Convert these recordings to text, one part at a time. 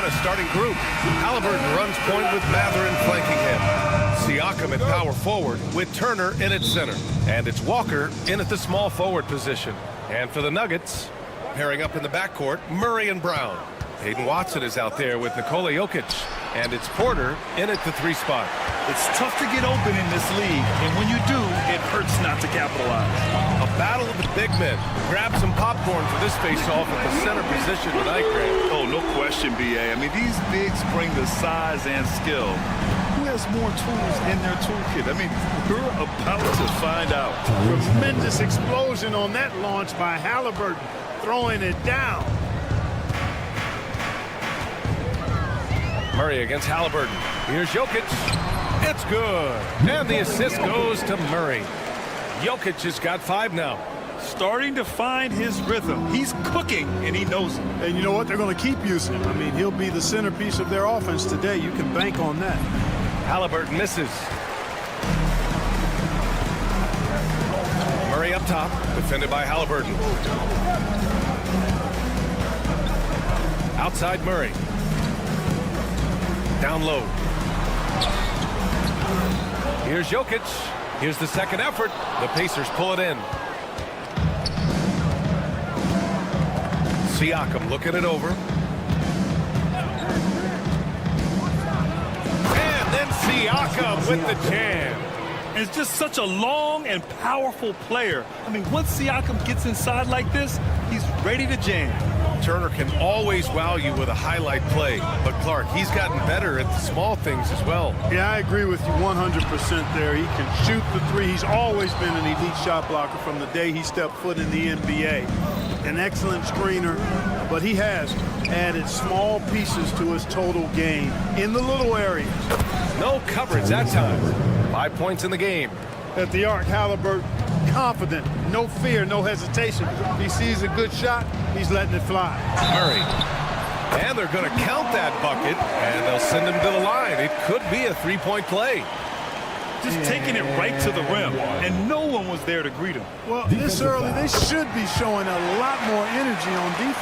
Indiana's starting group. Halliburton runs point with Mathurin flanking him. Siakam at power forward with Turner in at center. And it's Walker in at the small forward position. And for the Nuggets, pairing up in the backcourt, Murray and Brown. Hayden Watson is out there with Nikola Jokic. And it's Porter in at the 3 spot. It's tough to get open in this league, and when you do, it hurts not to capitalize. A battle of the big men. Grab some popcorn for this face-off at the center position tonight, Grant. Oh, no question, B.A. I mean, these bigs bring the size and skill. Who has more tools in their toolkit? I mean, we're about to find out. Tremendous explosion on that launch by Halliburton, throwing it down. Murray against Halliburton. Here's Jokic. It's good. And the assist goes to Murray. Jokic has got 5 now. Starting to find his rhythm. He's cooking, and he knows it. And you know what? They're going to keep using him. I mean, he'll be the centerpiece of their offense today. You can bank on that. Halliburton misses. Murray up top, defended by Halliburton. Outside Murray. Down low. Here's Jokic. Here's the second effort. The Pacers pull it in. Siakam looking it over. And then Siakam with the jam. And it's just such a long and powerful player. I mean, once Siakam gets inside like this, he's ready to jam. Turner can always wow you with a highlight play, but Clark, he's gotten better at the small things as well. Yeah, I agree with you 100% there. He can shoot the 3. He's always been an elite shot blocker from the day he stepped foot in the NBA. An excellent screener, but he has added small pieces to his total game in the little areas. No coverage that time. 5 points in the game. At the arc, Halliburton, confident, no fear, no hesitation. If he sees a good shot, he's letting it fly. Murray. And they're going to count that bucket, and they'll send him to the line. It could be a 3-point play. Just taking it right to the rim, and no one was there to greet him. Well, this early, they should be showing a lot more energy on defense.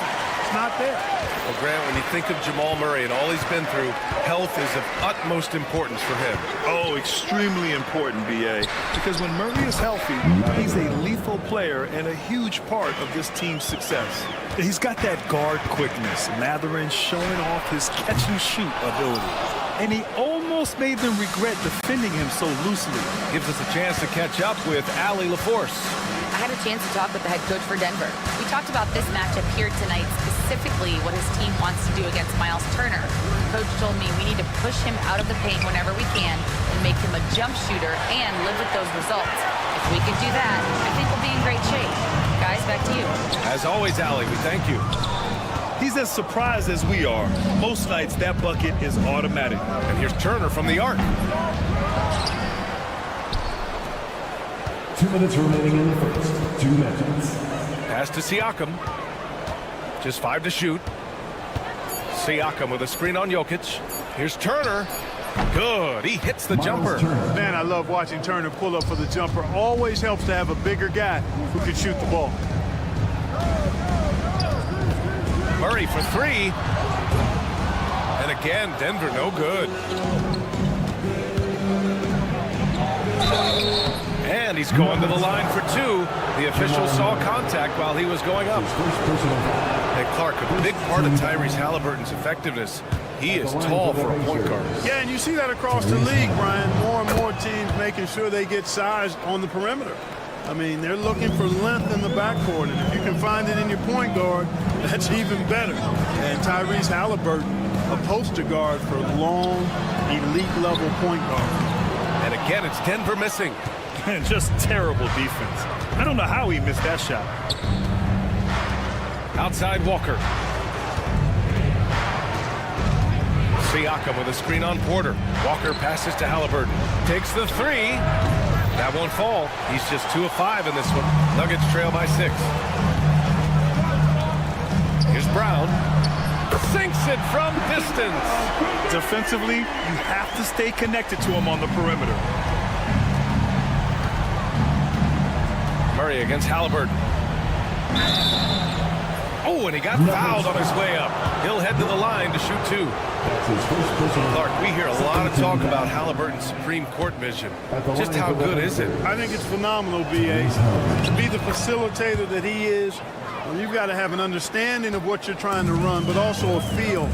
It's not there. Well, Grant, when you think of Jamal Murray and all he's been through, health is of utmost importance for him. Oh, extremely important, B.A. Because when Murray is healthy, he's a lethal player and a huge part of this team's success. He's got that guard quickness. Mathurin showing off his catch-and-shoot ability. And he almost made them regret defending him so loosely. Gives us a chance to catch up with Allie LaForce. I had a chance to talk with the head coach for Denver. We talked about this matchup here tonight, specifically what his team wants to do against Miles Turner. Coach told me we need to push him out of the paint whenever we can and make him a jump shooter and live with those results. If we can do that, I think we'll be in great shape. Guys, back to you. As always, Allie, we thank you. He's as surprised as we are. Most nights, that bucket is automatic. And here's Turner from the arc. 2 minutes remaining in the first. 2 minutes. Pass to Siakam. Just 5 to shoot. Siakam with a screen on Jokic. Here's Turner. Good. He hits the jumper. Man, I love watching Turner pull up for the jumper. Always helps to have a bigger guy who can shoot the ball. Murray for 3. And again, Denver no good. And he's going to the line for 2. The official saw contact while he was going up. And Clark, a big part of Tyrese Halliburton's effectiveness. He is tall for a point guard. Yeah, and you see that across the league, Brian. More and more teams making sure they get size on the perimeter. I mean, they're looking for length in the backcourt, and if you can find it in your point guard, that's even better. And Tyrese Halliburton, a poster guard for long, elite-level point guard. And again, it's Denver missing. And just terrible defense. I don't know how he missed that shot. Outside Walker. Siakam with a screen on Porter. Walker passes to Halliburton. Takes the 3. That won't fall. He's just 2 of 5 in this one. Nuggets trail by 6. Here's Brown. Sinks it from distance. Defensively, you have to stay connected to him on the perimeter. Murray against Halliburton. Oh, and he got fouled on his way up. He'll head to the line to shoot 2. That's his first personal. Clark, we hear a lot of talk about Halliburton's Supreme Court vision. Just how good is it? I think it's phenomenal, B.A. To be the facilitator that he is, well, you've got to have an understanding of what you're trying to run, but also a feel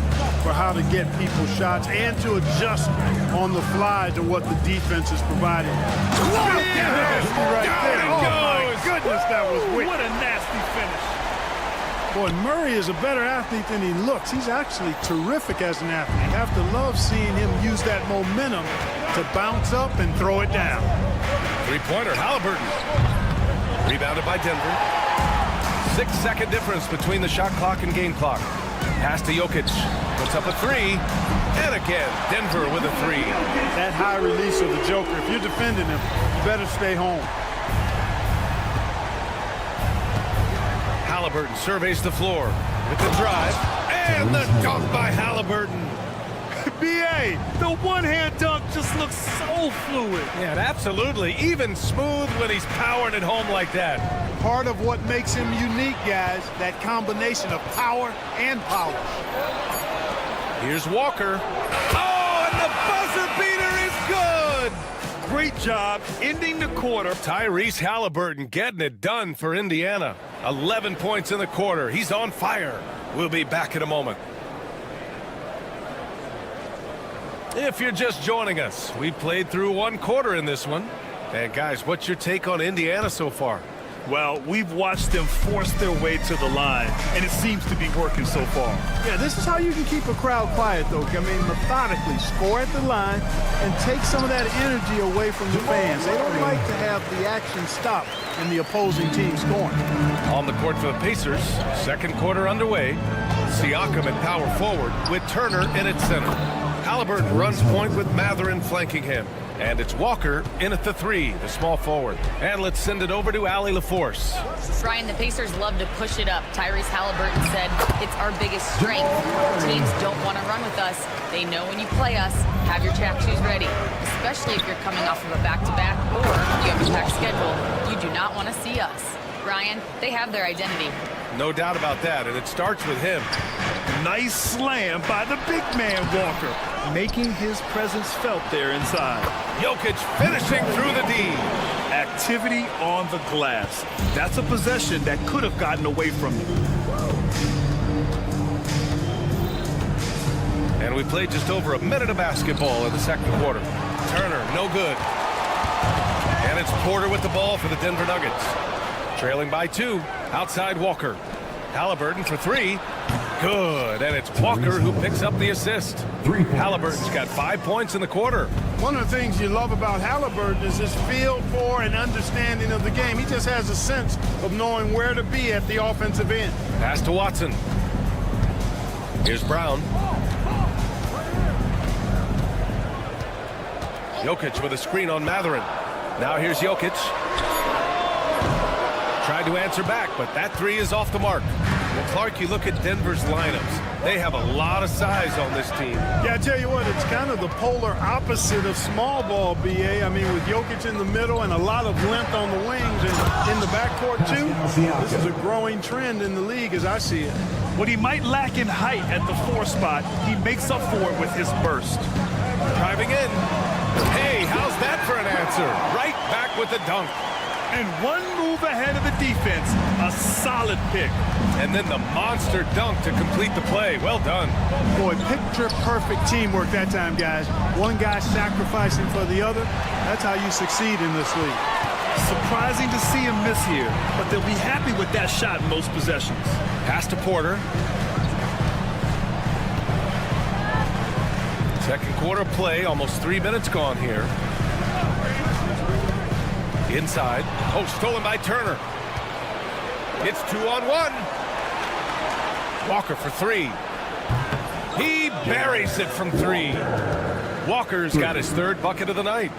for how to get people shots and to adjust on the fly to what the defense is providing. Right there. Oh, my goodness, that was wicked. What a nasty finish. Boy, Murray is a better athlete than he looks. He's actually terrific as an athlete. You have to love seeing him use that momentum to bounce up and throw it down. Three-pointer, Halliburton. Rebounded by Denver. 6-second difference between the shot clock and game clock. Pass to Jokic. Puts up a 3. And again, Denver with a 3. That high release of the Joker, if you're defending him, you better stay home. Halliburton surveys the floor with the drive. And the dunk by Halliburton. B.A., the one-hand dunk just looks so fluid. Yeah, absolutely. Even smooth when he's powering it home like that. Part of what makes him unique, guys, that combination of power and polish. Here's Walker. Oh, and the buzzer beater is good! Great job ending the quarter. Tyrese Halliburton getting it done for Indiana. 11 points in the quarter. He's on fire. We'll be back in a moment. If you're just joining us, we played through one quarter in this one. And guys, what's your take on Indiana so far? Well, we've watched them force their way to the line, and it seems to be working so far. Yeah, this is how you can keep a crowd quiet, though. I mean, methodically score at the line and take some of that energy away from the fans. They don't like to have the action stop in the opposing team scoring. On the court for the Pacers, second quarter underway. Siakam at power forward with Turner in at center. Halliburton runs point with Matherin flanking him. And it's Walker in at the 3, the small forward. And let's send it over to Allie LaForce. Ryan, the Pacers love to push it up. Tyrese Halliburton said it's our biggest strength. Teams don't want to run with us. They know when you play us, have your track shoes ready, especially if you're coming off of a back-to-back or you have a packed schedule. You do not want to see us. Ryan, they have their identity. No doubt about that, and it starts with him. Nice slam by the big man, Walker, making his presence felt there inside. Jokic finishing through the D. Activity on the glass. That's a possession that could have gotten away from you. And we played just over a minute of basketball in the second quarter. Turner, no good. And it's Porter with the ball for the Denver Nuggets. Trailing by 2, outside Walker. Halliburton for 3. Good, and it's Walker who picks up the assist. Halliburton's got 5 points in the quarter. One of the things you love about Halliburton is his feel for and understanding of the game. He just has a sense of knowing where to be at the offensive end. Pass to Watson. Here's Brown. Jokic with a screen on Matherin. Now here's Jokic. Tried to answer back, but that 3 is off the mark. Well, Clark, you look at Denver's lineups. They have a lot of size on this team. Yeah, I tell you what, it's kind of the polar opposite of small ball, B.A. I mean, with Jokic in the middle and a lot of length on the wings and in the backcourt, too. This is a growing trend in the league as I see it. What he might lack in height at the 4 spot, he makes up for it with his burst. Driving in. Hey, how's that for an answer? Right back with the dunk. And one move ahead of the defense, a solid pick. And then the monster dunk to complete the play. Well done. Boy, picture-perfect teamwork that time, guys. One guy sacrificing for the other. That's how you succeed in this league. Surprising to see him miss here, but they'll be happy with that shot in most possessions. Pass to Porter. Second quarter play, almost 3 minutes gone here. Inside. Oh, stolen by Turner. It's 2-on-1. Walker for 3. He buries it from 3. Walker's got his 3rd bucket of the night.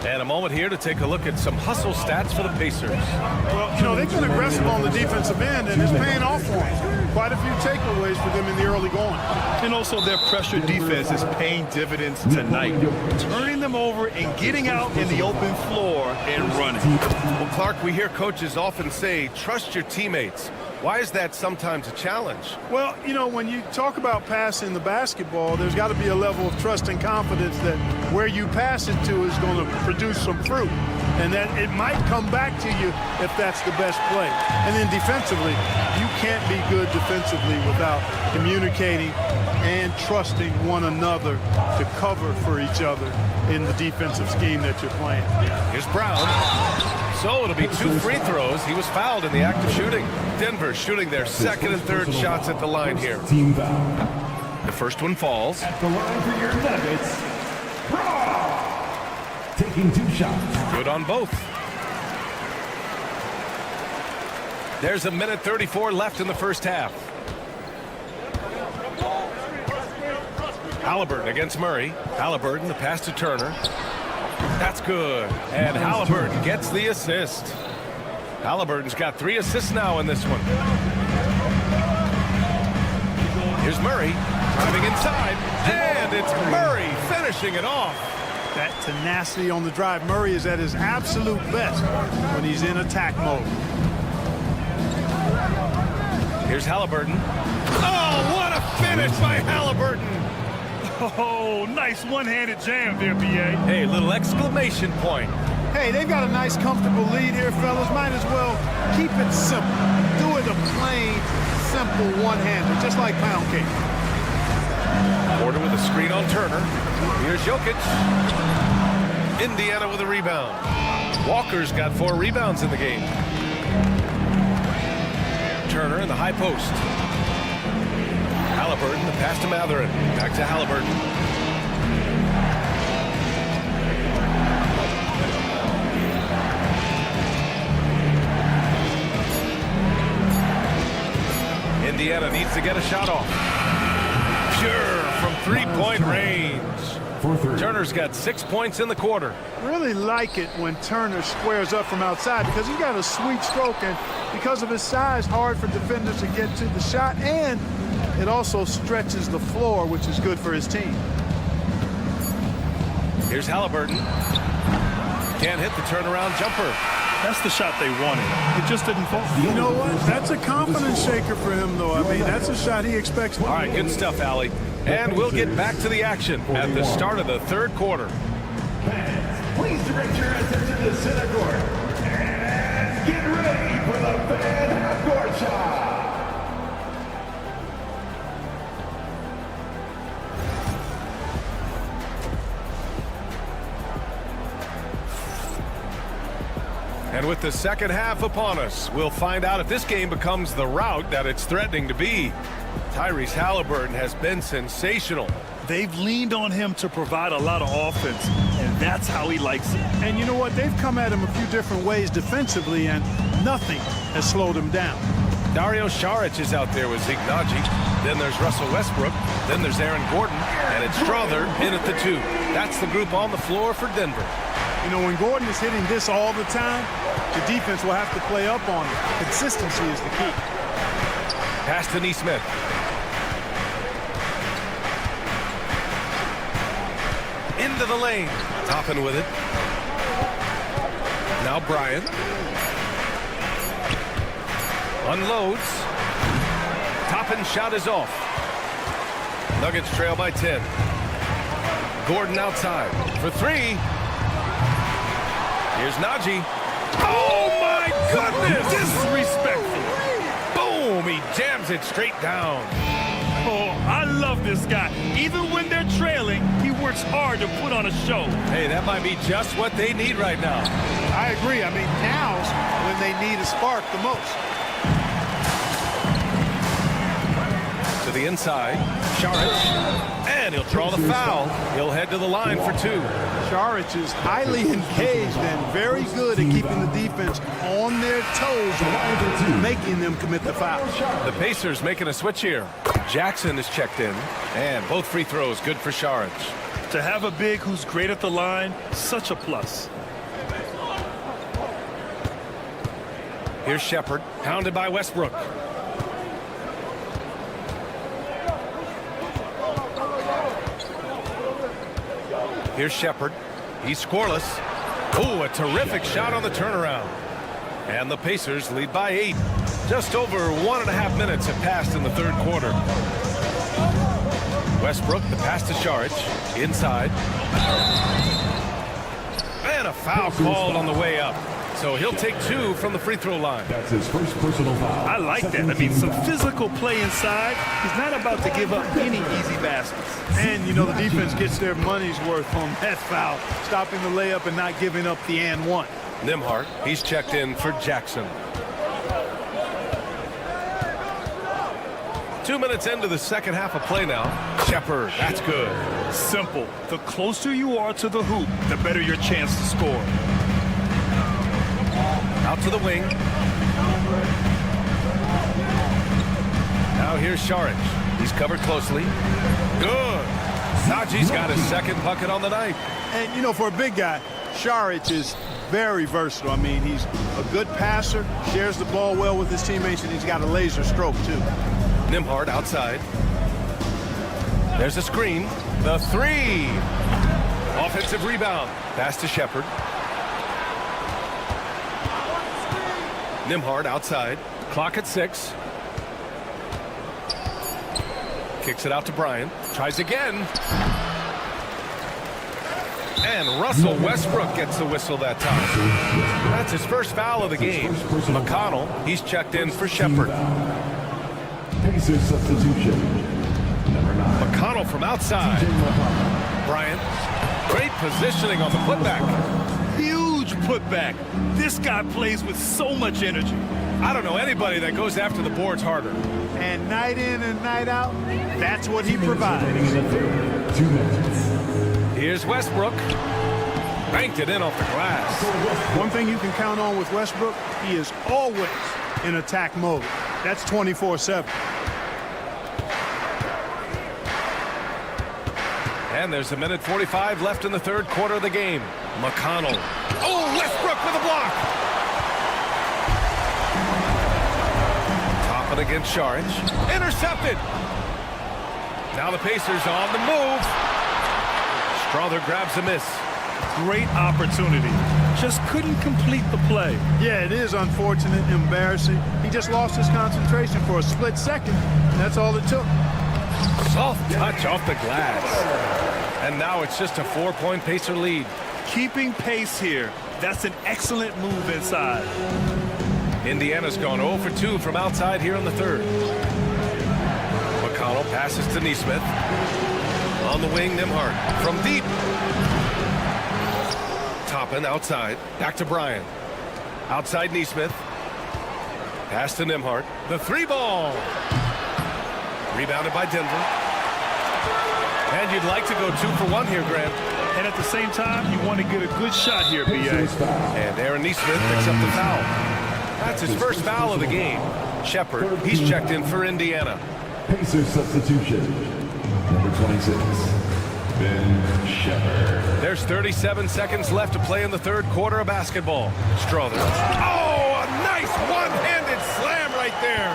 And a moment here to take a look at some hustle stats for the Pacers. Well, you know, they've been aggressive on the defensive end, and it's paying off for them. Quite a few takeaways for them in the early going. And also their pressure defense is paying dividends tonight, turning them over and getting out in the open floor and running. Well, Clark, we hear coaches often say, trust your teammates. Why is that sometimes a challenge? Well, you know, when you talk about passing the basketball, there's got to be a level of trust and confidence that where you pass it to is going to produce some fruit. And that it might come back to you if that's the best play. And then defensively, you can't be good defensively without communicating and trusting one another to cover for each other in the defensive scheme that you're playing. Here's Brown. So it'll be 2 free throws. He was fouled in the act of shooting. Denver shooting their second and third shots at the line here. Team foul. The first one falls. At the line for your Nuggets, taking 2 shots. Good on both. There's a minute 34 left in the first half. Halliburton against Murray. Halliburton, the pass to Turner. That's good. And Halliburton gets the assist. Halliburton's got 3 assists now in this one. Here's Murray driving inside. And it's Murray finishing it off. That tenacity on the drive. Murray is at his absolute best when he's in attack mode. Here's Halliburton. Oh, what a finish by Halliburton. Oh, nice one-handed jam there, B.A. Hey, little exclamation point. Hey, they've got a nice, comfortable lead here, fellas. Might as well keep it simple. Do it a plain, simple one-hander, just like pound cake. Porter with a screen on Turner. Here's Jokic. Indiana with a rebound. Walker's got 4 rebounds in the game. Turner in the high post. Halliburton, the pass to Matherin. Back to Halliburton. Indiana needs to get a shot off. Pure from 3-point range. Turner's got 6 points in the quarter. Really like it when Turner squares up from outside because he's got a sweet stroke, and because of his size, hard for defenders to get to the shot, and it also stretches the floor, which is good for his team. Here's Halliburton. Can't hit the turnaround jumper. That's the shot they wanted. It just didn't fall. You know what? That's a confidence shaker for him, though. I mean, that's a shot he expects. All right, good stuff, Allie. And we'll get back to the action at the start of the third quarter. Please direct your attention to center court. And get ready for the fan half-court shot. And with the second half upon us, we'll find out if this game becomes the rout that it's threatening to be. Tyrese Halliburton has been sensational. They've leaned on him to provide a lot of offense, and that's how he likes it. And you know what? They've come at him a few different ways defensively, and nothing has slowed him down. Dario Saric is out there with Zeke Naji. Then there's Russell Westbrook. Then there's Aaron Gordon. And it's Strother in at the 2. That's the group on the floor for Denver. You know, when Gordon is hitting this all the time, the defense will have to play up on it. Consistency is the key. Pass to Nesmith. Into the lane. Toppin with it. Now Bryant. Unloads. Toppin's shot is off. Nuggets trail by 10. Gordon outside for 3. Here's Naji. Oh, my goodness! Disrespectful. Boom! He jams it straight down. Oh, I love this guy. Even when they're trailing, he works hard to put on a show. Hey, that might be just what they need right now. I agree. I mean, now's when they need a spark the most. To the inside. Saric. And he'll draw the foul. He'll head to the line for 2. Saric is highly engaged and very good at keeping the defense on their toes and making them commit the foul. The Pacers making a switch here. Jackson is checked in. And both free throws good for Saric. To have a big who's great at the line, such a plus. Here's Shepard, pounded by Westbrook. Here's Shepard. He's scoreless. Oh, a terrific shot on the turnaround. And the Pacers lead by 8. Just over 1.5 minutes have passed in the third quarter. Westbrook, the pass to Saric, inside. And a foul called on the way up. So he'll take 2 from the free throw line. That's his first personal foul. I like that. I mean, some physical play inside. He's not about to give up any easy baskets. And, you know, the defense gets their money's worth on that foul, stopping the layup and not giving up the and one. Nembhard, he's checked in for Jackson. 2 minutes into the second half of play now. Shepherd, that's good. Simple. The closer you are to the hoop, the better your chance to score. Out to the wing. Now here's Saric. He's covered closely. Good. Najee's got his second bucket on the night. And, you know, for a big guy, Saric is very versatile. I mean, he's a good passer, shares the ball well with his teammates, and he's got a laser stroke, too. Nembhard outside. There's a screen. The 3. Offensive rebound. Pass to Shepherd. Nembhard outside. Clock at 6. Kicks it out to Bryant. Tries again. And Russell Westbrook gets the whistle that time. That's his first foul of the game. McConnell, he's checked in for Shepherd. Pacers substitution. Number 9. McConnell from outside. Bryant. Great positioning on the putback. Huge putback. This guy plays with so much energy. I don't know anybody that goes after the boards harder. And night in and night out, that's what he provides. 2 minutes. Here's Westbrook. Banked it in off the glass. One thing you can count on with Westbrook, he is always in attack mode. That's 24/7. And there's 1:45 left in the third quarter of the game. McConnell. Oh, Westbrook with a block. Top it against Saric. Intercepted. Now the Pacers on the move. Strother grabs a miss. Great opportunity. Just couldn't complete the play. Yeah, it is unfortunate, embarrassing. He just lost his concentration for a split second, and that's all it took. Soft touch off the glass. And now it's just a 4-point Pacer lead. Keeping pace here. That's an excellent move inside. Indiana's gone 0 for 2 from outside here in the third. McConnell passes to Nesmith. On the wing, Nembhard from deep. Toppin outside. Back to Bryant. Outside Nesmith. Pass to Nembhard. The 3-ball. Rebounded by Denver. And you'd like to go 2 for 1 here, Grant. And at the same time, you want to get a good shot here, B.A. And Aaron Nesmith picks up the foul. That's his first foul of the game. Shepherd, he's checked in for Indiana. Pacers substitution. Number 26. Ben Shepherd. There's 37 seconds left to play in the third quarter of basketball. Strother. Oh, a nice one-handed slam right there.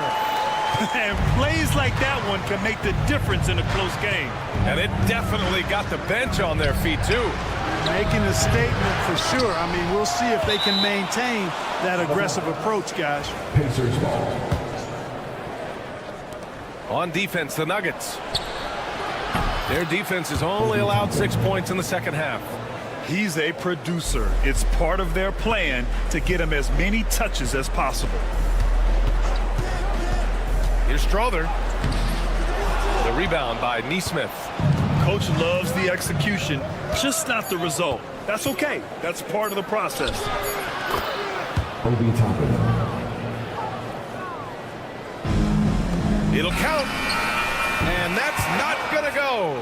And plays like that one can make the difference in a close game. And it definitely got the bench on their feet, too. Making a statement for sure. I mean, we'll see if they can maintain that aggressive approach, guys. Pacers ball. On defense, the Nuggets. Their defense has only allowed 6 points in the second half. He's a producer. It's part of their plan to get him as many touches as possible. Here's Strother. The rebound by Nesmith. Coach loves the execution, just not the result. That's okay. That's part of the process. Obi Toppin. It'll count. And that's not going to go.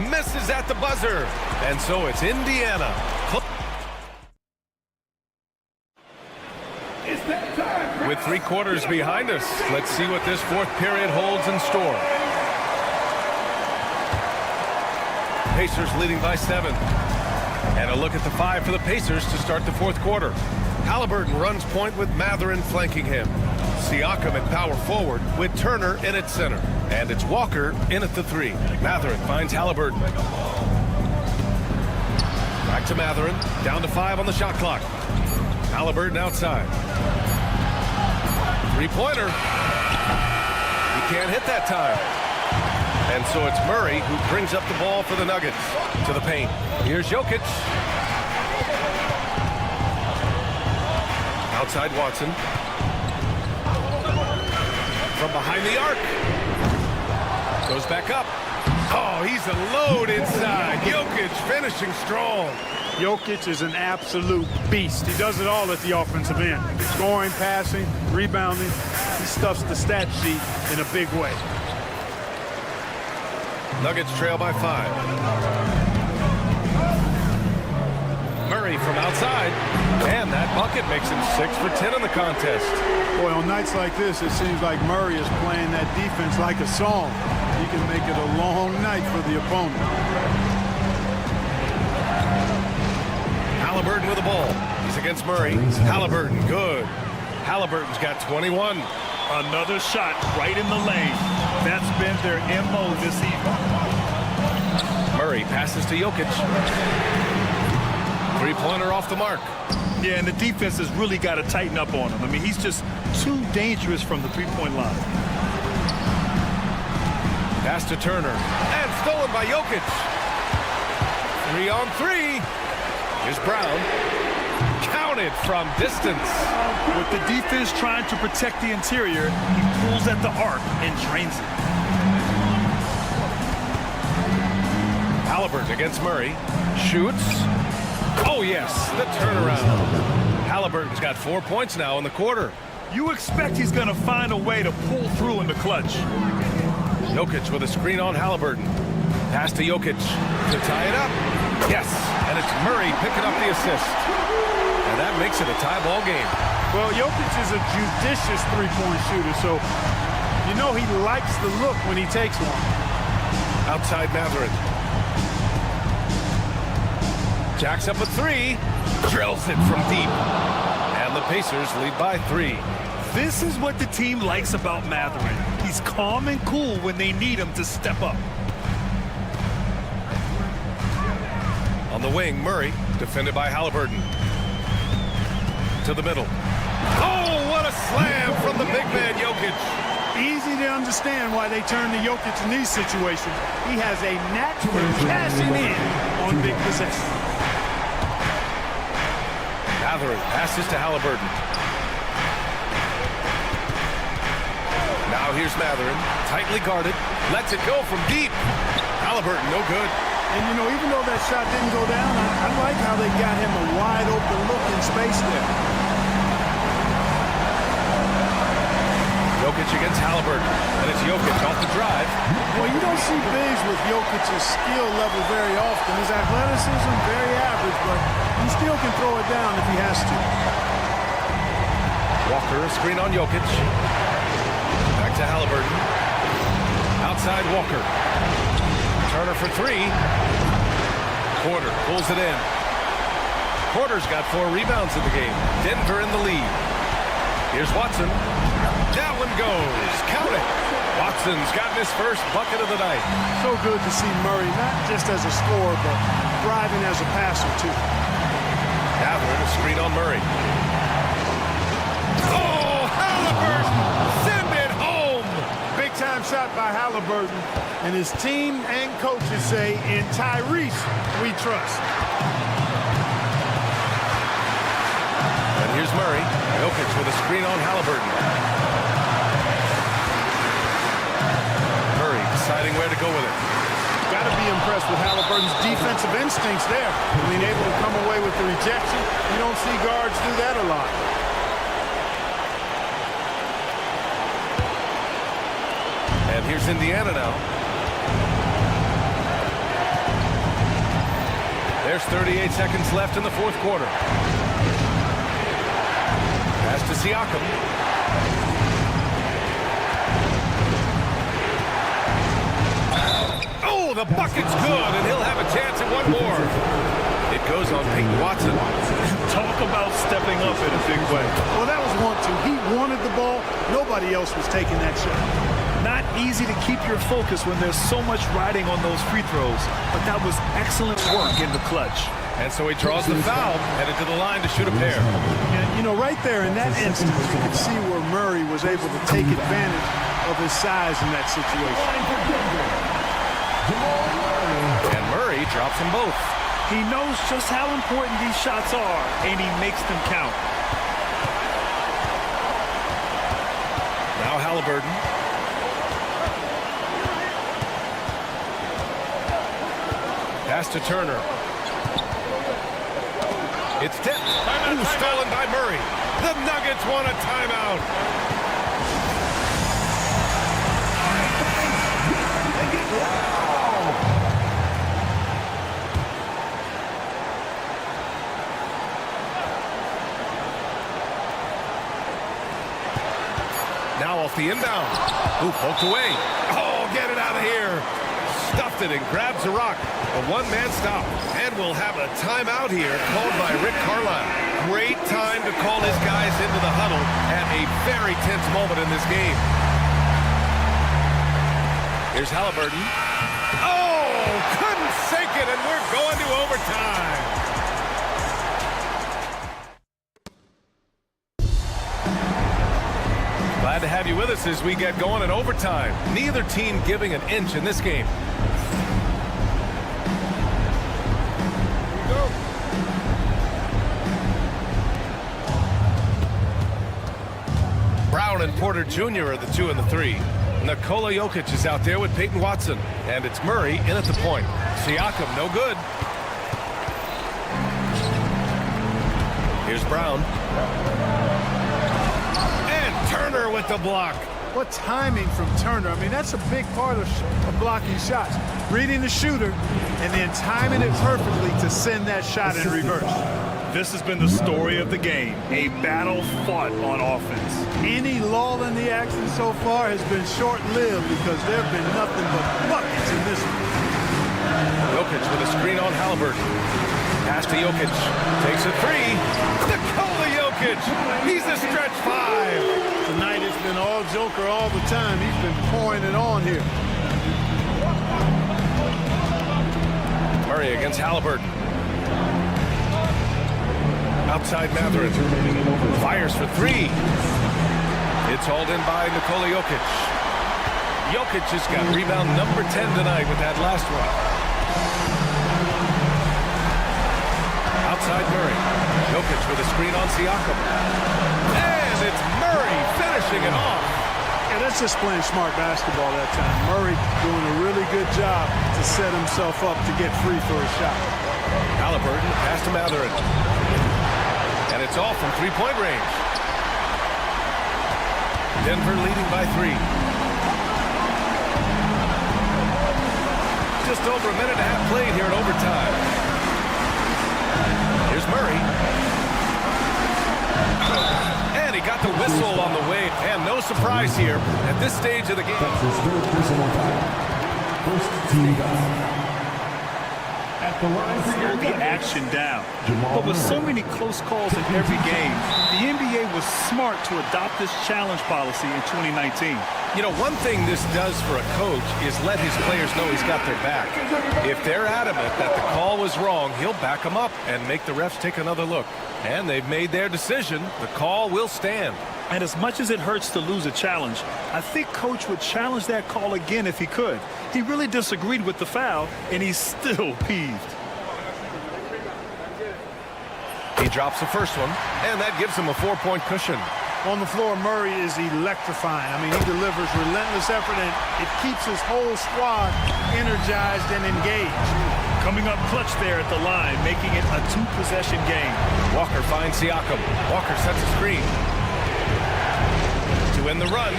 Misses at the buzzer. And so it's Indiana. With 3 quarters behind us, let's see what this fourth period holds in store. Pacers leading by 7. And a look at the 5 for the Pacers to start the fourth quarter. Halliburton runs point with Matherin flanking him. Siakam at power forward with Turner in at center. And it's Walker in at the 3. Matherin finds Halliburton. Back to Matherin. Down to 5 on the shot clock. Halliburton outside. Three-pointer. He can't hit that time. And so it's Murray who brings up the ball for the Nuggets to the paint. Here's Jokic. Outside Watson. From behind the arc. Goes back up. Oh, he's a load inside. Jokic finishing strong. Jokic is an absolute beast. He does it all at the offensive end. Scoring, passing, rebounding. He stuffs the stat sheet in a big way. Nuggets trail by 5. Murray from outside. And that bucket makes him 6 for 10 in the contest. Boy, on nights like this, it seems like Murray is playing that defense like a song. He can make it a long night for the opponent. Halliburton with the ball. He's against Murray. Halliburton, good. Halliburton's got 21. Another shot right in the lane. That's been their MO this evening. Murray passes to Jokic. Three-pointer off the mark. Yeah, and the defense has really got to tighten up on him. I mean, he's just too dangerous from the three-point line. Pass to Turner. And stolen by Jokic. 3-on-3. Here's Brown. Counted from distance. With the defense trying to protect the interior, he pulls at the arc and drains it. Halliburton against Murray. Shoots. Oh, yes, the turnaround. Halliburton's got 4 points now in the quarter. You expect he's going to find a way to pull through in the clutch. Jokic with a screen on Halliburton. Pass to Jokic to tie it up. Yes, and it's Murray picking up the assist. And that makes it a tie ball game. Well, Jokic is a judicious three-point shooter, so you know he likes the look when he takes one. Outside Matherin. Jacks up a 3. Drills it from deep. And the Pacers lead by 3. This is what the team likes about Matherin. He's calm and cool when they need him to step up. On the wing, Murray, defended by Halliburton. To the middle. Oh, what a slam from the big man, Jokic. Easy to understand why they turn to Jokic in these situations. He has a knack for cashing in on big possessions. Matherin passes to Halliburton. Now here's Matherin, tightly guarded, lets it go from deep. Halliburton, no good. And, you know, even though that shot didn't go down, I like how they got him a wide open look in space there. Jokic against Halliburton, and it's Jokic off the drive. Well, you don't see bigs with Jokic's skill level very often. His athleticism, very average, but he still can throw it down if he has to. Walker, a screen on Jokic. Back to Halliburton. Outside Walker. Turner for 3. Porter pulls it in. Porter's got 4 rebounds in the game. Denver in the lead. Here's Watson. That one goes. Count it. Watson's gotten his first bucket of the night. So good to see Murray, not just as a scorer, but thriving as a passer, too. Matherin, a screen on Murray. Oh, Halliburton! Send it home! Big-time shot by Halliburton, and his team and coaches say, in Tyrese, we trust. And here's Murray. Jokic with a screen on Halliburton. Deciding where to go with it. Got to be impressed with Halliburton's defensive instincts there. Being able to come away with the rejection. You don't see guards do that a lot. And here's Indiana now. There's 38 seconds left in the fourth quarter. Pass to Siakam. The bucket's good, and he'll have a chance at one more. It goes on Peyton Watson. Talk about stepping up in a big way. Well, that was 1-2. He wanted the ball. Nobody else was taking that shot. Not easy to keep your focus when there's so much riding on those free throws, but that was excellent work in the clutch. And so he draws the foul, headed to the line to shoot a pair. And You know, right there in that instance, you can see where Murray was able to take advantage of his size in that situation. And Murray drops them both. He knows just how important these shots are, and he makes them count. Now Halliburton. Pass to Turner. It's tipped. Ooh, stolen by Murray. The Nuggets want a timeout. Now off the inbound. Ooh, poked away. Oh, get it out of here. Stuffed it and grabs a rock. A one-man stop. And we'll have a timeout here called by Rick Carlisle. Great time to call his guys into the huddle at a very tense moment in this game. Here's Halliburton. Oh, couldn't sink it, and we're going to overtime. Glad to have you with us as we get going in overtime. Neither team giving an inch in this game. Brown and Porter Jr. are the 2 and the 3. Nikola Jokic is out there with Peyton Watson. And it's Murray in at the point. Siakam, no good. Here's Brown. And Turner with the block. What timing from Turner. I mean, that's a big part of blocking shots. Reading the shooter and then timing it perfectly to send that shot in reverse. This has been the story of the game, a battle fought on offense. Any lull in the action so far has been short-lived because there have been nothing but buckets in this one. Jokic with a screen on Halliburton. Pass to Jokic. Takes a 3. Nikola Jokic. He's a stretch 5. Tonight it's been all Joker all the time. He's been pouring it on here. Murray against Halliburton. Outside Matherin. Fires for 3. It's hauled in by Nikola Jokic. Jokic just got rebound number 10 tonight with that last one. Outside Murray. Jokic with a screen on Siakam. And it's Murray finishing it off. Yeah, that's just playing smart basketball that time. Murray doing a really good job to set himself up to get free for a shot. Halliburton pass to Matherin. And it's all from three-point range. Denver leading by 3. Just over a minute and a half played here in overtime. Here's Murray. And he got the whistle on the way. And no surprise here at this stage of the game. Slow the action down. But with so many close calls in every game, the NBA was smart to adopt this challenge policy in 2019. You know, one thing this does for a coach is let his players know he's got their back. If they're adamant that the call was wrong, he'll back them up and make the refs take another look. And they've made their decision. The call will stand. And as much as it hurts to lose a challenge, I think Coach would challenge that call again if he could. He really disagreed with the foul, and he's still peeved. He drops the first one, and that gives him a 4-point cushion. On the floor, Murray is electrifying. I mean, he delivers relentless effort, and it keeps his whole squad energized and engaged. Coming up clutch there at the line, making it a 2-possession game. Walker finds Siakam. Walker sets a screen. To end the run.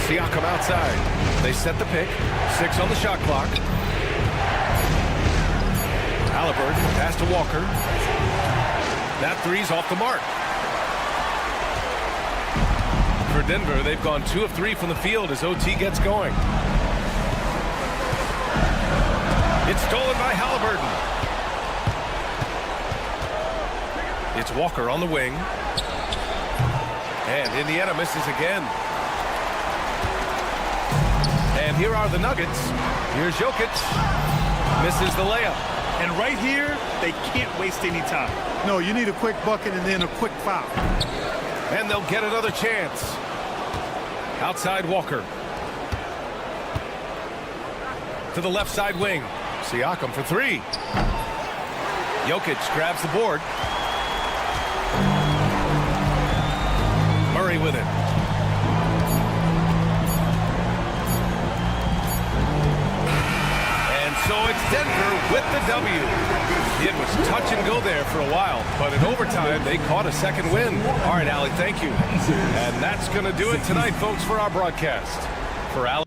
Siakam outside. They set the pick. 6 on the shot clock. Halliburton pass to Walker. That 3's off the mark. For Denver, they've gone 2 of 3 from the field as OT gets going. It's stolen by Halliburton. It's Walker on the wing. And Indiana misses again. And here are the Nuggets. Here's Jokic. Misses the layup. And right here, they can't waste any time. No, you need a quick bucket and then a quick foul. And they'll get another chance. Outside Walker. To the left side wing. Siakam for three. Jokic grabs the board. Murray with it. And so it's Denver with the W. It was touch and go there for a while, but in overtime, they caught a second win. All right, Allie, thank you. And that's going to do it tonight, folks, for our broadcast. For Allie.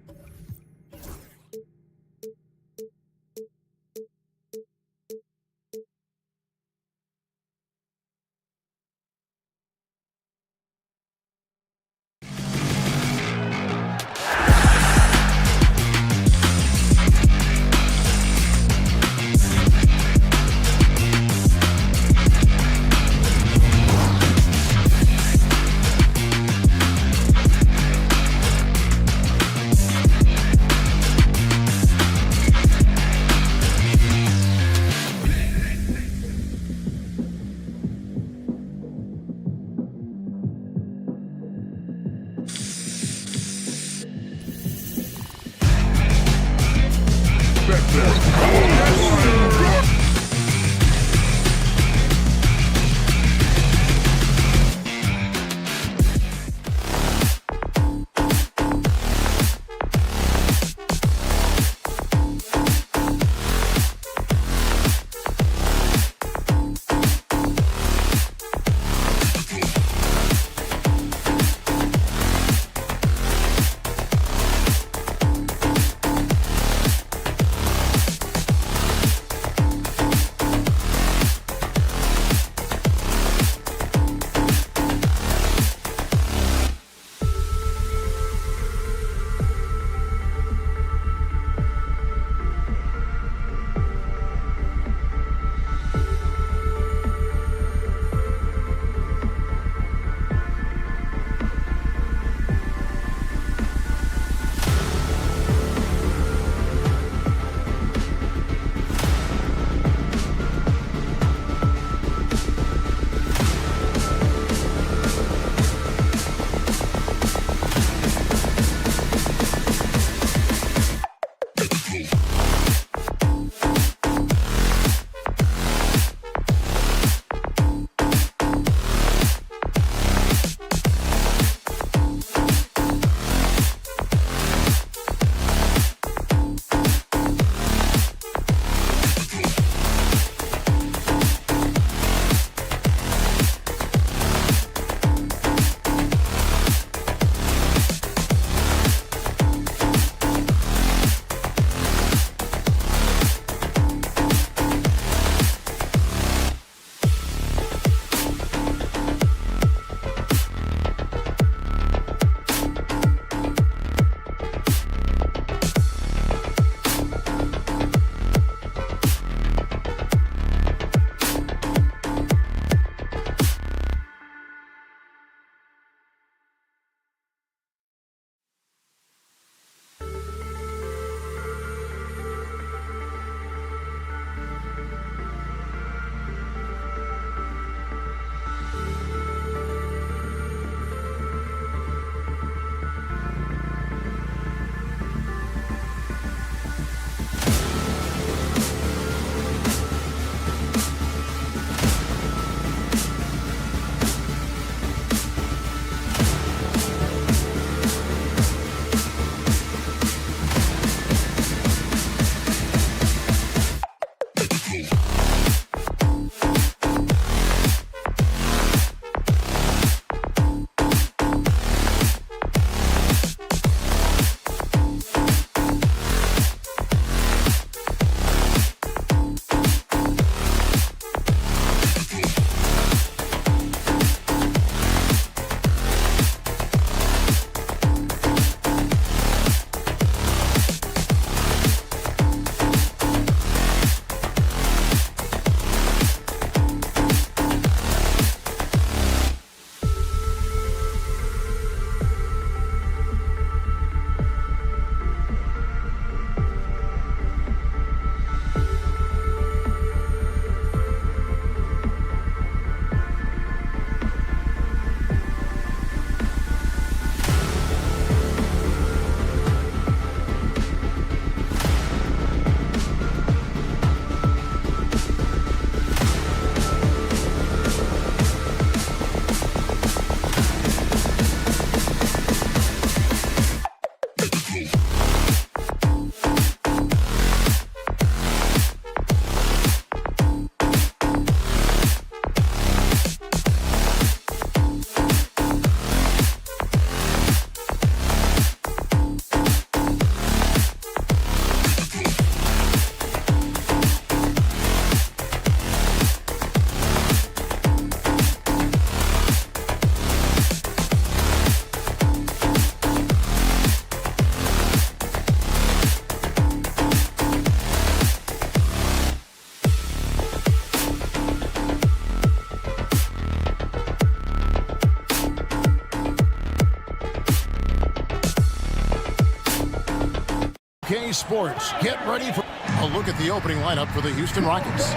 Sports, get ready for a look at the opening lineup for the Houston Rockets.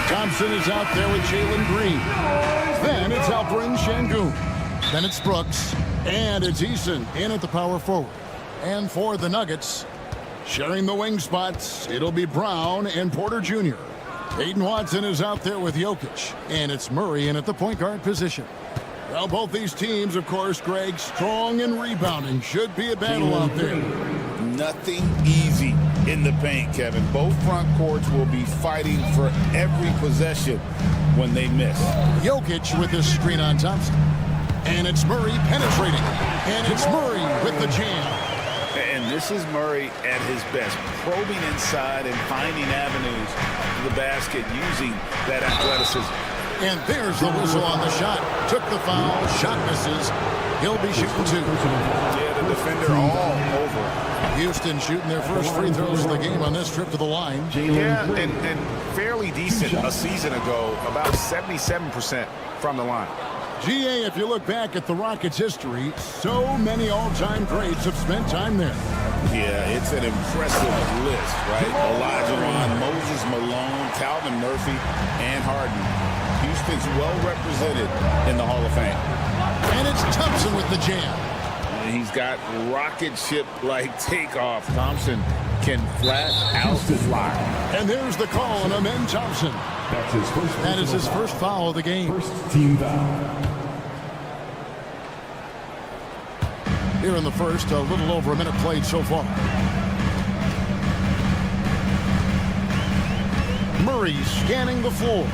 Thompson is out there with Jalen Green. Then it's Alperen Şengün. Then it's Brooks. And it's Eason in at the power forward. And for the Nuggets, sharing the wing spots, it'll be Brown and Porter Jr. Peyton Watson is out there with Jokic. And it's Murray in at the point guard position. Well, both these teams, of course, Greg, strong and rebounding. Should be a battle out there. Nothing easy in the paint, Kevin. Both front courts will be fighting for every possession when they miss. Jokic with his screen on Thompson. And it's Murray penetrating. And it's Murray with the jam. And this is Murray at his best, probing inside and finding avenues to the basket using that athleticism. And there's the whistle on the shot. Took the foul. Shot misses. He'll be shooting two. Yeah, the defender all over. Houston shooting their first free throws of the game on this trip to the line. Yeah, and fairly decent a season ago, about 77% from the line. GA, if you look back at the Rockets' history, so many all-time greats have spent time there. Yeah, it's an impressive list, right? Elijah Wan, Moses Malone, Calvin Murphy, and Harden. Houston's well represented in the Hall of Fame. And it's Thompson with the jam. And he's got rocket ship-like takeoff. Thompson can flat out fly. And there's the call on Amen Thompson. That's his first. That is his first foul of the game. First team foul. Here in the first, a little over a minute played so far. Murray scanning the floor.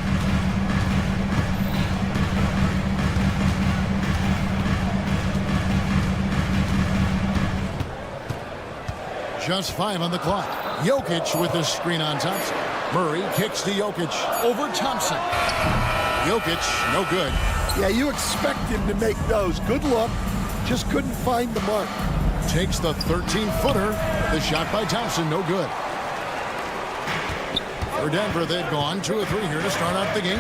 Just 5 on the clock. Jokic with the screen on Thompson. Murray kicks to Jokic over Thompson. Jokic, no good. Yeah, you expect him to make those. Good look. Just couldn't find the mark. Takes the 13-footer. The shot by Thompson, no good. For Denver, they've gone 2 of 3 here to start out the game.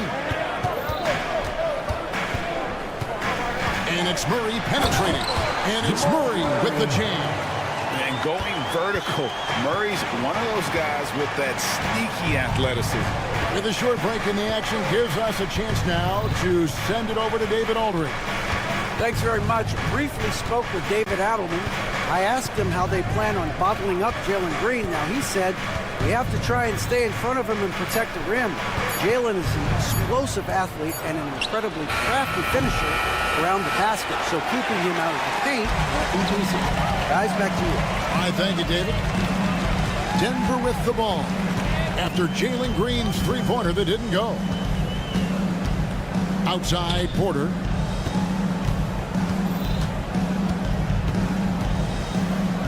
And it's Murray penetrating. And it's Murray with the jam. And going vertical. Murray's one of those guys with that sneaky athleticism. With a short break in the action, gives us a chance now to send it over to David Aldridge. Thanks very much. Briefly spoke with David Adelman. I asked him how they plan on bottling up Jalen Green. Now, he said we have to try and stay in front of him and protect the rim. Jalen is an explosive athlete and an incredibly crafty finisher around the basket. So keeping him out of the paint is easy. Guys, back to you. All right, thank you, David. Denver with the ball after Jalen Green's three-pointer that didn't go. Outside, Porter.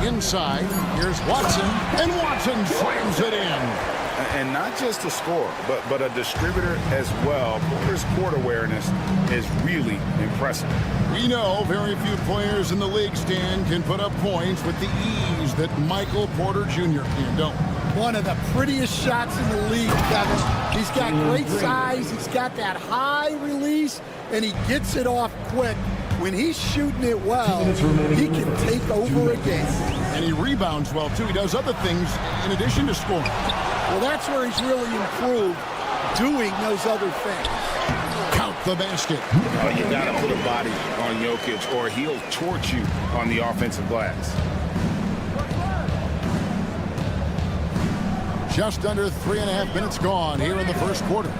Inside, here's Watson, and Watson slams it in. And not just a scorer, but a distributor as well. Porter's court awareness is really impressive. We know very few players in the league, Stan, can put up points with the ease that Michael Porter Jr. can, don't. One of the prettiest shots in the league, Kevin. He's got great size. He's got that high release, and he gets it off quick. When he's shooting it well, he can take over a game. And he rebounds well, too. He does other things in addition to scoring. Well, that's where he's really improved, doing those other things. Count the basket. Oh, you got to put a body on Jokic, or he'll torch you on the offensive glass. Just under 3.5 minutes gone here in the first quarter.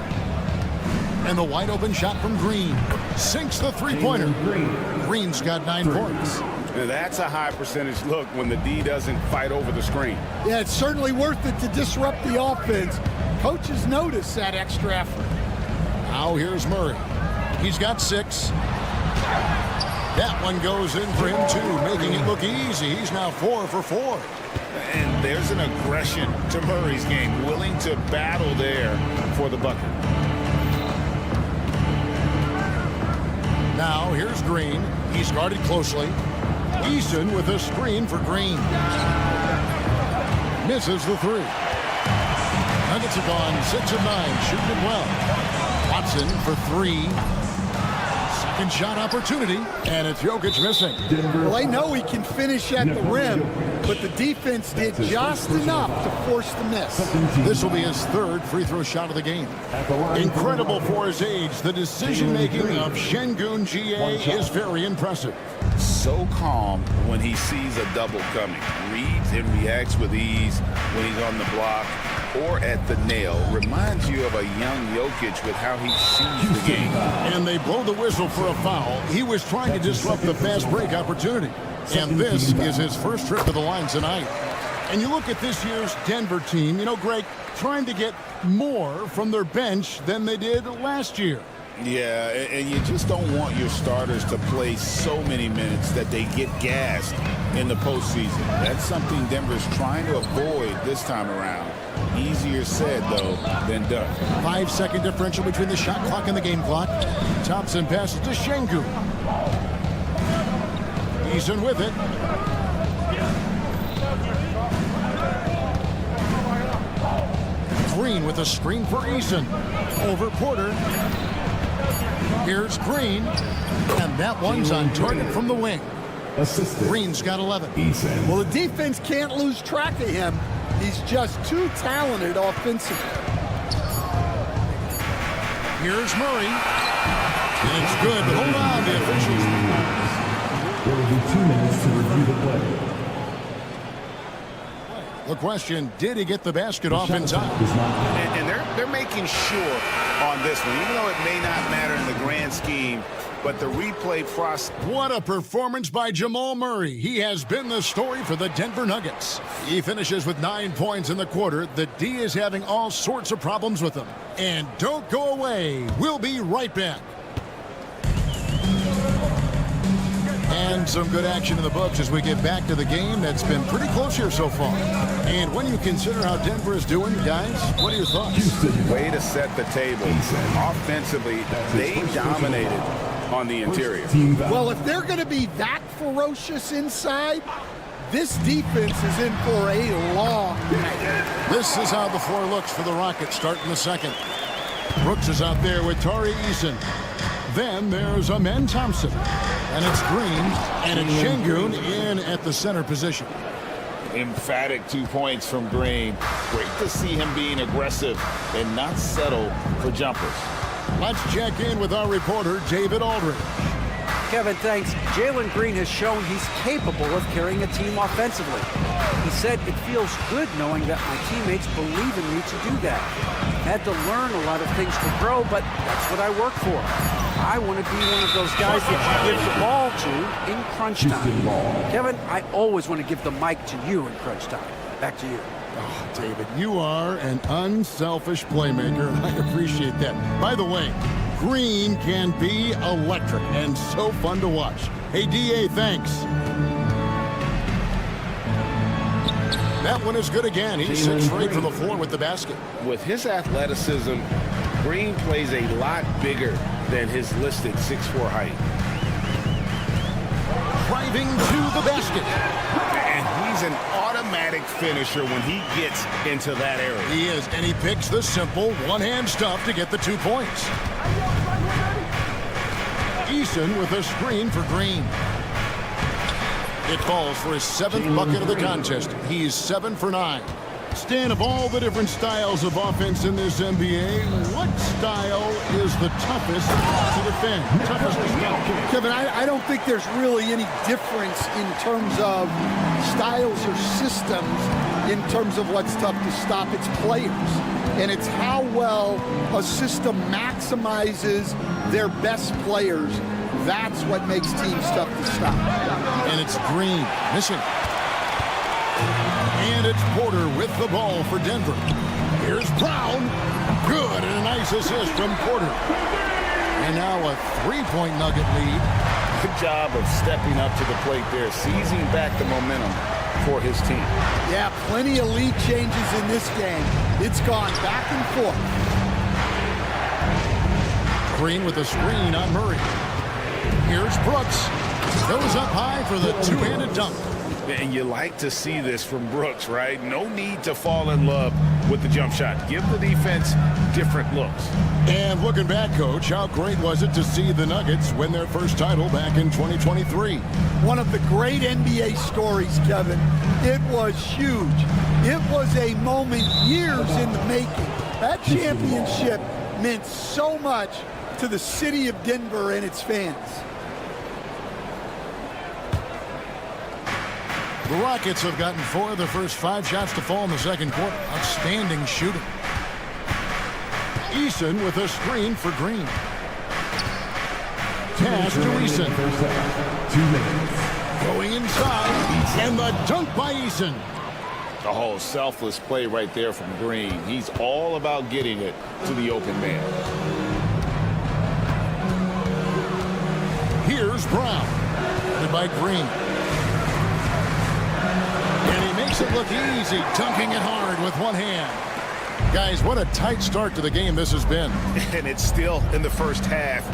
And the wide open shot from Green. Sinks the three-pointer. Green's got 9 points. That's a high percentage look when the D doesn't fight over the screen. Yeah, it's certainly worth it to disrupt the offense. Coaches notice that extra effort. Now here's Murray. He's got 6. That one goes in for him too, making it look easy. He's now 4 for 4. And there's an aggression to Murray's game, willing to battle there for the bucket. Now here's Green. He's guarded closely. Eason with a screen for Green. Misses the 3. Nuggets have gone 6 of 9, shooting it well. Watson for 3. Second shot opportunity, and it's Jokic missing. Well, I know he can finish at the rim, but the defense did just enough to force the miss. This will be his 3rd free throw shot of the game. Incredible for his age. The decision-making of Şengün GA is very impressive. So calm when he sees a double coming. Reads and reacts with ease when he's on the block or at the nail. Reminds you of a young Jokic with how he sees the game. And they blow the whistle for a foul. He was trying to disrupt the fast break opportunity. And this is his first trip to the line tonight. And you look at this year's Denver team, you know, Greg, trying to get more from their bench than they did last year. Yeah, and you just don't want your starters to play so many minutes that they get gassed in the postseason. That's something Denver's trying to avoid this time around. Easier said, though, than done. 5-second differential between the shot clock and the game clock. Thompson passes to Şengün. Eason with it. Green with a screen for Eason. Over Porter. Here's Green, and that one's on target from the wing. Green's got 11. Well, the defense can't lose track of him. He's just too talented offensively. Here's Murray. And it's good. Hold on, the officials. There will be 2 minutes to review the play. The question, did he get the basket off in time? And they're making sure on this one, even though it may not matter in the grand scheme, but the replay process. What a performance by Jamal Murray. He has been the story for the Denver Nuggets. He finishes with 9 points in the quarter. The D is having all sorts of problems with him. And don't go away. We'll be right back. And some good action in the books as we get back to the game that's been pretty close here so far. And when you consider how Denver is doing, guys, what are your thoughts? Way to set the table. Offensively, they dominated on the interior. Well, if they're going to be that ferocious inside, this defense is in for a long night. This is how the floor looks for the Rockets starting the second. Brooks is out there with Tari Eason. Then there's Amen Thompson. And it's Green, and it's Şengün in at the center position. Emphatic 2 points from Green. Great to see him being aggressive and not settle for jumpers. Let's check in with our reporter, David Aldridge. Kevin, thanks. Jalen Green has shown he's capable of carrying a team offensively. He said, it feels good knowing that my teammates believe in me to do that. Had to learn a lot of things to grow, but that's what I work for. I want to be one of those guys that you give the ball to in crunch time. Kevin, I always want to give the mic to you in crunch time. Back to you. Oh, David, you are an unselfish playmaker, and I appreciate that. By the way, Green can be electric and so fun to watch. Hey, DA, thanks. That one is good again. He sits straight from the floor with the basket. With his athleticism, Green plays a lot bigger than his listed 6'4" height. Driving to the basket. And he's an automatic finisher when he gets into that area. He is, and he picks the simple one-hand stuff to get the 2 points. Eason with a screen for Green. It falls for his 7th bucket of the contest. He's 7 for 9. Stan, of all the different styles of offense in this NBA, what style is the toughest to defend? Toughest to stop? Kevin, I don't think there's really any difference in terms of styles or systems in terms of what's tough to stop. It's players. And it's how well a system maximizes their best players That's what makes teams tough to stop. And it's Green missing. And it's Porter with the ball for Denver. Here's Brown. Good, and a nice assist from Porter. And now a three-point Nugget lead. Good job of stepping up to the plate there, seizing back the momentum for his team. Yeah, plenty of lead changes in this game. It's gone back and forth. Green with a screen on Murray. Here's Brooks. Goes up high for the two-handed dunk. And you like to see this from Brooks, right? No need to fall in love with the jump shot. Give the defense different looks. And looking back, Coach, how great was it to see the Nuggets win their first title back in 2023? One of the great NBA stories, Kevin. It was huge. It was a moment years in the making. That championship meant so much to the city of Denver and its fans. The Rockets have gotten 4 of their first 5 shots to fall in the second quarter. Outstanding shooting. Eason with a screen for Green. Pass to Eason. 2 minutes. Going inside. And the dunk by Eason. The whole selfless play right there from Green. He's all about getting it to the open man. Here's Brown. Led by Green. And he makes it look easy, dunking it hard with one hand. Guys, what a tight start to the game this has been. And it's still in the first half.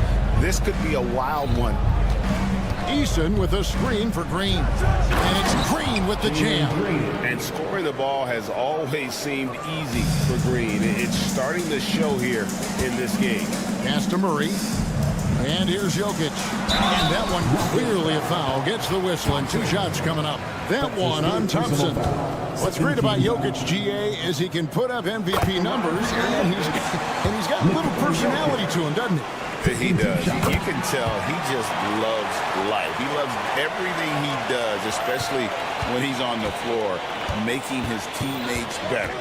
This could be a wild one. Eason with a screen for Green. And it's Green with the jam. And scoring the ball has always seemed easy for Green. It's starting to show here in this game. Pass to Murray. And here's Jokic. And that one clearly a foul. Gets the whistle and 2 shots coming up. That one on Thompson. What's great about Jokic, GA, is he can put up MVP numbers, and he's got a little personality to him, doesn't he? He does. You can tell he just loves life. He loves everything he does, especially when he's on the floor, making his teammates better.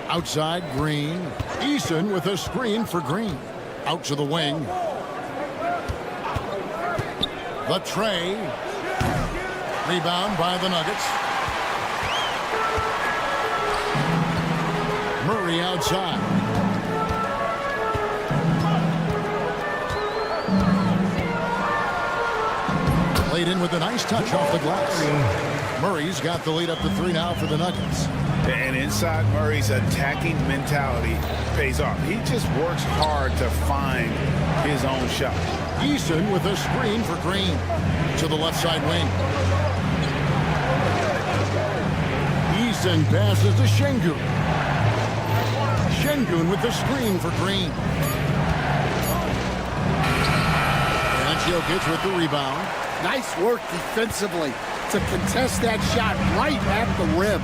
Outside, Green. Eason with a screen for Green. Out to the wing. The tray. Rebound by the Nuggets. Murray outside. Laid in with a nice touch off the glass. Murray's got the lead up to 3 now for the Nuggets. And inside Murray's attacking mentality pays off. He just works hard to find his own shot. Eason with a screen for Green to the left side wing. Eason passes to Şengün. Şengün with the screen for Green. And Jokic with the rebound. Nice work defensively to contest that shot right at the rim.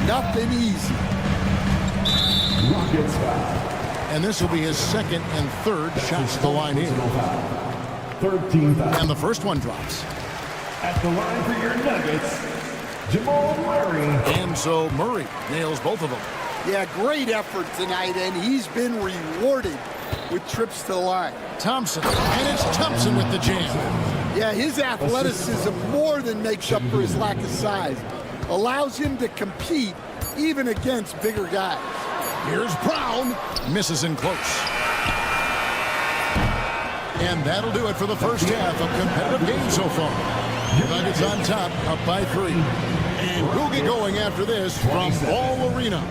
Nothing easy. Rockets foul. And this will be his second and third shots to the line here. Third team foul. And the first one drops. At the line for your Nuggets, Jamal Murray. And so Murray nails both of them. Yeah, great effort tonight, and he's been rewarded with trips to the line. Thompson, and it's Thompson with the jam. Yeah, his athleticism more than makes up for his lack of size. Allows him to compete even against bigger guys. Here's Brown. Misses in close. And that'll do it for the first half of competitive game so far. Nuggets on top, up by 3. And we'll get going after this from Ball Arena.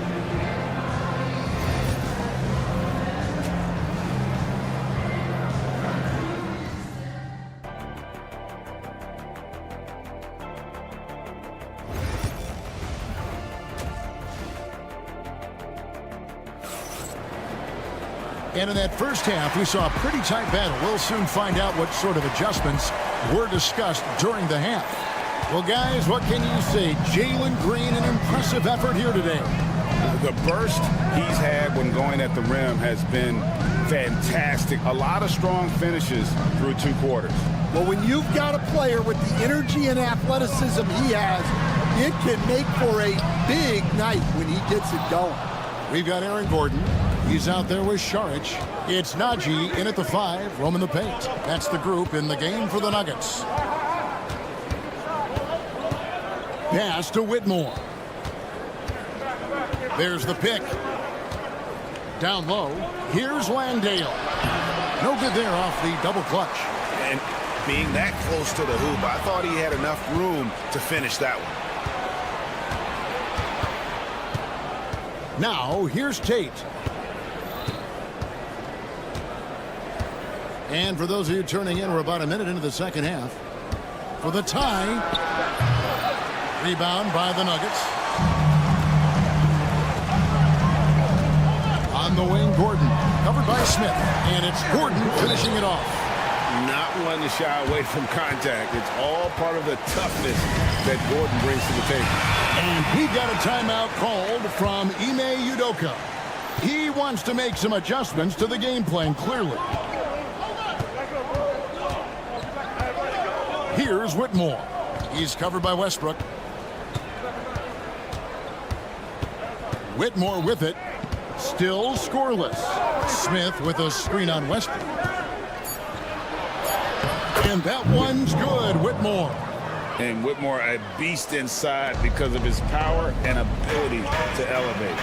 And in that first half, we saw a pretty tight battle. We'll soon find out what sort of adjustments were discussed during the half. Well, guys, what can you say? Jalen Green, an impressive effort here today. The burst he's had when going at the rim has been fantastic. A lot of strong finishes through 2 quarters. Well, when you've got a player with the energy and athleticism he has, it can make for a big night when he gets it going. We've got Aaron Gordon. He's out there with Saric. It's Najee in at the 5, roaming the paint. That's the group in the game for the Nuggets. Pass to Whitmore. There's the pick. Down low. Here's Landale. No good there off the double clutch. And being that close to the hoop, I thought he had enough room to finish that one. Now, here's Tate. And for those of you turning in, we're about a minute into the second half. For the tie. Rebound by the Nuggets. On the wing, Gordon. Covered by Smith. And it's Gordon finishing it off. Not one to shy away from contact. It's all part of the toughness that Gordon brings to the table. And we've got a timeout called from Ime Udoka. He wants to make some adjustments to the game plan, clearly. Here's Whitmore. He's covered by Westbrook. Whitmore with it. Still scoreless. Smith with a screen on Westbrook. And that one's good, Whitmore. And Whitmore, a beast inside because of his power and ability to elevate.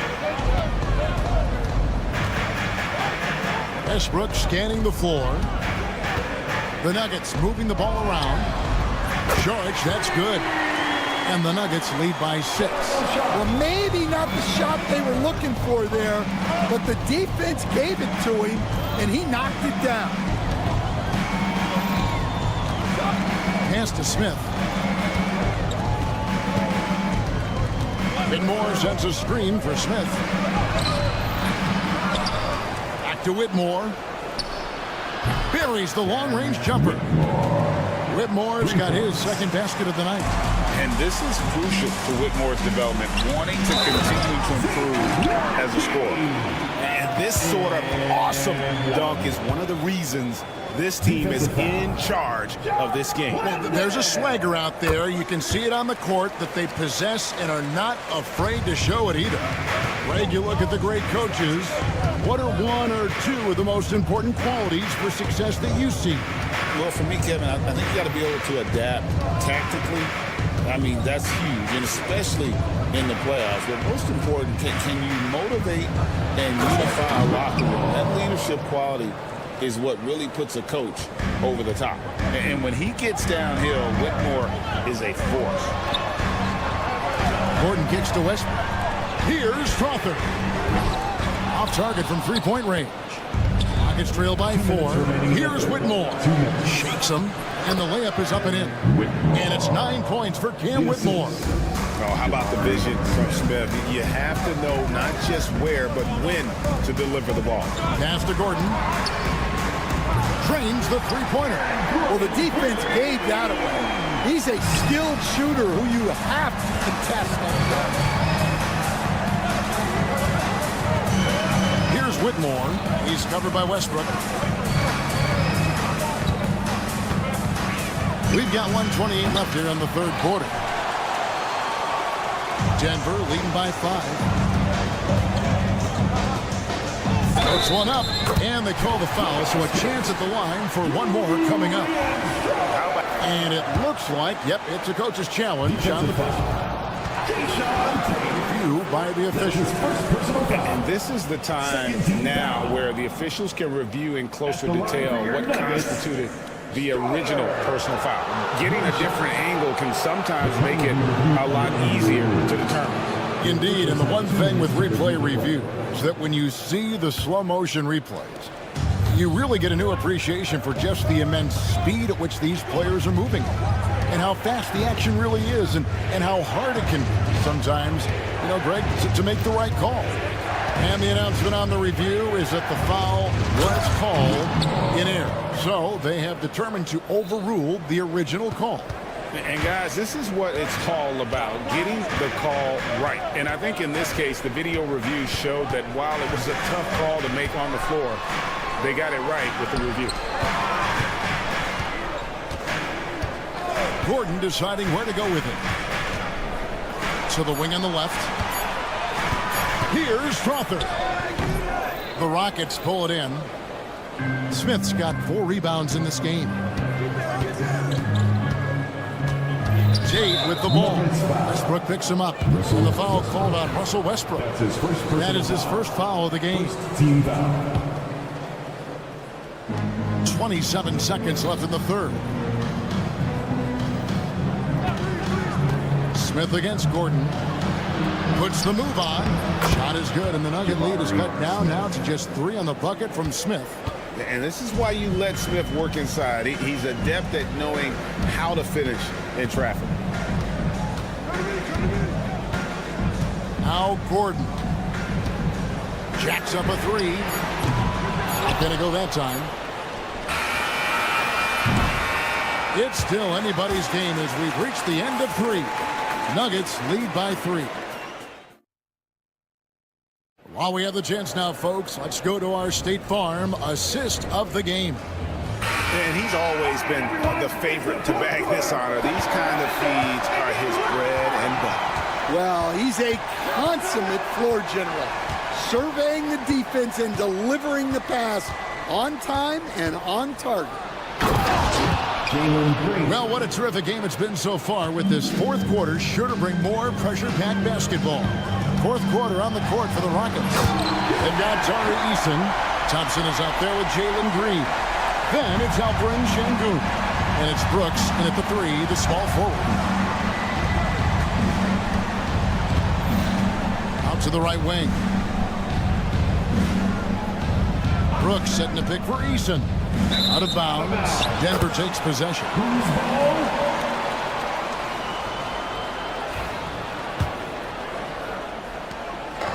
Westbrook scanning the floor. The Nuggets moving the ball around. George, that's good. And the Nuggets lead by 6. Well, maybe not the shot they were looking for there, but the defense gave it to him, and he knocked it down. Pass to Smith. Whitmore sends a screen for Smith. Back to Whitmore. Buries the long-range jumper. Whitmore's got his second basket of the night. And this is crucial to Whitmore's development, wanting to continue to improve as a scorer. And this sort of awesome dunk is one of the reasons this team is in charge of this game. There's a swagger out there. You can see it on the court that they possess and are not afraid to show it either. Greg, you look at the great coaches. What are one or two of the most important qualities for success that you see? Well, for me, Kevin, I think you got to be able to adapt tactically. I mean, that's huge, and especially in the playoffs. But most important, can you motivate and unify a locker room? That leadership quality is what really puts a coach over the top. And when he gets downhill, Whitmore is a force. Gordon kicks to Westbrook. Here's Strother. Off target from three-point range. Rockets trail by 4. Here's Whitmore. Shakes him, and the layup is up and in. And it's 9 points for Cam Whitmore. Oh, how about the vision from Smith? You have to know not just where, but when to deliver the ball. Pass to Gordon. Drains the three-pointer. Well, the defense gave that away. He's a skilled shooter who you have to contest like that. Here's Whitmore. He's covered by Westbrook. We've got 1:28 left here in the third quarter. Denver leading by 5. Puts one up, and they call the foul, so a chance at the line for one more coming up. And it looks like, yep, it's a coach's challenge on the review by the officials. And this is the time now where the officials can review in closer detail what constituted the original personal foul. Getting a different angle can sometimes make it a lot easier to determine. Indeed, and the one thing with replay review is that when you see the slow motion replays, you really get a new appreciation for just the immense speed at which these players are moving and how fast the action really is and how hard it can be sometimes, you know, Greg, to make the right call. And the announcement on the review is that the foul was called in error. So they have determined to overrule the original call. And guys, this is what it's all about, getting the call right. And I think in this case, the video review showed that while it was a tough call to make on the floor, they got it right with the review. Gordon deciding where to go with it. To the wing on the left. Here's Strother. The Rockets pull it in. Smith's got 4 rebounds in this game. Tate with the ball. Westbrook picks him up. And the foul called on Russell Westbrook. That is his first foul of the game. 27 seconds left in the third. Smith against Gordon. Puts the move on. Shot is good, and the Nugget lead is cut down now to just 3 on the bucket from Smith. And this is why you let Smith work inside. He's adept at knowing how to finish in traffic. Now Gordon. Jacks up a 3. Not going to go that time. It's still anybody's game as we've reached the end of 3. Nuggets lead by 3. While we have the chance now, folks, let's go to our State Farm assist of the game. And he's always been the favorite to bag this honor. These kind of feeds are his bread and butter. Well, he's a consummate floor general, surveying the defense and delivering the pass on time and on target. Well, what a terrific game it's been so far, with this fourth quarter sure to bring more pressure-packed basketball. Fourth quarter on the court for the Rockets. They've got Tari Eason. Thompson is out there with Jalen Green. Then it's Alperen Şengün. And it's Brooks, and at the 3, the small forward. Out to the right wing. Brooks setting the pick for Eason. Out of bounds. Denver takes possession.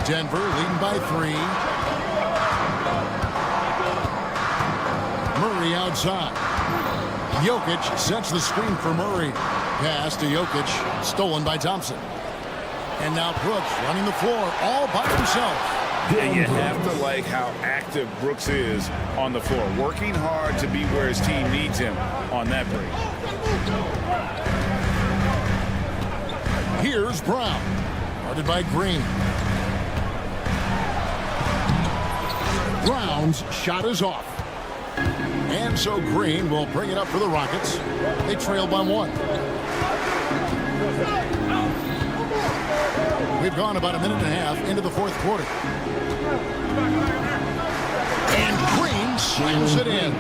Denver leading by 3. Murray outside. Jokic sets the screen for Murray. Pass to Jokic, stolen by Thompson. And now Brooks running the floor all by himself. And you have to like how active Brooks is on the floor, working hard to be where his team needs him on that break. Here's Brown, guarded by Green. Brown's shot is off. And so Green will bring it up for the Rockets. They trail by 1. We've gone about a minute and a half into the fourth quarter. And Green slams it in.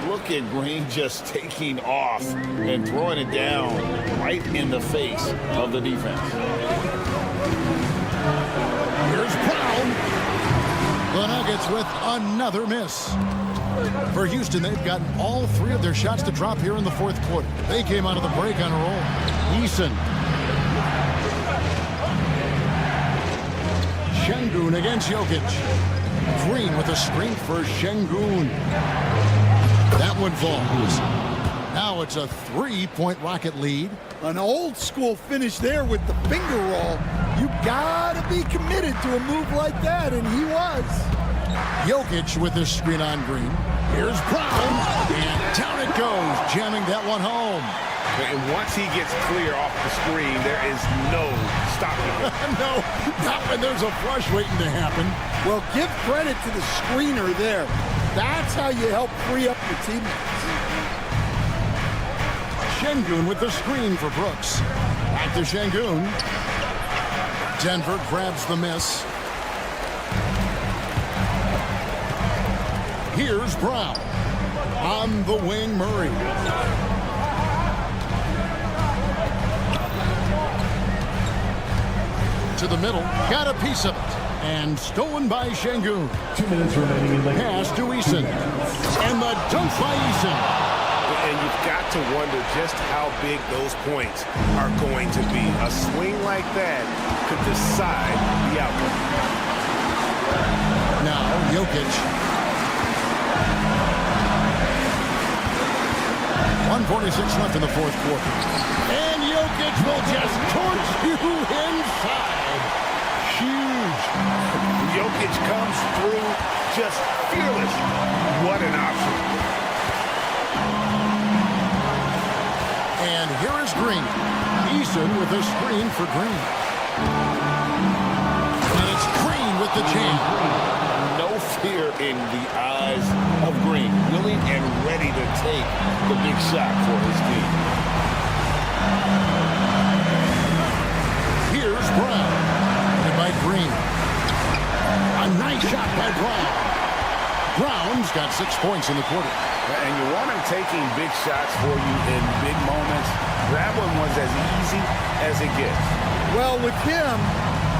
Look at Green just taking off and throwing it down right in the face of the defense. Here's Brown. The Nuggets with another miss. For Houston, they've gotten all 3 of their shots to drop here in the fourth quarter. They came out of the break on a roll. Eason. Şengün against Jokic. Green with a screen for Şengün. That one falls. Now it's a 3-point Rocket lead. An old school finish there with the finger roll. You gotta be committed to a move like that, and he was. Jokic with the screen on Green. Here's Brown, and down it goes, jamming that one home. And once he gets clear off the screen, there is no stopping him. No, not when there's a flush waiting to happen. Well, give credit to the screener there. That's how you help free up your teammates. Şengün with the screen for Brooks. Back to Şengün. Denver grabs the miss. Here's Brown. On the wing, Murray. To the middle, got a piece of it. And stolen by Şengün. 2 minutes remaining in the pass to Eason. And the dunk by Eason. And you've got to wonder just how big those points are going to be. A swing like that could decide the outcome. Now, Jokic. 1:46 left in the fourth quarter. And Jokic will just torch you inside. Huge. Jokic comes through just fearless. What an option. And here is Green. Eason with a screen for Green. And it's Green with the jam. No here in the eyes of Green, willing and ready to take the big shot for his team. Here's Brown. And by Green. A nice shot by Brown. Brown's got 6 points in the quarter. And you want him taking big shots for you in big moments. That one was as easy as it gets. Well, with him,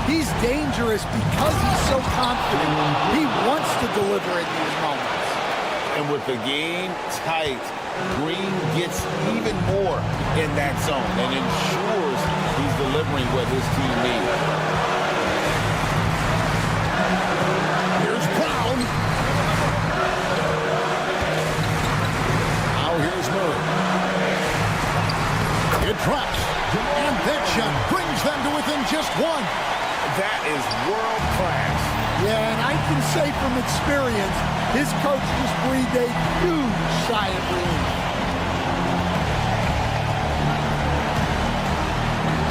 he's dangerous because he's so confident. He wants to deliver in these moments. And with the game tight, Green gets even more in that zone and ensures he's delivering what his team needs. Here's Brown. Now here's Murray. It drops. And that shot brings them to within just 1. That is world class. Yeah, and I can say from experience, his coach just breathed a huge sigh of relief.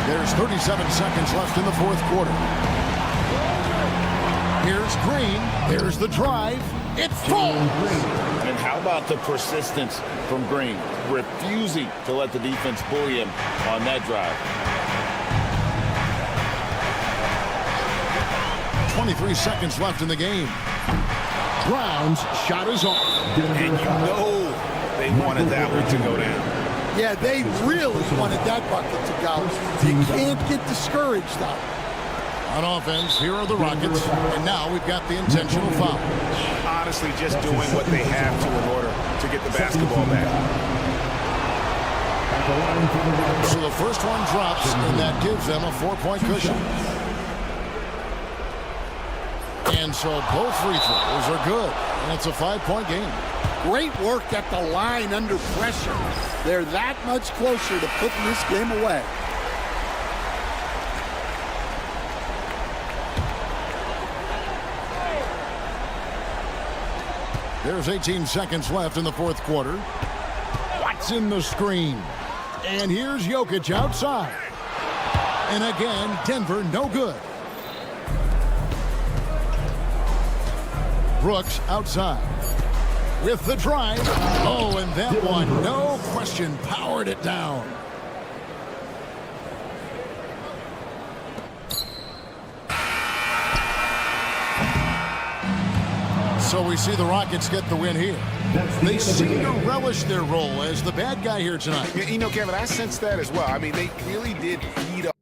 There's 37 seconds left in the fourth quarter. Here's Green. There's the drive. It falls. And how about the persistence from Green, refusing to let the defense bully him on that drive. 23 seconds left in the game. Brown's shot is off. And you know they wanted that one to go down. Yeah, they really wanted that bucket to go. You can't get discouraged, though. On offense, here are the Rockets, and now we've got the intentional foul. Honestly, just doing what they have to in order to get the basketball back. So the first one drops, and that gives them a 4-point cushion. And so both free throws are good, and it's a 5-point game. Great work at the line under pressure. They're that much closer to putting this game away. There's 18 seconds left in the fourth quarter. Watson the screen. And here's Jokic outside. And again, Denver no good. Brooks outside. With the drive. Oh, and that one, no question, powered it down. So we see the Rockets get the win here. They seem to relish their role as the bad guy here tonight. You know, Kevin, I sense that as well. I mean, they really did feed up.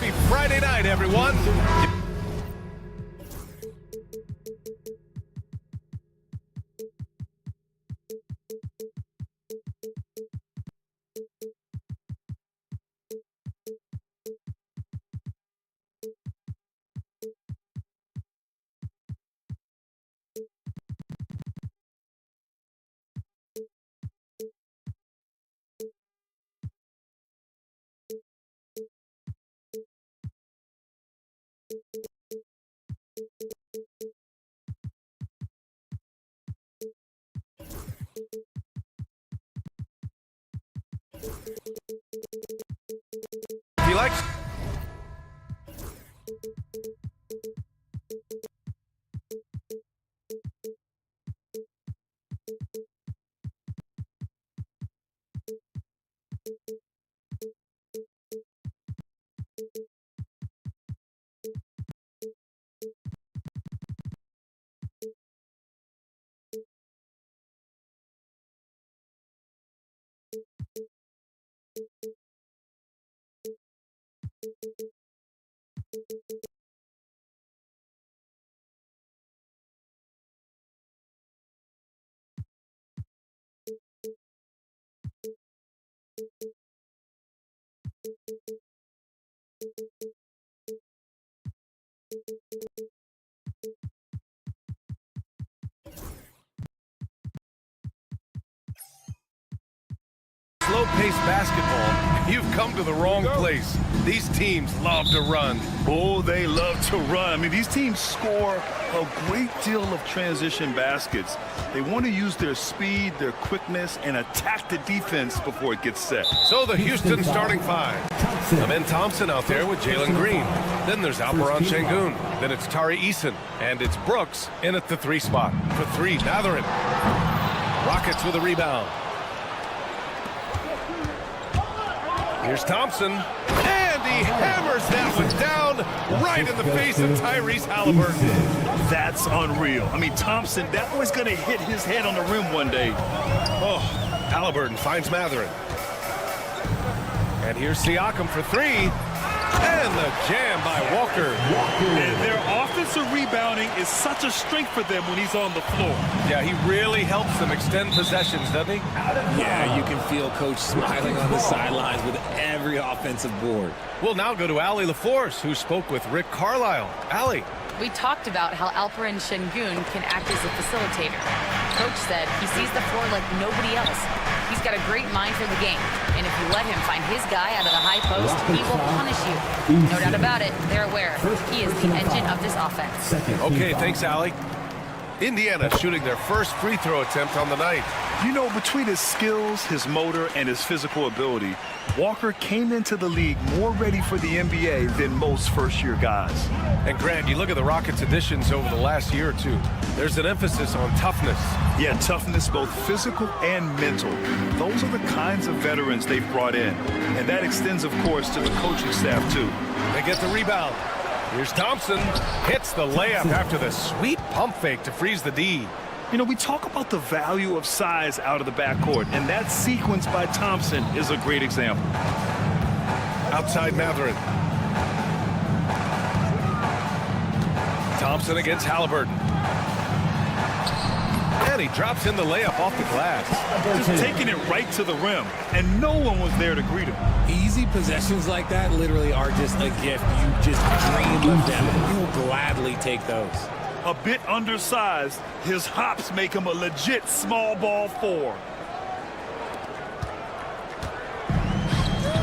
Happy Friday night, everyone. If you like... Slow-paced basketball, you've come to the wrong place. These teams love to run. Oh, they love to run. I mean, these teams score a great deal of transition baskets. They want to use their speed, their quickness, and attack the defense before it gets set. So the Houston starting five. Amen Thompson out there with Jalen Green. Then there's Alperen Şengün. Then it's Tari Eason. And it's Brooks in at the 3 spot. For 3, Mathurin. Rockets with a rebound. Here's Thompson, and he hammers that one down right in the face of Tyrese Halliburton. That's unreal. I mean, Thompson, that boy's going to hit his head on the rim one day. Oh, Halliburton finds Mathurin. And here's Siakam for 3. And the jam by Walker. And their offensive rebounding is such a strength for them when he's on the floor. Yeah, he really helps them extend possessions, doesn't he? Yeah, you can feel Coach smiling on the sidelines with every offensive board. We'll now go to Allie LaForce, who spoke with Rick Carlisle. Allie. We talked about how Alperen Şengün can act as a facilitator. Coach said he sees the floor like nobody else. He's got a great mind for the game. And if you let him find his guy out of the high post, he will punish you. No doubt about it, they're aware. He is the engine of this offense. Okay, thanks, Allie. Indiana shooting their first free throw attempt on the night. You know, between his skills, his motor, and his physical ability, Walker came into the league more ready for the NBA than most first-year guys. And Grant, you look at the Rockets' additions over the last year or two. There's an emphasis on toughness. Yeah, toughness, both physical and mental. Those are the kinds of veterans they've brought in. And that extends, of course, to the coaching staff, too. They get the rebound. Here's Thompson. Hits the layup after the sweet pump fake to freeze the D. You know, we talk about the value of size out of the backcourt, and that sequence by Thompson is a great example. Outside Mathurin. Thompson against Halliburton. And he drops in the layup off the glass. Just taking it right to the rim, and no one was there to greet him. Easy possessions like that literally are just a gift. You just dream of them. You will gladly take those. A bit undersized, his hops make him a legit small ball 4.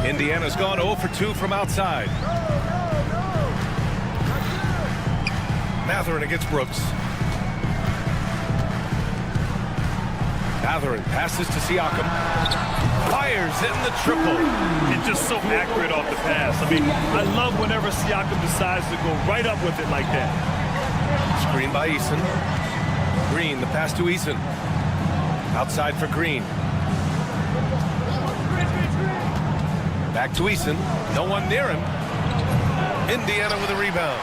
Indiana's gone 0 for 2 from outside. Mathurin against Brooks. Mathurin passes to Siakam. Fires in the triple. And just so accurate off the pass. I mean, I love whenever Siakam decides to go right up with it like that. Screen by Eason. Green, the pass to Eason. Outside for Green. Back to Eason. No one near him. Indiana with a rebound.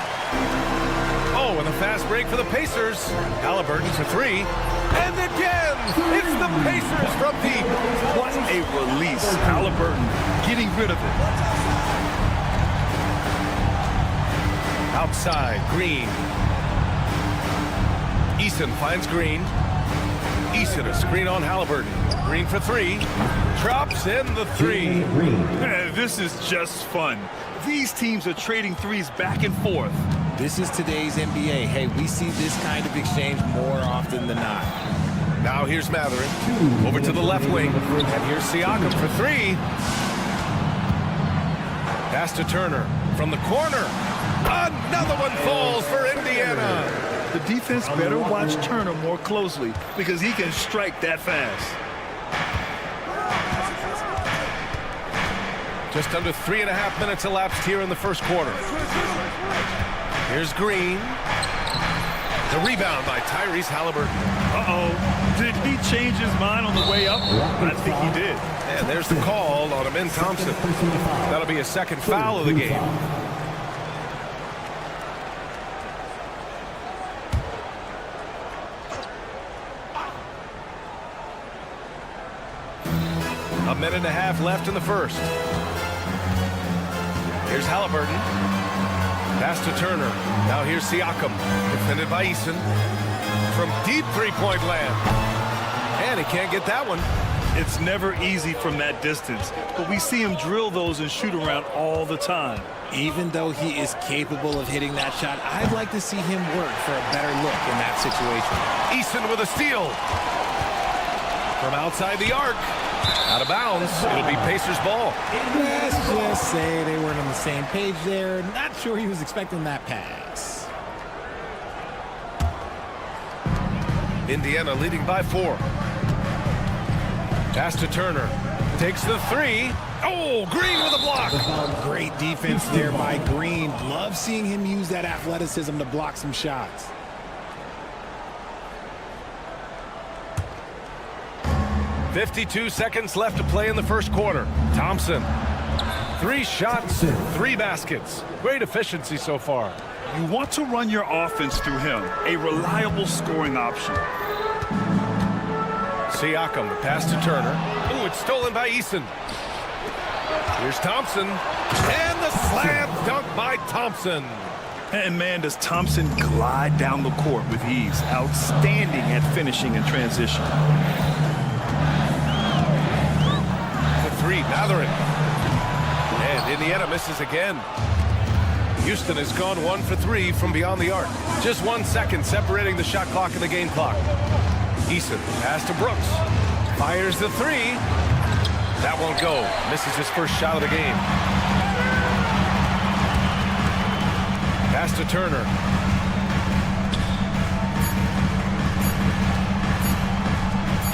Oh, and a fast break for the Pacers. Halliburton for 3. And again, it's the Pacers from deep. What a release. Halliburton getting rid of it. Outside, Green. Eason finds Green. Eason, a screen on Halliburton. Green for three. Drops in the three. This is just fun. These teams are trading threes back and forth. This is today's NBA. Hey, we see this kind of exchange more often than not. Now here's Matherin. Over to the left wing. And here's Siakam for three. Pass to Turner. From the corner. Another one falls for Indiana. The defense better watch Turner more closely because he can strike that fast. Just under 3.5 minutes elapsed here in the first quarter. Here's Green. The rebound by Tyrese Halliburton. Uh-oh. Did he change his mind on the way up? I think he did. And there's the call on Amin Thompson. That'll be a second foul of the game. A minute and a half left in the first. Here's Halliburton. Pass to Turner. Now here's Siakam. Defended by Eason. From deep three-point land. And he can't get that one. It's never easy from that distance, but we see him drill those and shoot around all the time. Even though he is capable of hitting that shot, I'd like to see him work for a better look in that situation. Eason with a steal. From outside the arc. Out of bounds. It'll be Pacers ball. Let's just say they weren't on the same page there. Not sure he was expecting that pass. Indiana leading by 4. Pass to Turner. Takes the three. Oh, Green with a block. Oh, great defense there by Green. Love seeing him use that athleticism to block some shots. .52 seconds left to play in the first quarter. Thompson. 3 shots, 3 baskets. Great efficiency so far. You want to run your offense through him, a reliable scoring option. Siakam, the pass to Turner. Ooh, it's stolen by Eason. Here's Thompson. And the slam dunk by Thompson. And man, does Thompson glide down the court with ease. Outstanding at finishing in transition. The three, Matherin. And Indiana misses again. Houston has gone 1 for 3 from beyond the arc. Just 1 second separating the shot clock and the game clock. Eason, pass to Brooks. Fires the three. That won't go. Misses his first shot of the game. Pass to Turner.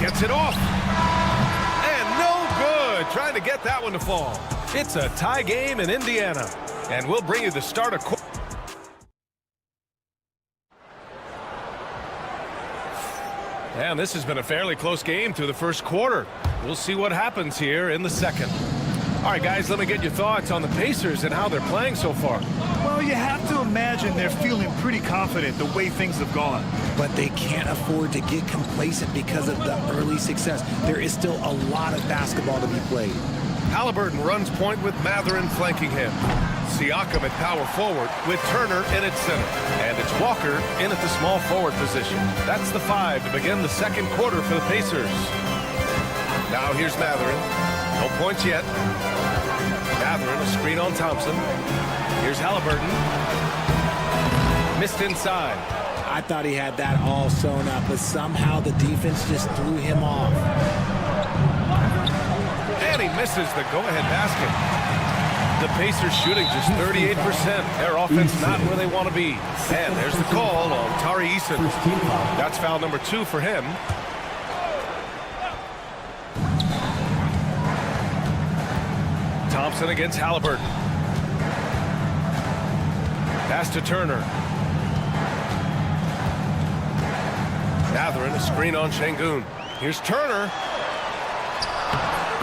Gets it off. And no good. Trying to get that one to fall. It's a tie game in Indiana. And we'll bring you the start of quarter. And this has been a fairly close game through the first quarter. We'll see what happens here in the second. All right, guys, let me get your thoughts on the Pacers and how they're playing so far. Well, you have to imagine they're feeling pretty confident the way things have gone. But they can't afford to get complacent because of the early success. There is still a lot of basketball to be played. Halliburton runs point with Matherin flanking him. Siakam at power forward with Turner in at center. And it's Walker in at the small forward position. That's the 5 to begin the second quarter for the Pacers. Now here's Matherin. No points yet. Matherin, a screen on Thompson. Here's Halliburton. Missed inside. I thought he had that all sewn up, but somehow the defense just threw him off. And he misses the go-ahead basket. The Pacers shooting just 38%. Their offense not where they want to be. And there's the call on Tari Eason. That's foul number 2 for him. Thompson against Halliburton. Pass to Turner. Matherin, a screen on Şengün. Here's Turner.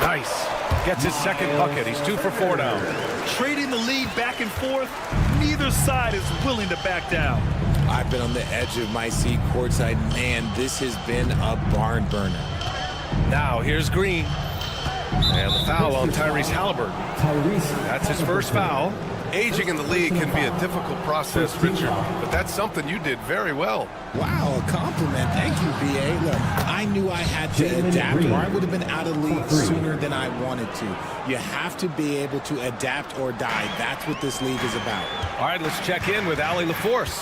Nice. Gets his second bucket. He's 2 for 4 now. Trading the lead back and forth, neither side is willing to back down. I've been on the edge of my seat courtside. Man, this has been a barn burner. Now here's Green. And the foul on Tyrese Halliburton. That's his first foul. Aging in the league can be a difficult process, Richard, but that's something you did very well. Wow, a compliment. Thank you, B.A. Look, I knew I had to adapt or I would have been out of the league sooner than I wanted to. You have to be able to adapt or die. That's what this league is about. All right, let's check in with Allie LaForce.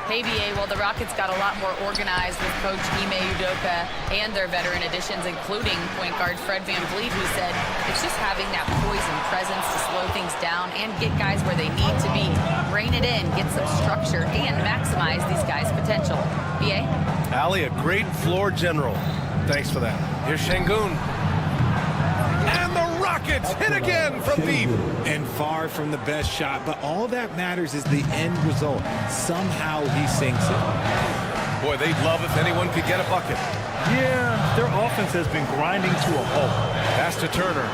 Hey, BA, well, the Rockets got a lot more organized with Coach Ime Udoka and their veteran additions, including point guard Fred VanVleet, who said it's just having that poise and presence to slow things down and get guys where they need to be. Rein it in, get some structure, and maximize these guys' potential. BA? Allie, a great floor general. Thanks for that. Here's Şengün. And the Rockets hit again from deep. And far from the best shot, but all that matters is the end result. Somehow he sinks it. Boy, they'd love if anyone could get a bucket. Yeah, their offense has been grinding to a halt. Pass to Turner.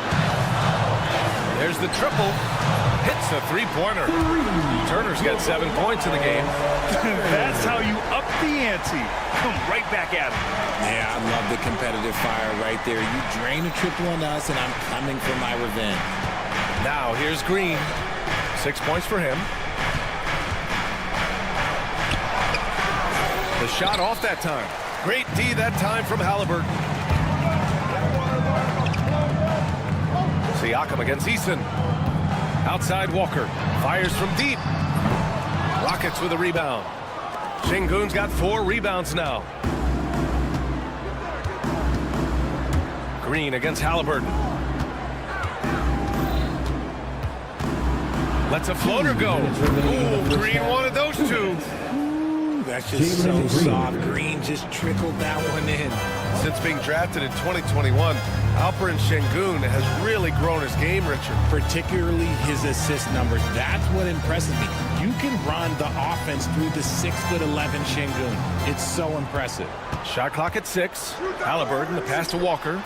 There's the triple. Hits a three-pointer. Turner's got 7 points in the game. That's how you up the ante. Come right back at him. Yeah, I love the competitive fire right there. You drain a triple on us, and I'm coming for my revenge. Now, here's Green. 6 points for him. The shot off that time. Great D that time from Halliburton. Siakam against Eason. Outside Walker. Fires from deep. Rockets with a rebound. Şengün's got 4 rebounds now. Green against Halliburton. Lets a floater go. Ooh, Green wanted those two. That's just so soft. Green just trickled that one in. Since being drafted in 2021, Alperen Şengün has really grown his game, Richard. Particularly his assist numbers. That's what impresses me. You can run the offense through the 6'11" Şengün. It's so impressive. Shot clock at 6. Halliburton, the pass to Walker.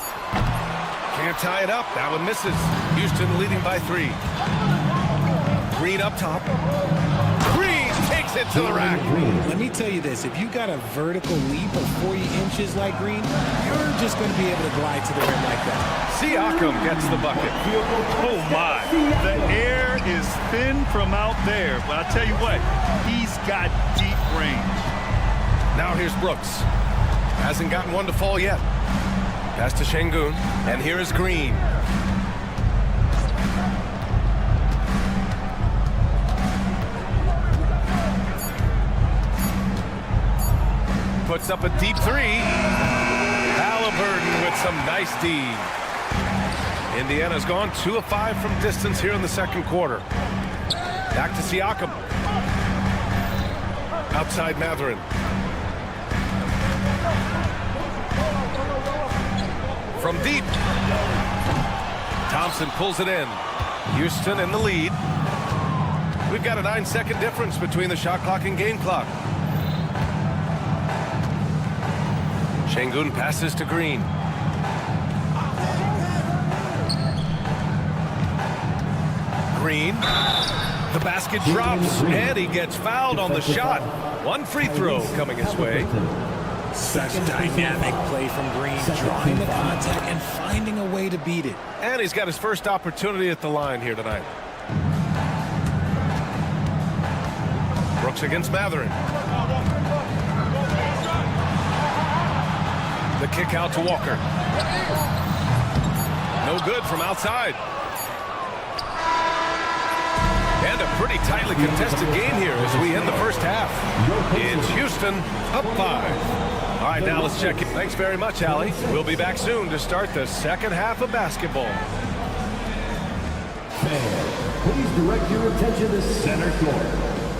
Can't tie it up. That one misses. Houston leading by 3. Green up top. Green takes it to the rack. Let me tell you this. If you got a vertical leap of 40 inches like Green, you're just going to be able to glide to the rim like that. Siakam gets the bucket. Oh, my. The air is thin from out there. But I'll tell you what, he's got deep range. Now here's Brooks. Hasn't gotten one to fall yet. Pass to Şengün. And here is Green. Puts up a deep 3. Halliburton with some nice D. Indiana's gone 2 of 5 from distance here in the second quarter. Back to Siakam. Outside Mathurin. From deep. Thompson pulls it in. Houston in the lead. We've got a 9-second difference between the shot clock and game clock. Şengün passes to Green. Green. The basket drops, and he gets fouled on the shot. 1 free throw coming his way. Such dynamic play from Green, drawing the contact and finding a way to beat it. And he's got his first opportunity at the line here tonight. Brooks against Mathurin. The kick out to Walker. No good from outside. And a pretty tightly contested game here as we end the first half. It's Houston up 5. All right, now let's check it. Thanks very much, Allie. We'll be back soon to start the second half of basketball. Fans, please direct your attention to center court.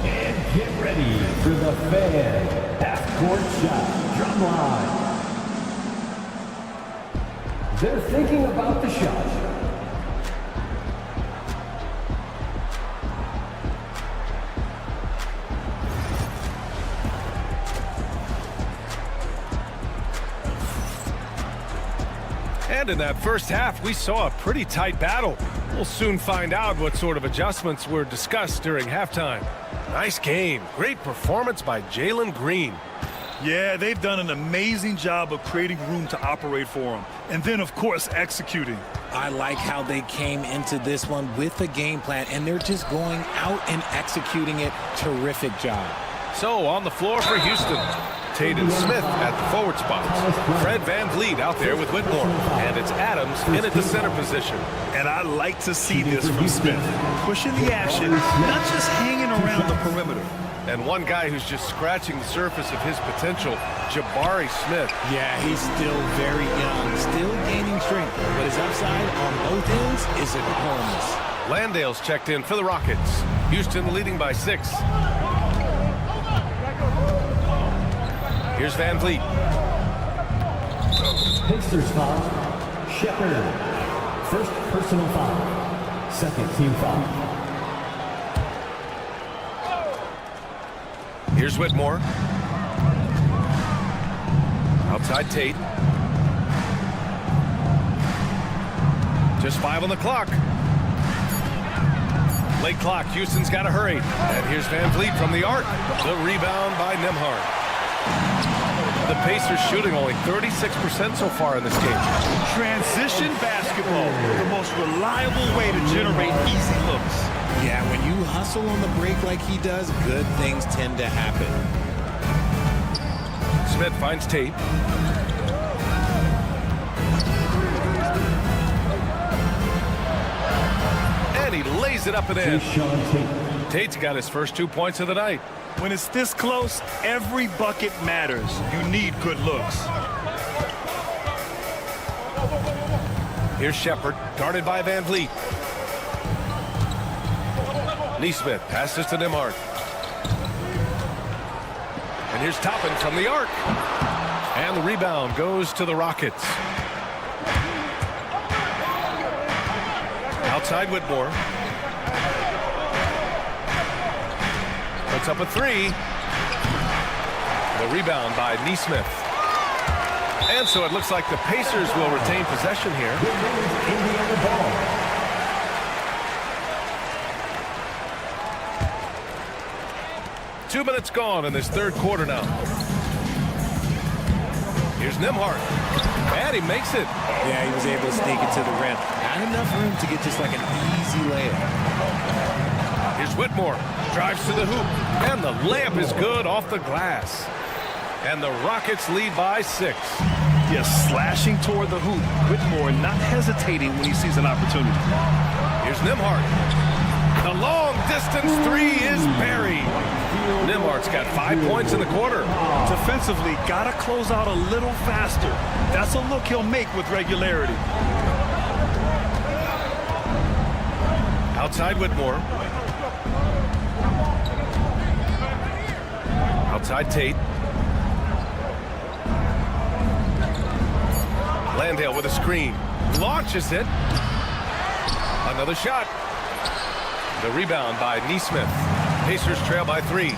And get ready for the fan half-court shot drum line. They're thinking about the shot. And in that first half, we saw a pretty tight battle. We'll soon find out what sort of adjustments were discussed during halftime. Nice game. Great performance by Jalen Green. Yeah, they've done an amazing job of creating room to operate for him. And then, of course, executing. I like how they came into this one with a game plan, and they're just going out and executing it. Terrific job. So on the floor for Houston, Tate and Smith at the forward spots. Fred VanVleet out there with Whitmore. And it's Adams in at the center position. And I like to see this from Smith. Pushing the action, not just hanging around the perimeter. And one guy who's just scratching the surface of his potential, Jabari Smith. Yeah, he's still very young, still gaining strength, but his upside on both ends is enormous. Landale's checked in for the Rockets. Houston leading by 6. Here's VanVleet. Pacers foul. Shepard. First personal foul. Second team foul. Here's Whitmore. Outside Tate. Just 5 on the clock. Late clock. Houston's got to hurry. And here's VanVleet from the arc. The rebound by Nembhard. The Pacers shooting only 36% so far in this game. Transition basketball, the most reliable way to generate easy looks. Yeah, when you hustle on the break like he does, good things tend to happen. Smith finds Tate. And he lays it up and in. Tate's got his first 2 points of the night. When it's this close, every bucket matters. You need good looks. Here's Shepard, guarded by VanVleet. Neesmith passes to Nembhard. And here's Toppin from the arc. And the rebound goes to the Rockets. Outside Whitmore. Puts up a 3. The rebound by Neesmith. And so it looks like the Pacers will retain possession here. Indiana ball. 2 minutes gone in this third quarter now. Here's Nembhard. And he makes it. Yeah, he was able to sneak it to the rim. Not enough room to get just like an easy layup. Here's Whitmore. Drives to the hoop. And the layup is good off the glass. And the Rockets lead by 6. Yes, slashing toward the hoop. Whitmore not hesitating when he sees an opportunity. Here's Nembhard. The long distance 3 is buried. Nembhard's got 5 points in the quarter. Defensively, gotta close out a little faster. That's a look he'll make with regularity. Outside Whitmore. Outside Tate. Landale with a screen. Launches it. Another shot. The rebound by Neesmith. Pacers trail by 3.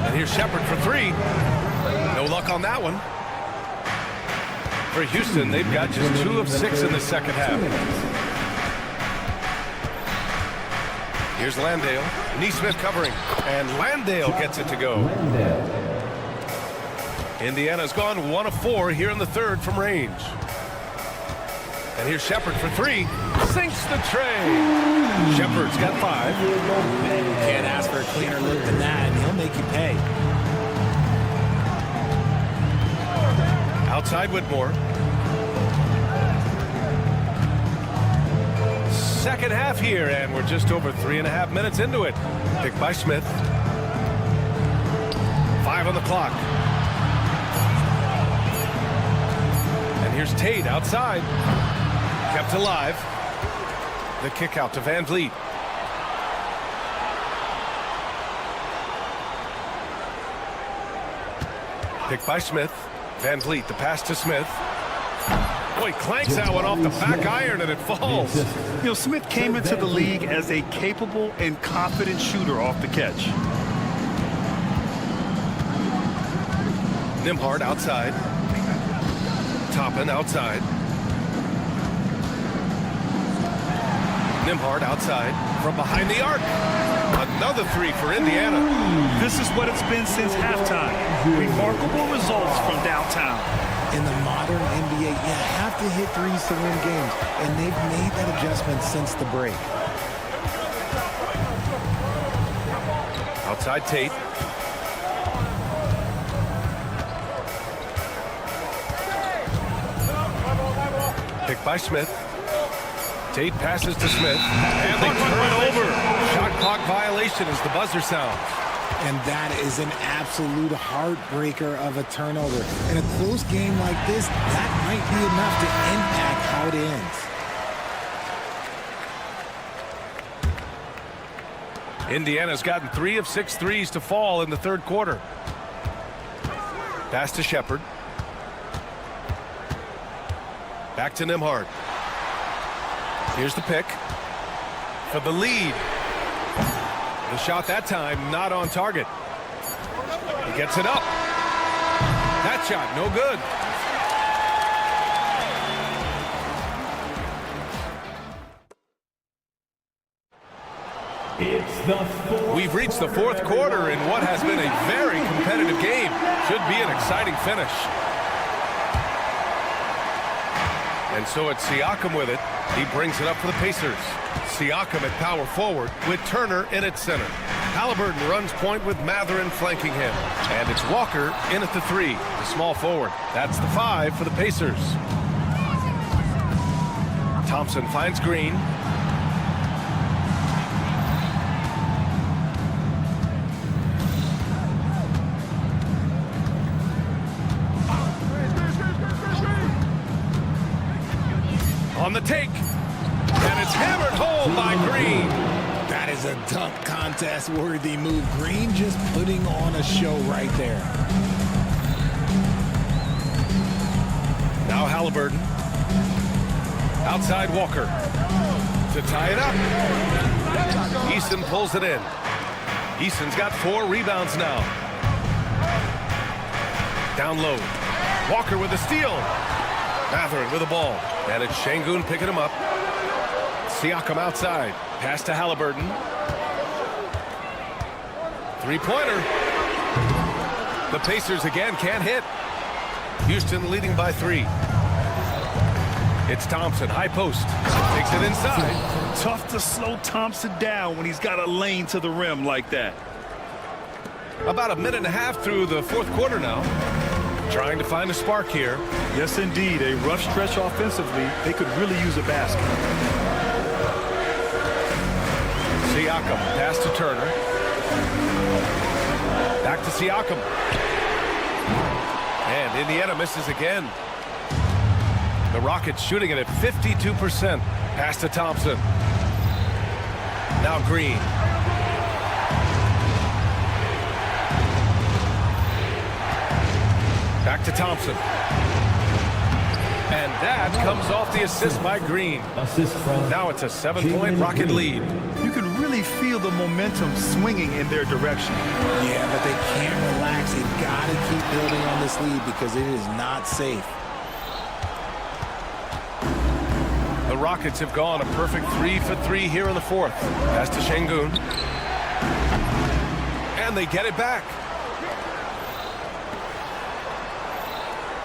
And here's Shepard for 3. No luck on that one. For Houston, they've got just 2 of 6 in the second half. Here's Landale. Neesmith covering. And Landale gets it to go. Indiana's gone 1 of 4 here in the third from range. And here's Shepard for 3. Sinks the tray. Shepard's got 5. Can't ask for a cleaner look than that, and he'll make you pay. Outside Whitmore. Second half here, and we're just over 3.5 minutes into it. Picked by Smith. 5 on the clock. And here's Tate outside. Kept alive. The kick out to VanVleet. Picked by Smith. VanVleet, the pass to Smith. Boy, clanks that one off the back iron and it falls. You know, Smith came into the league as a capable and confident shooter off the catch. Nembhard outside. Toppin outside. Nembhard outside from behind the arc. Another three for Indiana. This is what it's been since halftime. Remarkable results from downtown. In the modern NBA, you have to hit threes to win games, and they've made that adjustment since the break. Outside Tate. Picked by Smith. Tate passes to Smith, and they turn it over. Shot clock violation as the buzzer sounds. And that is an absolute heartbreaker of a turnover. In a close game like this, that might be enough to impact how it ends. Indiana's gotten 3 of 6 threes to fall in the third quarter. Pass to Shepard. Back to Nembhard. Here's the pick for the lead. The shot that time not on target. He gets it up. That shot no good. We've reached the fourth quarter in what has been a very competitive game. Should be an exciting finish. And so it's Siakam with it. He brings it up for the Pacers. Siakam at power forward with Turner in at center. Halliburton runs point with Mathurin flanking him. And it's Walker in at the 3, the small forward. That's the 5 for the Pacers. Thompson finds Green. On the take, and it's hammered home by Green. That is a dunk contest worthy move. Green just putting on a show right there. Now Halliburton. Outside Walker. To tie it up. Eason pulls it in. Eason's got 4 rebounds now. Down low. Walker with a steal. Mathurin with the ball. And it's Şengün picking him up. Siakam outside. Pass to Halliburton. Three-pointer. The Pacers again can't hit. Houston leading by 3. It's Thompson, high post. Takes it inside. Tough to slow Thompson down when he's got a lane to the rim like that. About a minute and a half through the fourth quarter now. Trying to find a spark here. Yes, indeed. A rough stretch offensively. They could really use a basket. Siakam, pass to Turner. Back to Siakam. And Indiana misses again. The Rockets shooting it at 52%. Pass to Thompson. Now Green. Back to Thompson. And that comes off the assist by Green. Now it's a 7-point Rocket lead. You can really feel the momentum swinging in their direction. Yeah, but they can't relax. They've got to keep building on this lead because it is not safe. The Rockets have gone a perfect 3 for 3 here in the fourth. Pass to Şengün. And they get it back.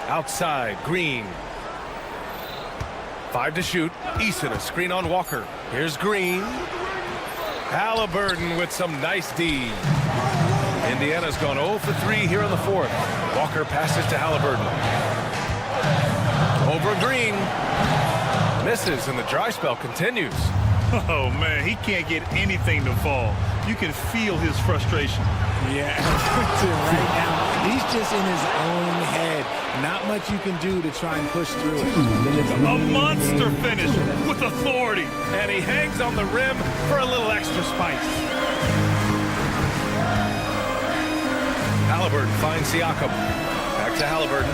Outside, Green. 5 to shoot. Eason, a screen on Walker. Here's Green. Halliburton with some nice D. Indiana's gone 0 for 3 here in the fourth. Walker passes to Halliburton. Over Green. Misses, and the dry spell continues. Oh, man, he can't get anything to fall. You can feel his frustration. Yeah, right now, he's just in his own head. Not much you can do to try and push through it. A monster finish with authority. And he hangs on the rim for a little extra spice. Halliburton finds Siakam. Back to Halliburton.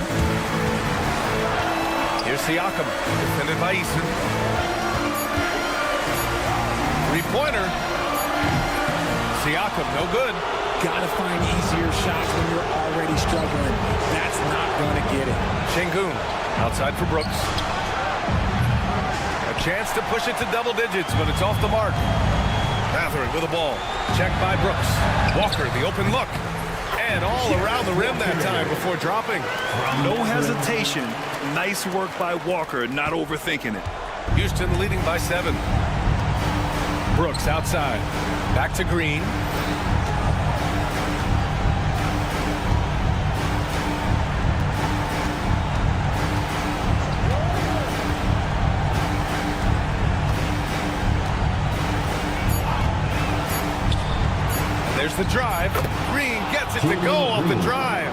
Here's Siakam, defended by Eason. Three-pointer. Siakam, no good. Gotta find easier shots when you're already struggling. That's not gonna get it. Şengün, outside for Brooks. A chance to push it to double digits, but it's off the mark. Matherin with the ball. Checked by Brooks. Walker, the open look. And all around the rim that time before dropping. No hesitation. Nice work by Walker, not overthinking it. Houston leading by 7. Brooks outside. Back to Green. There's the drive. Green gets it to go off the drive.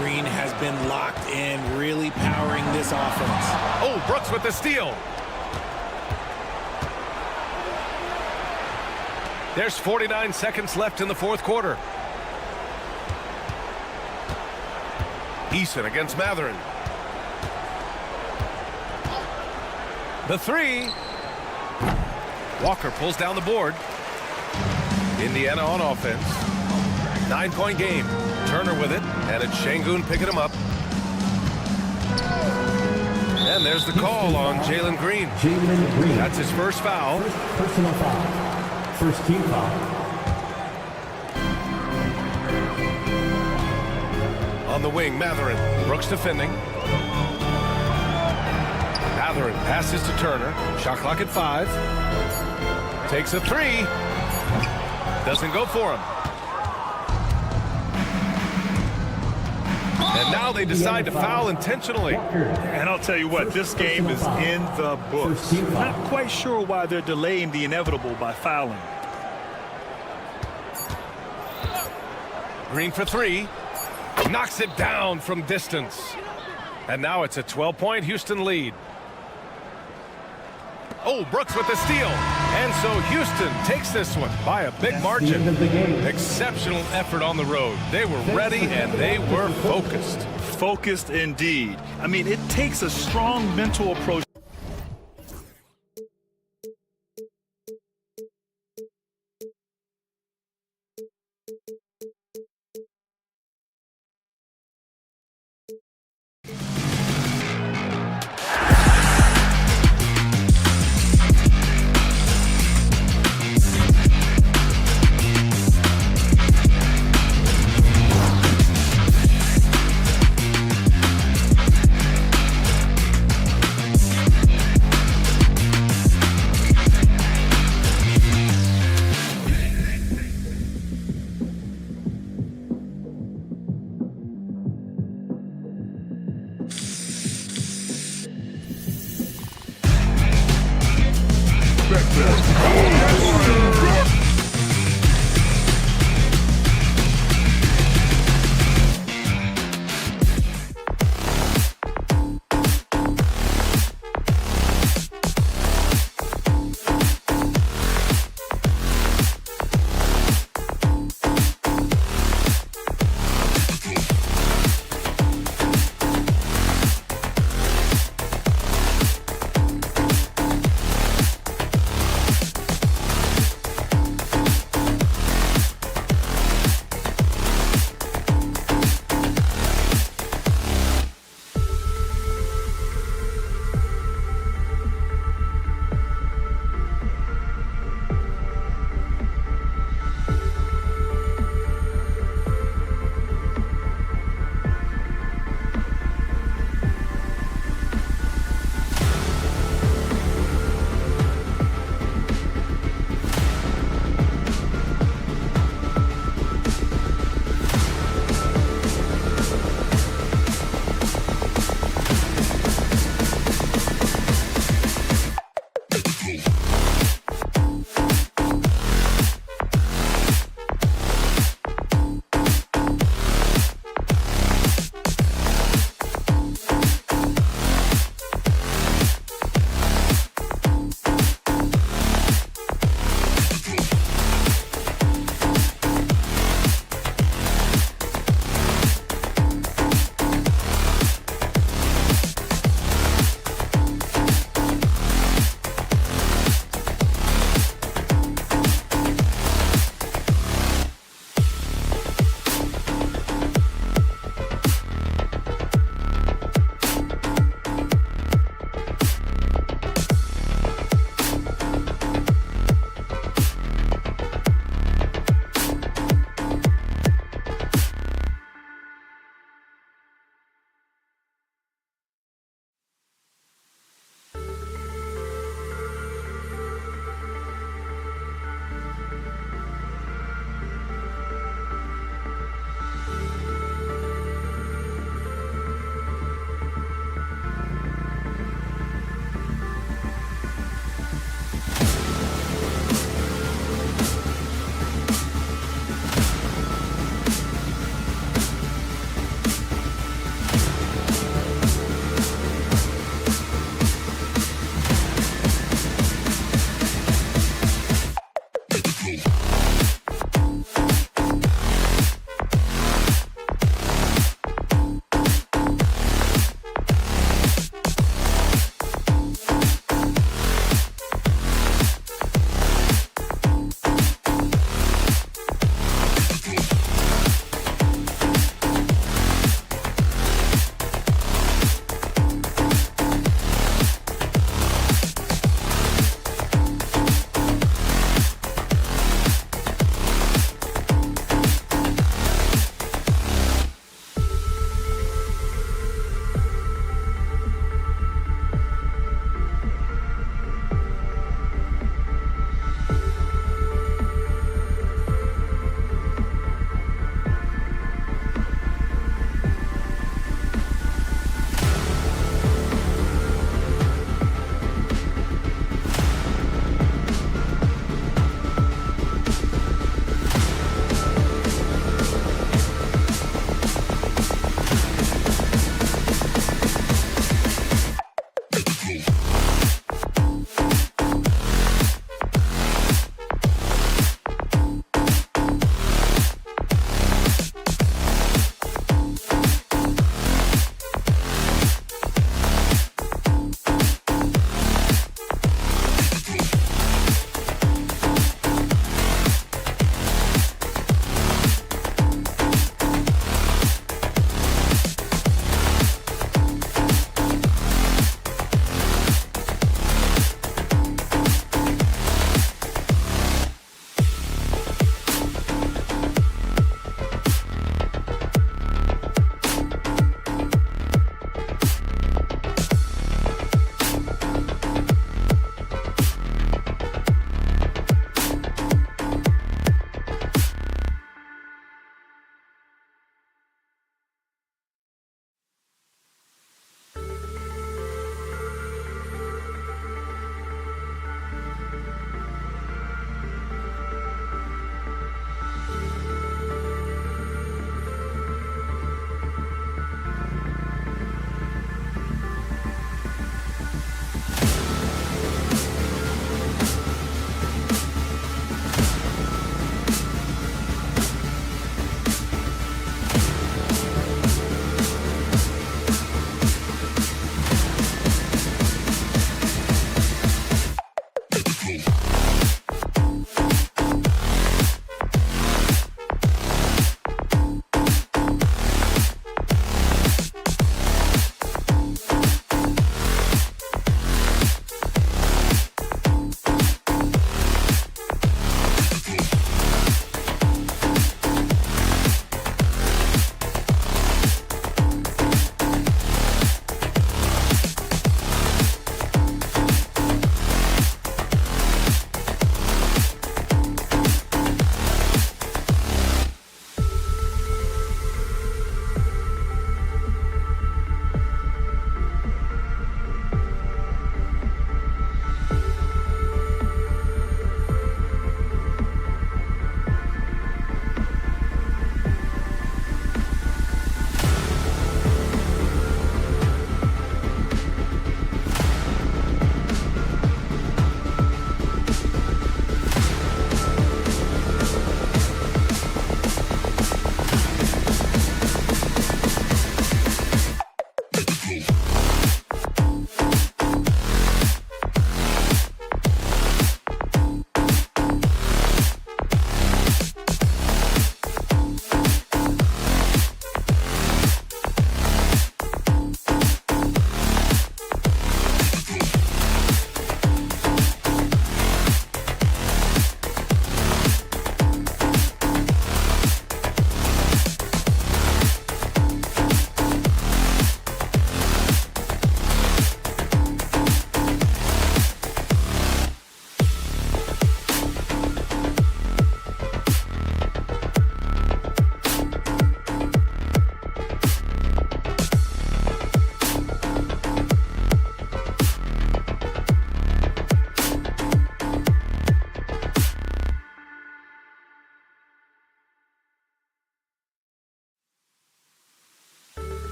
Green has been locked in, really powering this offense. Oh, Brooks with the steal. There's 49 seconds left in the fourth quarter. Eason against Matherin. The 3. Walker pulls down the board. Indiana on offense. 9-point game. Turner with it, and it's Şengün picking him up. And there's the call on Jalen Green. That's his first foul. Personal foul. First team foul. On the wing, Matherin. Brooks defending. Matherin passes to Turner. Shot clock at 5. Takes a 3. Doesn't go for him. And now they decide to foul intentionally. And I'll tell you what, this game is in the books. Not quite sure why they're delaying the inevitable by fouling. Green for 3. Knocks it down from distance. And now it's a 12-point Houston lead. Oh, Brooks with the steal. And so Houston takes this one by a big margin. Exceptional effort on the road. They were ready and they were focused. Focused indeed. I mean, it takes a strong mental approach.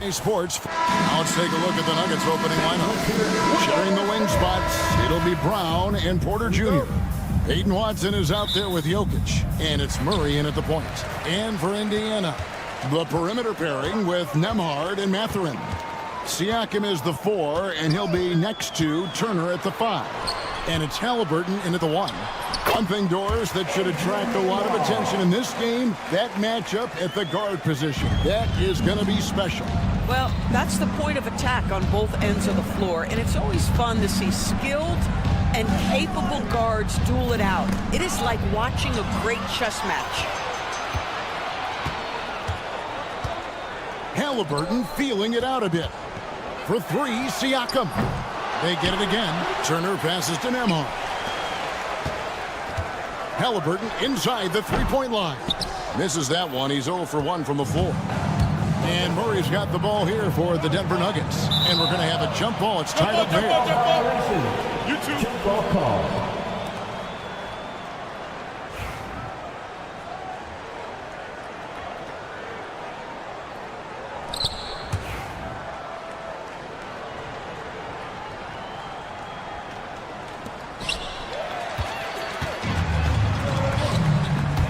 Sports. Now let's take a look at the Nuggets opening lineup. Sharing the wing spots, it'll be Brown and Porter Jr. Peyton Watson is out there with Jokic, and it's Murray in at the point. And for Indiana, the perimeter pairing with Nembhard and Mathurin. Siakam is the 4, and he'll be next to Turner at the 5. And it's Halliburton in at the 1. One thing, Doris, that should attract a lot of attention in this game, that matchup at the guard position. That is going to be special. Well, that's the point of attack on both ends of the floor, and it's always fun to see skilled and capable guards duel it out. It is like watching a great chess match. Halliburton feeling it out a bit. For 3, Siakam. They get it again. Turner passes to Nembhard. Halliburton inside the three-point line. Misses that one. He's 0 for 1 from the floor. And Murray's got the ball here for the Denver Nuggets. And we're going to have a jump ball. It's tied up there. Jump ball call.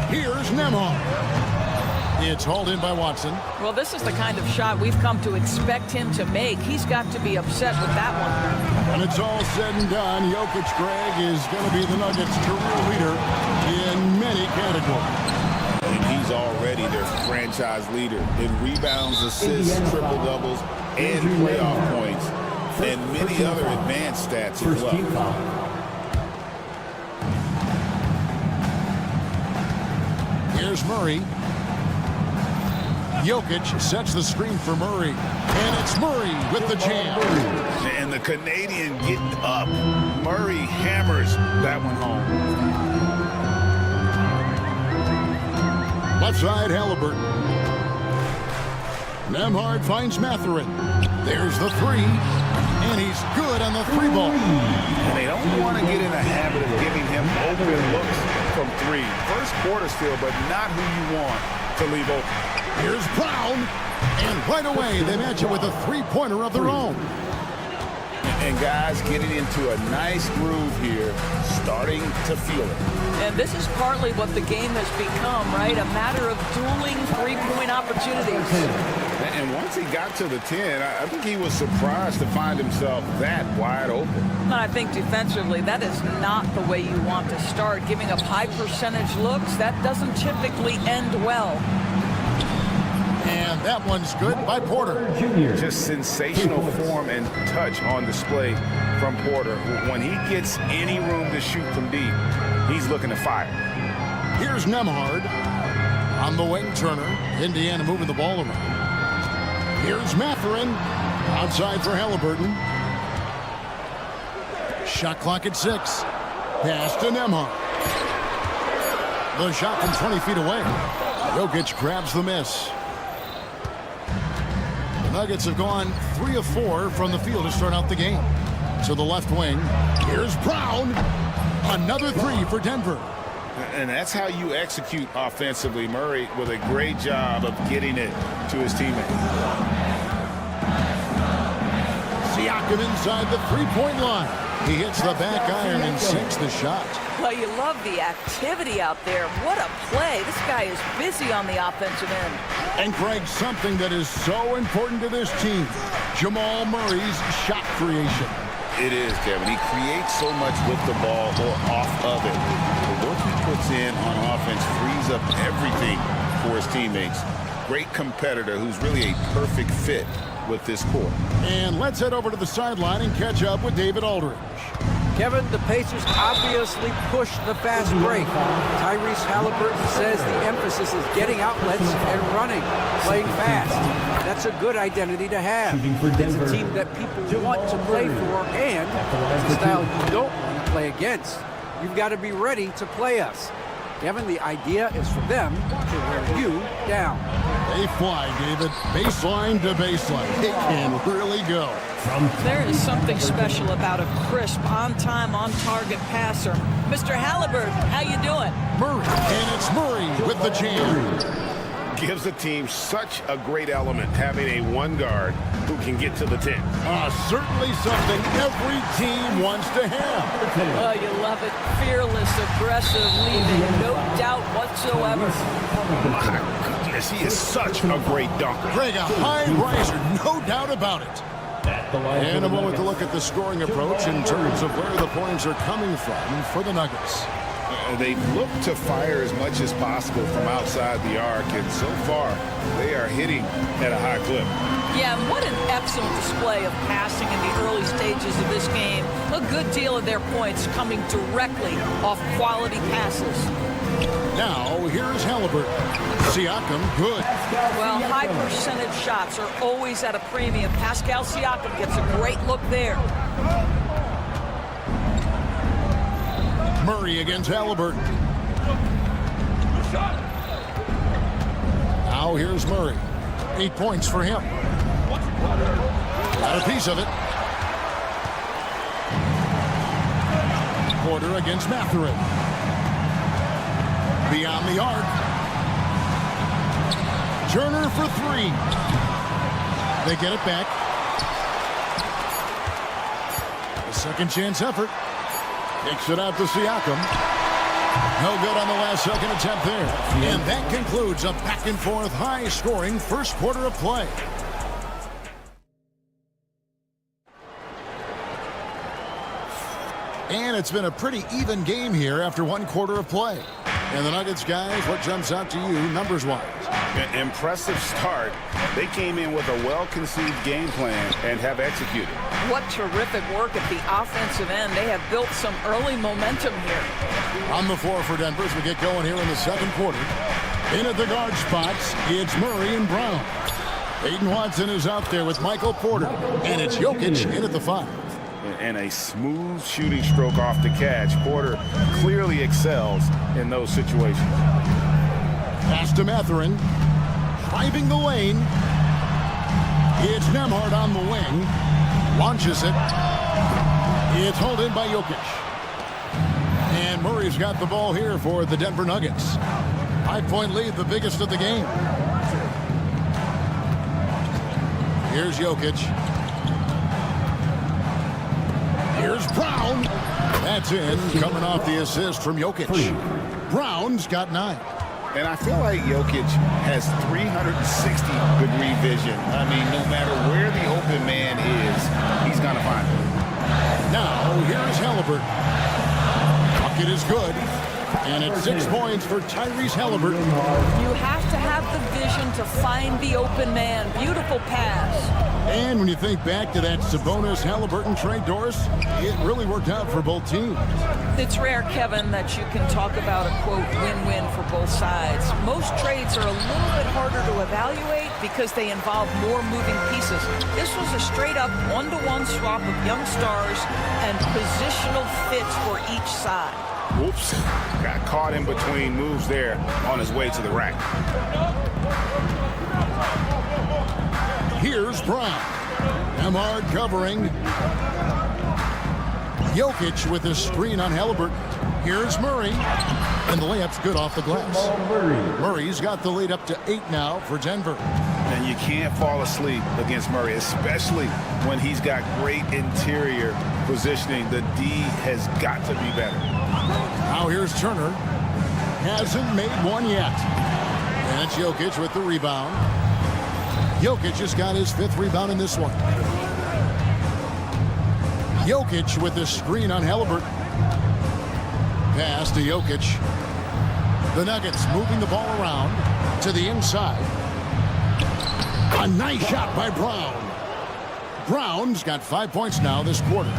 Here's Nembhard. It's hauled in by Watson. Well, this is the kind of shot we've come to expect him to make. He's got to be upset with that one. When it's all said and done, Jokic, Greg, is going to be the Nuggets' career leader in many categories. And he's already their franchise leader in rebounds, assists, triple-doubles, and playoff points, and many other advanced stats as well. Here's Murray. Jokic sets the screen for Murray. And it's Murray with the jam. And the Canadian getting up. Murray hammers that one home. Left side, Halliburton. Nembhard finds Mathurin. There's the 3. And he's good on the 3 ball. And they don't want to get in the habit of giving him open looks from 3. First quarter still, but not who you want to leave open. Here's Brown. And right away, they match it with a 3-pointer of their own. And guys getting into a nice groove here, starting to feel it. And this is partly what the game has become, right? A matter of dueling three-point opportunities. And once he got to the 10, I think he was surprised to find himself that wide open. And I think defensively, that is not the way you want to start. Giving up high percentage looks, that doesn't typically end well. And that one's good by Porter. Just sensational form and touch on display from Porter. When he gets any room to shoot from deep, he's looking to fire. Here's Nembhard. On the wing, Turner. Indiana moving the ball around. Here's Mathurin. Outside for Halliburton. Shot clock at 6. Pass to Nembhard. The shot from 20 feet away. Jokic grabs the miss. The Nuggets have gone 3 of 4 from the field to start out the game. To the left wing. Here's Brown. Another 3 for Denver. And that's how you execute offensively. Murray with a great job of getting it to his teammate. Siakam inside the 3-point line. He hits the back iron and sinks the shot. Well, you love the activity out there. What a play. This guy is busy on the offensive end. And Greg, something that is so important to this team, Jamal Murray's shot creation. It is, Kevin. He creates so much with the ball or off of it. The work he puts in on offense frees up everything for his teammates. Great competitor who's really a perfect fit with this core. And let's head over to the sideline and catch up with David Aldridge. Kevin, the Pacers obviously pushed the fast break. Tyrese Halliburton says the emphasis is getting outlets and running, playing fast. That's a good identity to have. It's a team that people want to play for, and it's a style you don't want to play against. You've got to be ready to play us. Kevin, the idea is for them to wear you down. They fly, David. Baseline to baseline. They can really go. There is something special about a crisp, on-time, on-target passer. Mr. Halliburton, how you doing? Murray, and it's Murray with the jam. gives the team such a great element having a one guard who can get to the 10. Certainly something every team wants to have. Oh, you love it. Fearless, aggressive, leaving no doubt whatsoever. My goodness, he is such a great dunker. Greg, a high riser, no doubt about it. And a moment to look at the scoring approach in terms of where the points are coming from for the Nuggets. They look to fire as much as possible from outside the arc, and so far they are hitting at a high clip. Yeah, and what an excellent display of passing in the early stages of this game. A good deal of their points coming directly off quality passes. Now, here's Halliburton. Siakam, good. Well, high percentage shots are always at a premium. Pascal Siakam gets a great look there. Murray against Halliburton. Now here's Murray. 8 points for him. Got a piece of it. Porter against Mathurin. Beyond the arc. Turner for 3. They get it back. A second chance effort. Kicks it out to Siakam. No good on the last second attempt there. And that concludes a back-and-forth, high-scoring first quarter of play. And it's been a pretty even game here after one quarter of play. And the Nuggets, guys, what jumps out to you numbers-wise? An impressive start. They came in with a well-conceived game plan and have executed. What terrific work at the offensive end. They have built some early momentum here. On the floor for Denver as we get going here in the second quarter. In at the guard spots, it's Murray and Brown. Aiden Watson is out there with Michael Porter. And it's Jokic in at the 5. And a smooth shooting stroke off the catch. Porter clearly excels in those situations. Pass to Mathurin. Driving the lane. It's Nembhard on the wing. Launches it. It's hauled in by Jokic. And Murray's got the ball here for the Denver Nuggets. 5-point lead, the biggest of the game. Here's Jokic. Here's Brown. That's in, coming off the assist from Jokic. Brown's got 9. And I feel like Jokic has 360-degree vision. I mean, no matter where the open man is, he's going to find it. Now, here's Halliburton. Bucket is good. And it's 6 points for Tyrese Halliburton. You have to have the vision to find the open man. Beautiful pass. And when you think back to that Sabonis-Halliburton trade, Doris, it really worked out for both teams. It's rare, Kevin, that you can talk about a, quote, win-win for both sides. Most trades are a little bit harder to evaluate because they involve more moving pieces. This was a straight-up one-to-one swap of young stars and positional fits for each side. Whoops. Got caught in between moves there on his way to the rack. Here's Brown. Nembhard covering. Jokic with a screen on Halliburton. Here's Murray. And the layup's good off the glass. Murray's got the lead up to 8 now for Denver. And you can't fall asleep against Murray, especially when he's got great interior positioning. The D has got to be better. Now here's Turner. Hasn't made one yet. And it's Jokic with the rebound. Jokic just got his 5th rebound in this one. Jokic with the screen on Halliburton. Pass to Jokic. The Nuggets moving the ball around to the inside. A nice shot by Brown. Brown's got 5 points now this quarter.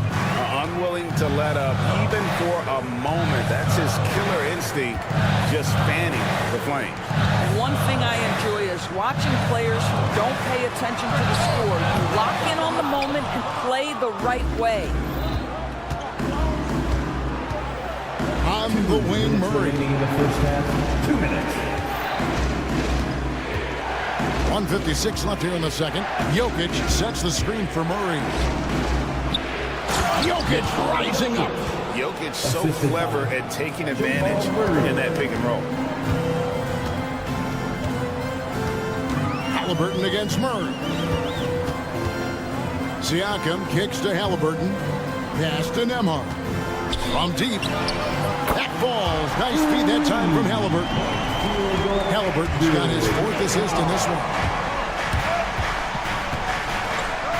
Unwilling to let up even for a moment. That's his killer instinct, just fanning the flame. One thing I enjoy is watching players who don't pay attention to the score. You lock in on the moment and play the right way. On the wing, Murray. In the first half, 2 minutes. 1:56 left here in the second. Jokic sets the screen for Murray. Jokic rising up. Jokic so clever at taking advantage in that pick and roll. Halliburton against Murray. Siakam kicks to Halliburton. Pass to Nembhard. From deep. That falls. Nice feed that time from Halliburton. Halliburton's got his 4th assist in this one.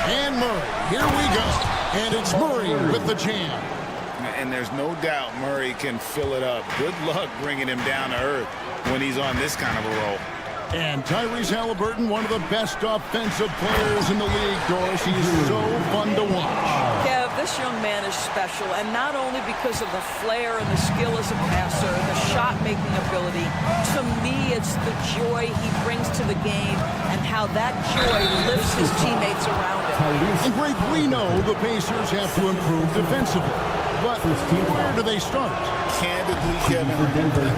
And Murray. Here we go. And it's Murray with the jam. And there's no doubt Murray can fill it up. Good luck bringing him down to earth when he's on this kind of a roll. And Tyrese Halliburton, one of the best offensive players in the league, Doris. He's so fun to watch. Kev, this young man is special, and not only because of the flair and the skill as a passer, the shot-making ability. To me, it's the joy he brings to the game and how that joy lifts his teammates around him. And Greg, we know the Pacers have to improve defensively. But where do they start? Candidly, Kevin,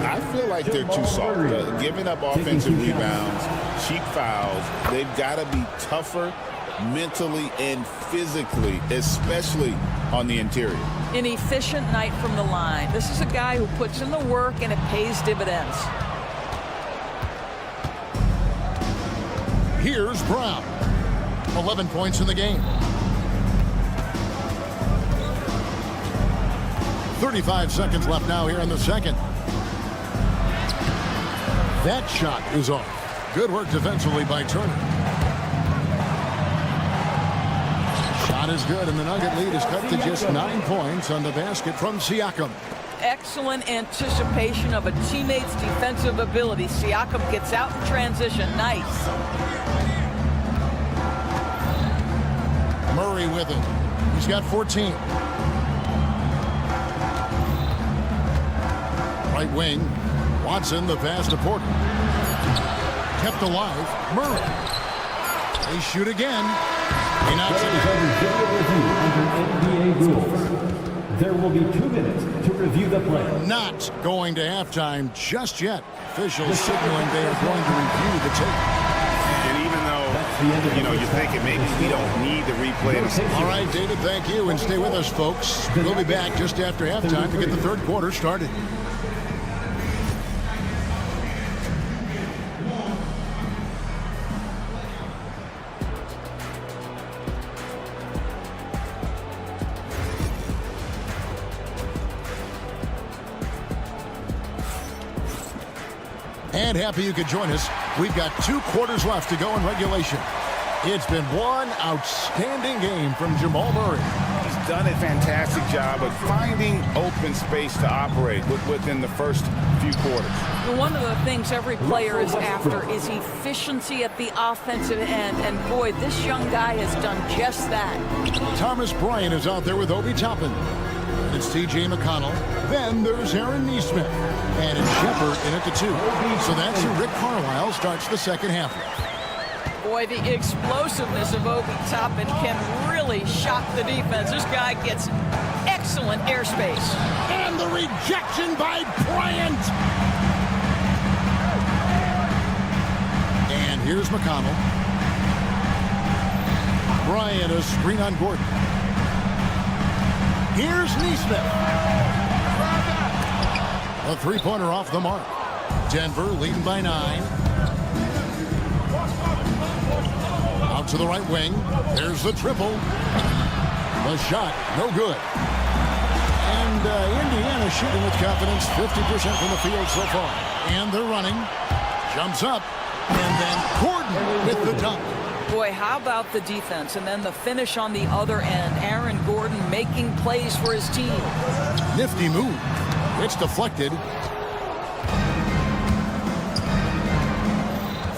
I feel like they're too soft. Giving up offensive rebounds, cheap fouls. They've got to be tougher mentally and physically, especially on the interior. An efficient night from the line. This is a guy who puts in the work and it pays dividends. Here's Brown. 11 points in the game. 35 seconds left now here in the second. That shot is off. Good work defensively by Turner. Shot is good, and the Nugget lead is cut to just 9 points on the basket from Siakam. Excellent anticipation of a teammate's defensive ability. Siakam gets out in transition. Nice. Murray with it. He's got 14. Right wing. Watson, the pass to Porter. Kept alive. Murray. They shoot again. He knocks it Under NBA rules, there will be 2 minutes to review the play. Not going to halftime just yet. Officials signaling they are going to review the tape. And even though, you're thinking maybe we don't need the replay. All right, David, thank you. And stay with us, folks. We'll be back just after halftime to get the third quarter started. And happy you could join us. We've got 2 quarters left to go in regulation. It's been one outstanding game from Jamal Murray. He's done a fantastic job of finding open space to operate within the first few quarters. One of the things every player is after is efficiency at the offensive end. And boy, this young guy has done just that. Thomas Bryant is out there with Obi Toppin. It's T.J. McConnell. Then there's Aaron Nesmith. And it's Shepard in at the 2. So that's who Rick Carlisle starts the second half with. Boy, the explosiveness of Obi Toppin can really shock the defense. This guy gets excellent airspace. And the rejection by Bryant. And here's McConnell. Bryant, a screen on Gordon. Here's Nesmith. A three-pointer off the mark. Denver leading by 9. Out to the right wing. There's the triple. The shot, no good. And Indiana shooting with confidence, 50% from the field so far. And they're running. Jumps up. And then Gordon with the dunk. Boy, how about the defense? And then the finish on the other end. Aaron Gordon making plays for his team. Nifty move. It's deflected.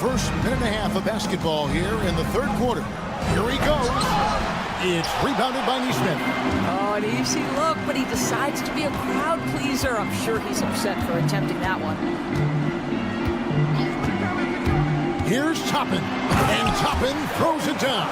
First minute and a half of basketball here in the third quarter. Here he goes. It's rebounded by Nesmith. Oh, an easy look, but he decides to be a crowd pleaser. I'm sure he's upset for attempting that one. Here's Toppin. And Toppin throws it down.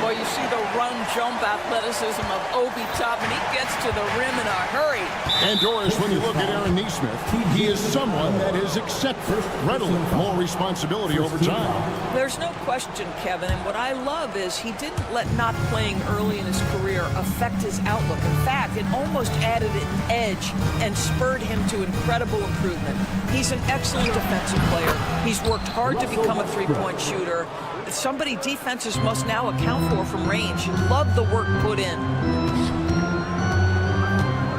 Boy, you see the run-jump athleticism of Obi Toppin. He gets to the rim in a hurry. And Doris, when you look at Aaron Nesmith, he is someone that has accepted readily more responsibility over time. There's no question, Kevin, and what I love is he didn't let not playing early in his career affect his outlook. In fact, it almost added an edge and spurred him to incredible improvement. He's an excellent defensive player. He's worked hard to become a three-point shooter. somebody defenses must now account for from range. Love the work put in.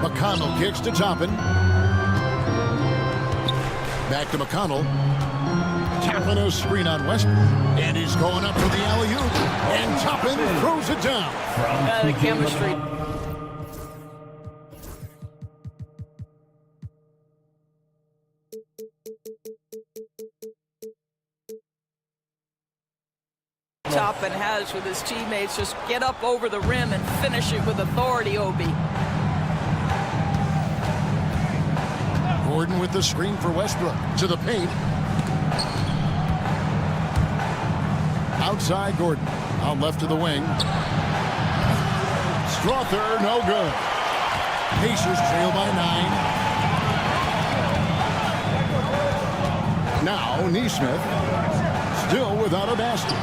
McConnell kicks to Toppin. Back to McConnell. Toppin a screen on Westbrook. And he's going up for the alley-oop. And Toppin throws it down. The chemistry. Toppin has with his teammates, just get up over the rim and finish it with authority, Obi. Gordon with the screen for Westbrook. To the paint. Outside Gordon. Out left to the wing. Strother, no good. Pacers trail by 9. Now Neesmith. Still without a basket.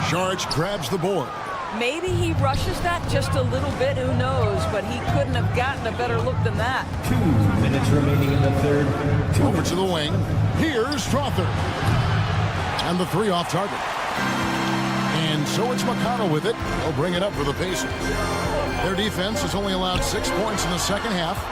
Saric grabs the board. Maybe he rushes that just a little bit, who knows, but he couldn't have gotten a better look than that. 2 minutes remaining in the third. Over to the wing. Here's Strother. And the 3 off target. And so it's McConnell with it. They'll bring it up for the Pacers. Their defense has only allowed 6 points in the second half.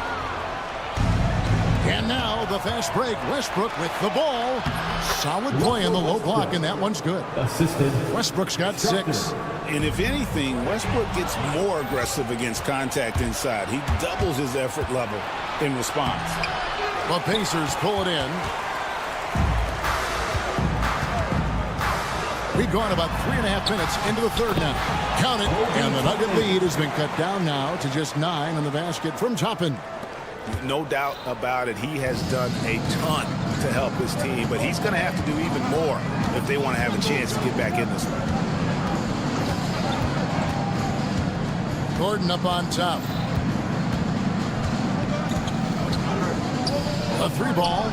And now the fast break. Westbrook with the ball. Solid play in the low block, and that one's good. Assisted. Westbrook's got 6. And if anything, Westbrook gets more aggressive against contact inside. He doubles his effort level in response. The Pacers pull it in. We've gone about 3.5 minutes into the third now. Count it. And the Nugget lead has been cut down now to just 9 on the basket from Toppin. No doubt about it. He has done a ton to help his team, but he's going to have to do even more if they want to have a chance to get back in this one. Gordon up on top. A 3 ball.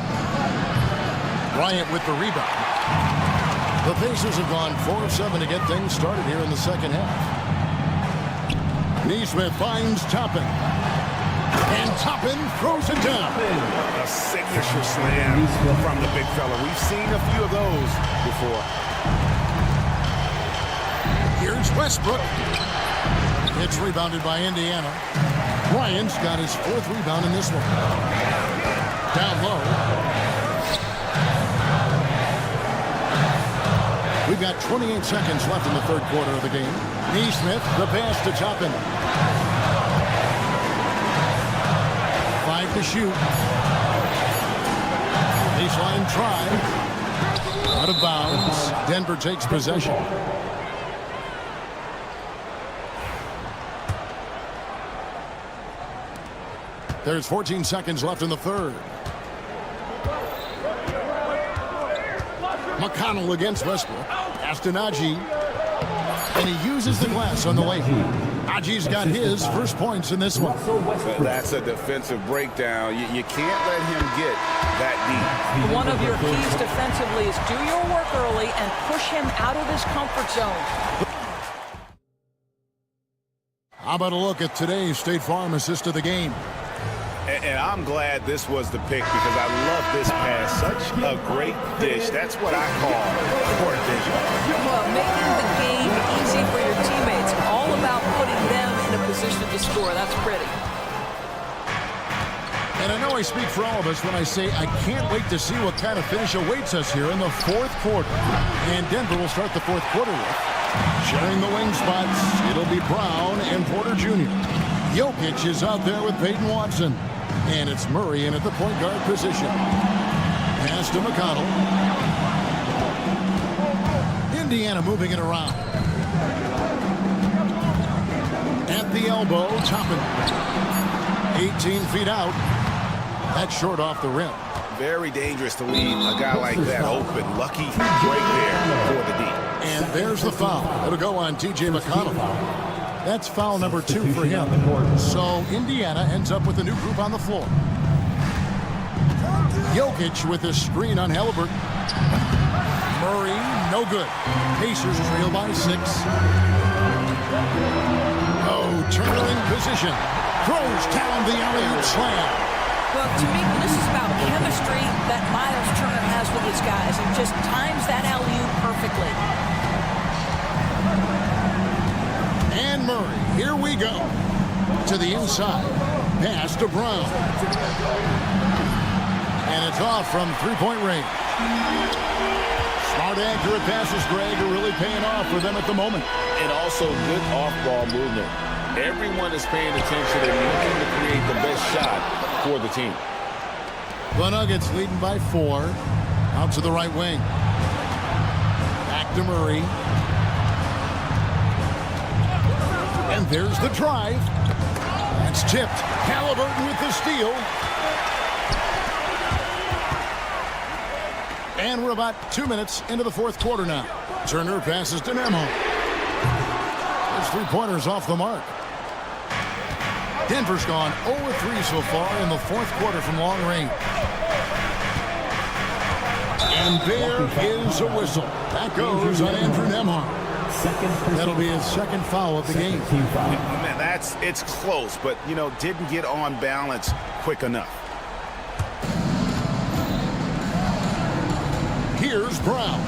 Bryant with the rebound. The Pacers have gone 4 of 7 to get things started here in the second half. Neesmith finds Toppin. And Toppin throws it down. A signature slam from the big fella. We've seen a few of those before. Here's Westbrook. It's rebounded by Indiana. Bryant's got his 4th rebound in this one. Down low. We've got 28 seconds left in the third quarter of the game. Neesmith, the pass to Toppin. 5 to shoot. Baseline try. Out of bounds. Denver takes possession. There's 14 seconds left in the third. McConnell against Westbrook. Aston Aji. And he uses the glass on the lane. Aji's got his first points in this one. That's a defensive breakdown. You can't let him get that deep. One of your keys defensively is do your work early and push him out of his comfort zone. How about a look at today's State Farm assist of the game? And I'm glad this was the pick because I love this pass. Such a great dish. That's what I call court vision. Well, making the game easy for your teammates. All about putting them in a position to score. That's pretty. And I know I speak for all of us when I say I can't wait to see what kind of finish awaits us here in the fourth quarter. And Denver will start the fourth quarter with. Sharing the wing spots, it'll be Brown and Porter Jr. Jokic is out there with Peyton Watson. And it's Murray in at the point guard position. Pass to McConnell. Indiana moving it around. At the elbow, Toppin. 18 feet out. That's short off the rim. Very dangerous to leave a guy like that open. Lucky right there for the D. And there's the foul. It'll go on T.J. McConnell. That's foul number 2 for him. So Indiana ends up with a new group on the floor. Jokic with a screen on Halliburton. Murray, no good. Pacers trail by 6. Oh, Turner in position. Throws down the alley-oop slam. Well, to me, this is about chemistry that Miles Turner has with his guys and just times that alley-oop perfectly. Here we go. To the inside. Pass to Brown. And it's off from three-point range. Smart, accurate passes, Greg, are really paying off for them at the moment. And also good off-ball movement. Everyone is paying attention and looking to create the best shot for the team. The Nuggets leading by 4. Out to the right wing. Back to Murray. And there's the drive. That's tipped. Halliburton with the steal. And we're about 2 minutes into the fourth quarter now. Turner passes to Nemo. His three-pointers off the mark. Denver's gone 0-3 so far in the fourth quarter from long range. And there is a whistle. That goes on Andrew Nembhard. That'll be his second foul of the game. Man, it's close, but, didn't get on balance quick enough. Here's Brown.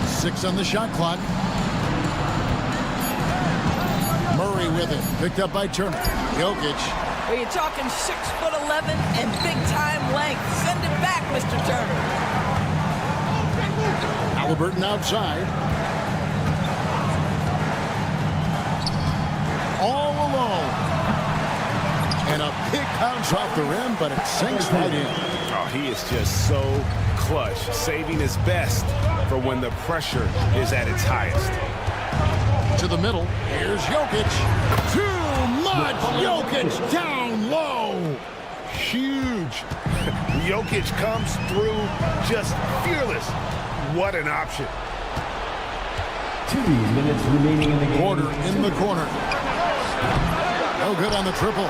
6 on the shot clock. Murray with it. Picked up by Turner. Jokic. Are you talking 6'11" and big-time length? Send it back, Mr. Turner. Halliburton outside. All alone. And a big bounce off the rim, but it sinks right in. Oh, he is just so clutch, saving his best for when the pressure is at its highest. To the middle. Here's Jokic. Too much. Jokic down low. Huge. Jokic comes through just fearless. What an option. 2 minutes remaining in the game. Porter in the corner. No good on the triple.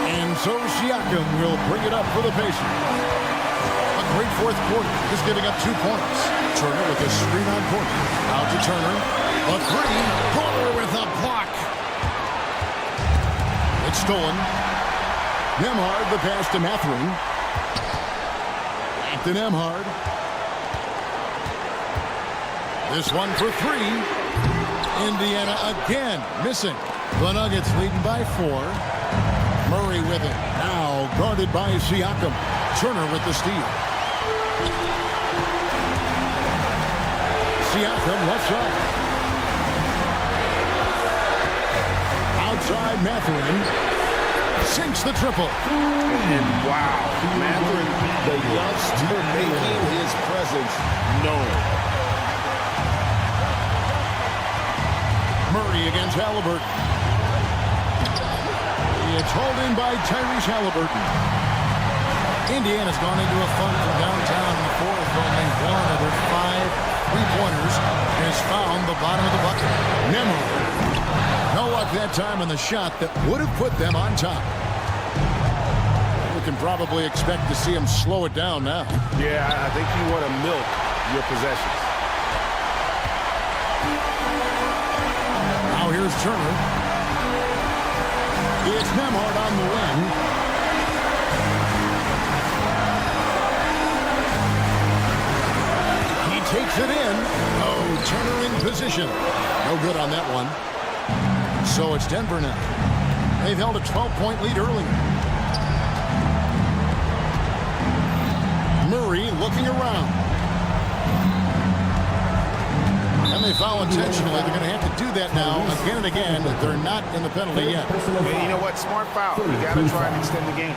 And so Siakam will bring it up for the Pacers. A great fourth quarter, just giving up 2 points. Turner with a screen on Porter. Out to Turner. A three. Porter with a block. It's stolen. Nembhard the pass to Mathurin. Back to Nembhard. This one for 3. Indiana again missing. The Nuggets leading by 4. Murray with it. Now guarded by Siakam. Turner with the steal. Siakam left side. Outside Mathurin. Sinks the triple. And wow, Mathurin, the youngster making his presence known. Murray against Halliburton. It's hauled in by Tyrese Halliburton. Indiana's gone into a funk from downtown in the fourth. Only one of their 5 three-pointers has found the bottom of the bucket. Nembhard. No luck that time on the shot that would have put them on top. We can probably expect to see him slow it down now. Yeah, I think you want to milk your possessions. Now here's Turner. It's Nembhard on the wing. He takes it in. Oh, Turner in position. No good on that one. So it's Denver now. They've held a 12-point lead earlier. Murray looking around. And they foul intentionally. They're going to have to do that now again and again. They're not in the penalty yet. And you know what? Smart foul. You got to try and extend the game.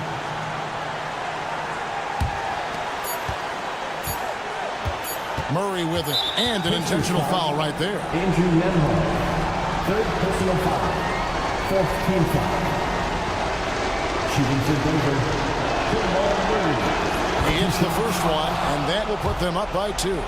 Murray with it. And an intentional foul right there. Andrew Nembhard. 3rd personal foul. 4th team foul. Shooting for Denver. He hits the first one, and that will put them up by 2.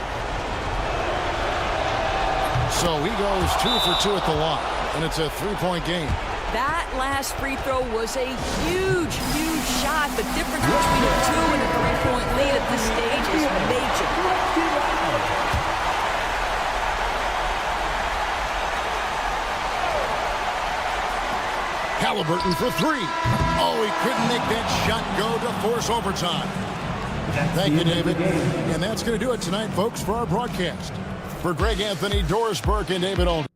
So he goes 2 for 2 at the line, and it's a 3-point game. That last free throw was a huge, huge shot. The difference between a 2 and a 3-point lead at this stage is major. Halliburton for 3. Oh, he couldn't make that shot go to force overtime. Thank you, David. And that's going to do it tonight, folks, for our broadcast. For Greg Anthony, Doris Burke, and David Aldridge.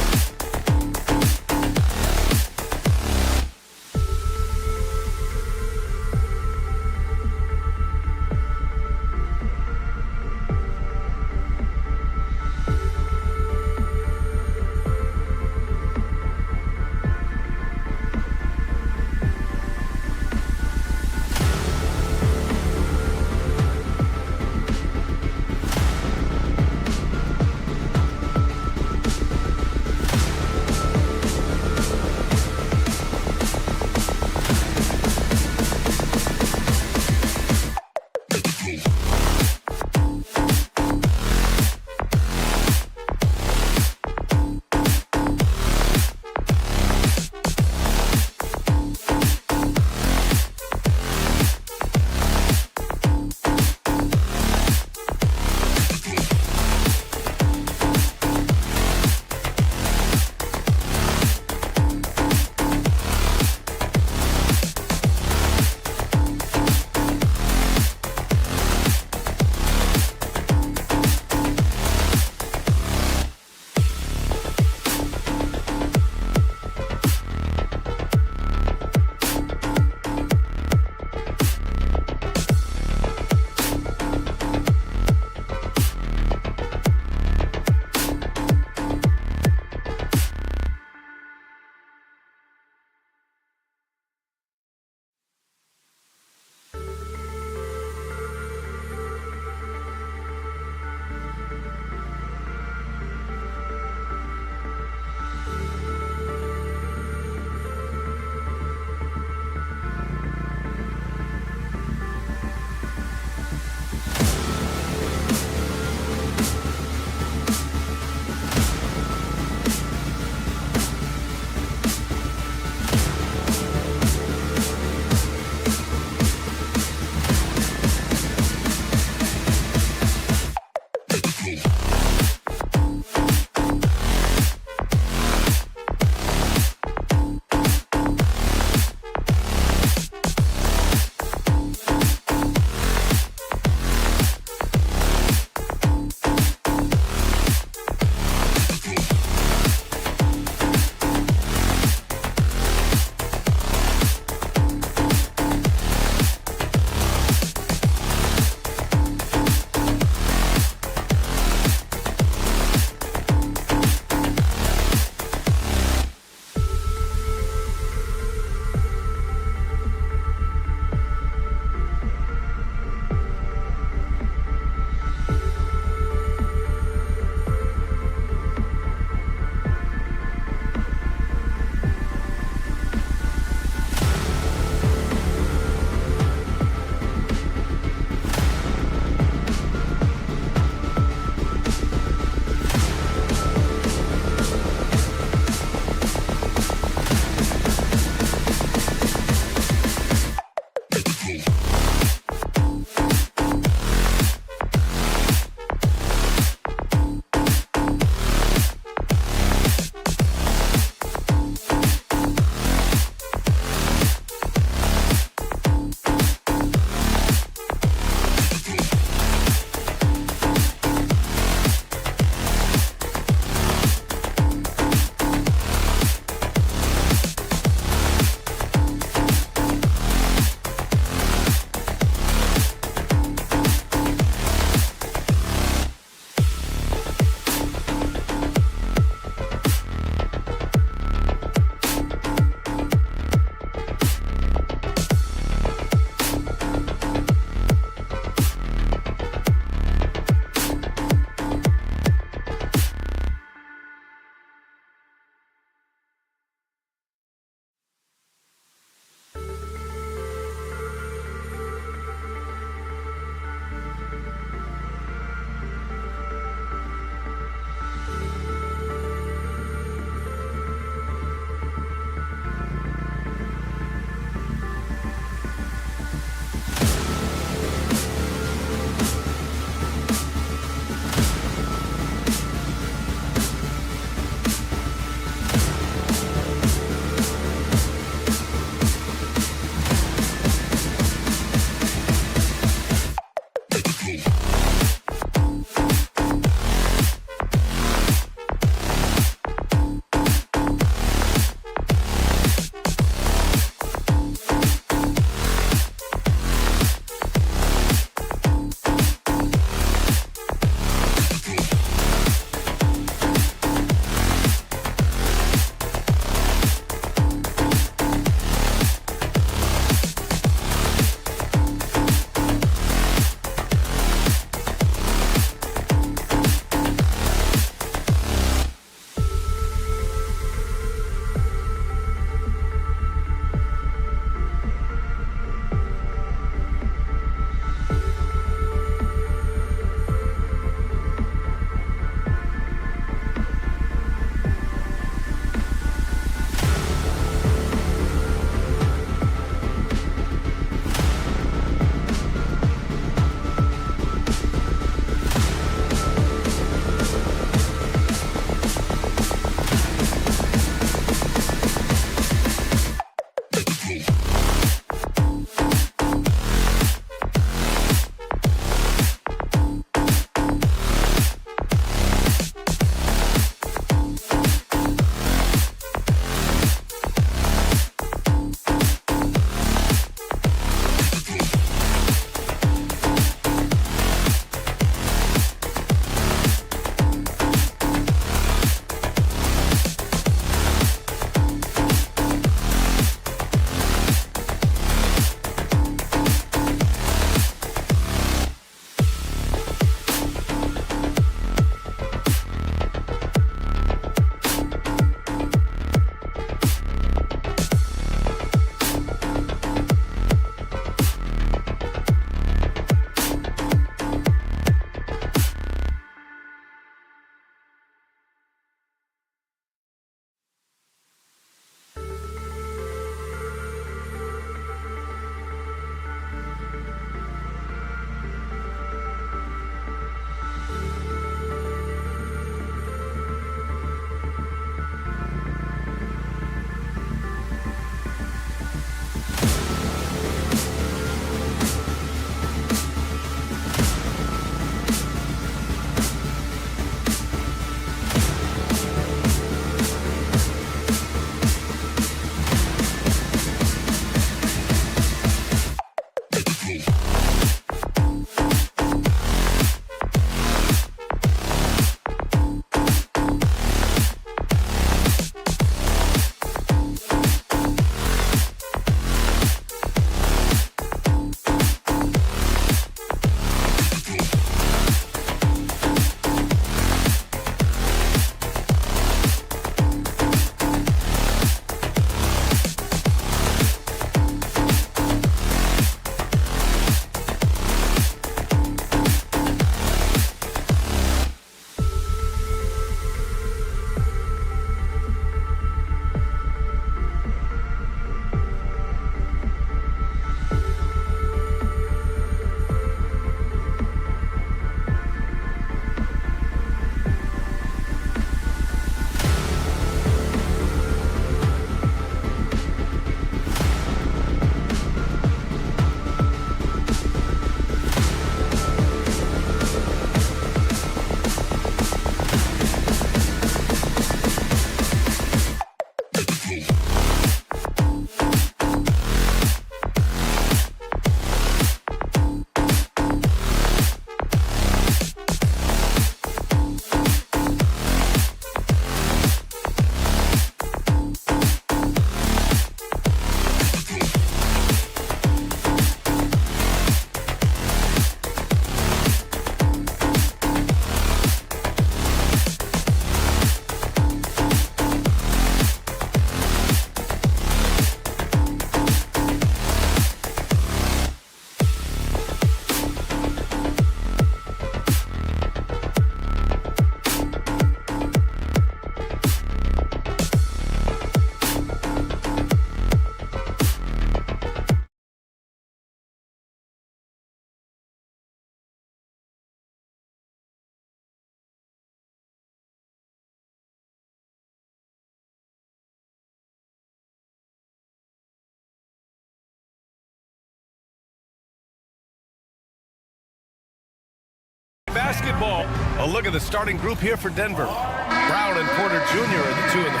basketball. A look at the starting group here for Denver. Brown and Porter Jr. are the 2 and the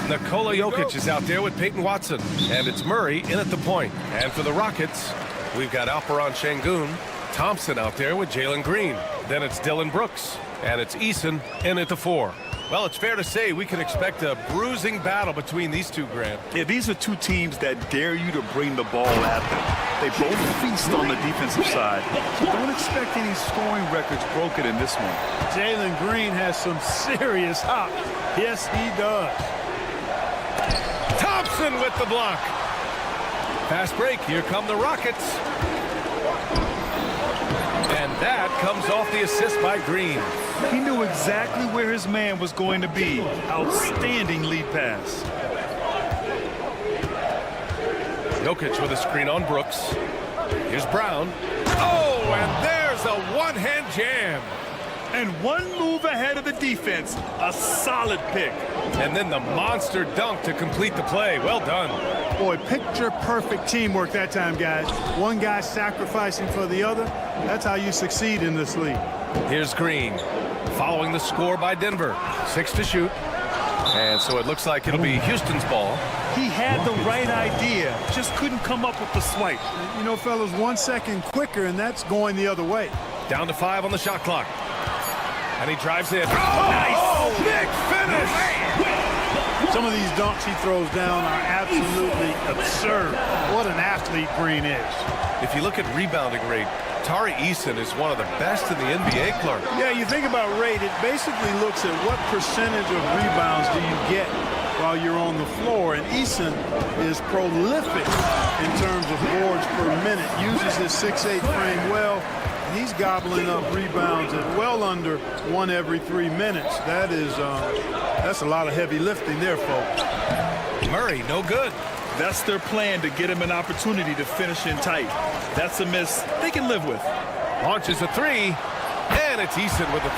3. Nikola Jokic is out there with Peyton Watson. And it's Murray in at the point. And for the Rockets, we've got Alperen Sengun. Thompson out there with Jalen Green. Then it's Dylan Brooks. And it's Eason in at the 4. Well, it's fair to say we can expect a bruising battle between these two, Grant. Yeah, these are two teams that dare you to bring the ball at them. They both feast on the defensive side. So don't expect any scoring records broken in this one. Jalen Green has some serious hop. Yes, he does. Thompson with the block. Fast break. Here come the Rockets. And that comes off the assist by Green. He knew exactly where his man was going to be. Outstanding lead pass. Jokic with a screen on Brooks. Here's Brown. Oh, and there's a one-hand jam. And one move ahead of the defense. A solid pick. And then the monster dunk to complete the play. Well done. Boy, picture-perfect teamwork that time, guys. One guy sacrificing for the other. That's how you succeed in this league. Here's Green. Following the score by Denver. 6 to shoot. And so it looks like it'll be Houston's ball. He had the right idea, just couldn't come up with the swipe. You know, fellas, 1 second quicker, and that's going the other way. Down to 5 on the shot clock. And he drives in. Oh, nice! Big finish! Some of these dunks he throws down are absolutely absurd. What an athlete Green is. If you look at rebounding rate, Tari Eason is one of the best in the NBA, Clark. Yeah, you think about rate, it basically looks at what percentage of rebounds do you get while you're on the floor. And Eason is prolific in terms of boards per minute, uses his 6'8" frame well. He's gobbling up rebounds at well under 1 every 3 minutes. That's a lot of heavy lifting there, folks. Murray, no good. That's their plan, to get him an opportunity to finish in tight. That's a miss they can live with. Launches a 3, and it's Eason with a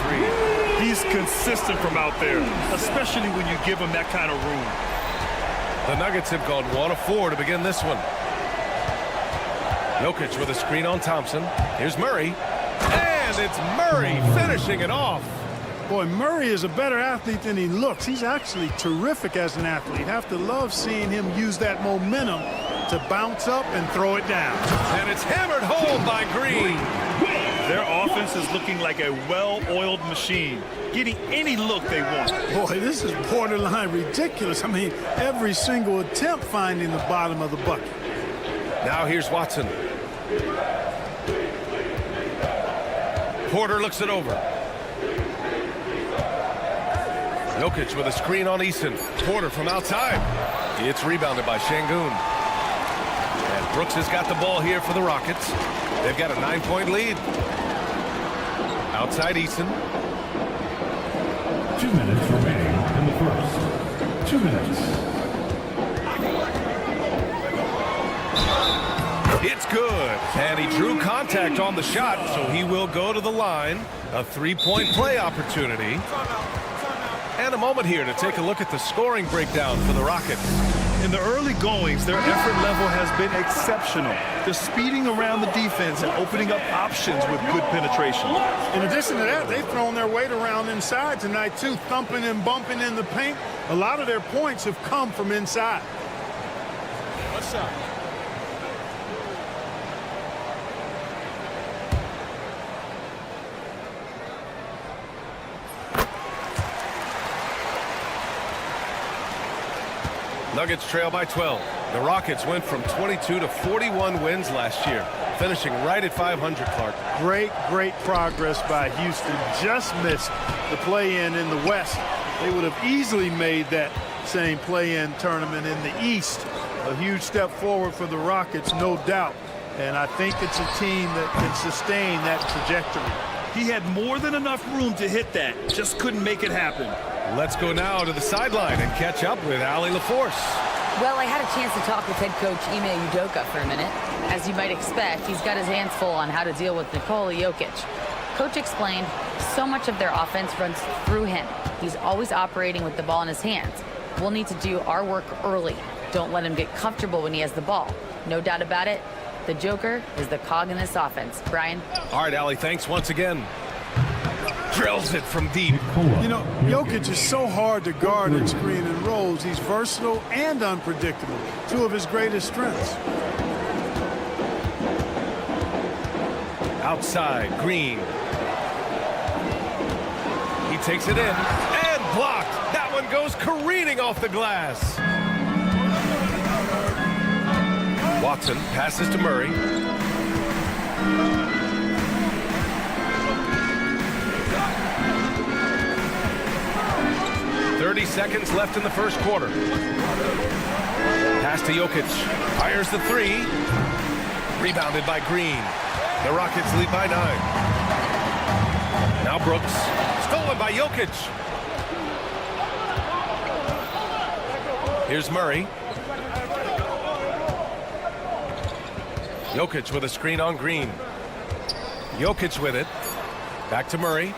3. He's consistent from out there, especially when you give him that kind of room. The Nuggets have gone 1 of 4 to begin this one. Jokic with a screen on Thompson. Here's Murray. And it's Murray finishing it off. Boy, Murray is a better athlete than he looks. He's actually terrific as an athlete. You have to love seeing him use that momentum to bounce up and throw it down. And it's hammered home by Green. Their offense is looking like a well-oiled machine, getting any look they want. Boy, this is borderline ridiculous. I mean, every single attempt finding the bottom of the bucket. Now here's Watson. Porter looks it over. Jokic with a screen on Eason. Porter from outside. It's rebounded by Sengun. And Brooks has got the ball here for the Rockets. They've got a 9-point lead. Outside Eason. 2 minutes remaining in the first. 2 minutes. It's good. And he drew contact on the shot, so he will go to the line. A 3-point play opportunity. And a moment here to take a look at the scoring breakdown for the Rockets. In the early goings, their effort level has been exceptional. They're speeding around the defense and opening up options with good penetration. In addition to that, they've thrown their weight around inside tonight, too, thumping and bumping in the paint. A lot of their points have come from inside. What's up? Nuggets trail by 12. The Rockets went from 22 to 41 wins last year, finishing right at 500, Clark. Great progress by Houston. Just missed the play-in in the West. They would have easily made that same play-in tournament in the East. A huge step forward for the Rockets, no doubt. And I think it's a team that can sustain that trajectory. He had more than enough room to hit that, just couldn't make it happen. Let's go now to the sideline and catch up with Allie LaForce. Well, I had a chance to talk with head coach Ime Udoka for a minute. As you might expect, he's got his hands full on how to deal with Nikola Jokic. Coach explained so much of their offense runs through him. He's always operating with the ball in his hands. We'll need to do our work early. Don't let him get comfortable when he has the ball. No doubt about it, the Joker is the cog in this offense. Brian? All right, Allie, thanks once again. Drills it from deep. You know, Jokic is so hard to guard in screen and rolls. He's versatile and unpredictable, two of his greatest strengths. Outside, Green. He takes it in and blocked. That one goes careening off the glass. Watson passes to Murray. .30 seconds left in the first quarter. Pass to Jokic. Fires the three. Rebounded by Green. The Rockets lead by 9. Now Brooks. Stolen by Jokic. Here's Murray. Jokic with a screen on Green. Jokic with it. Back to Murray.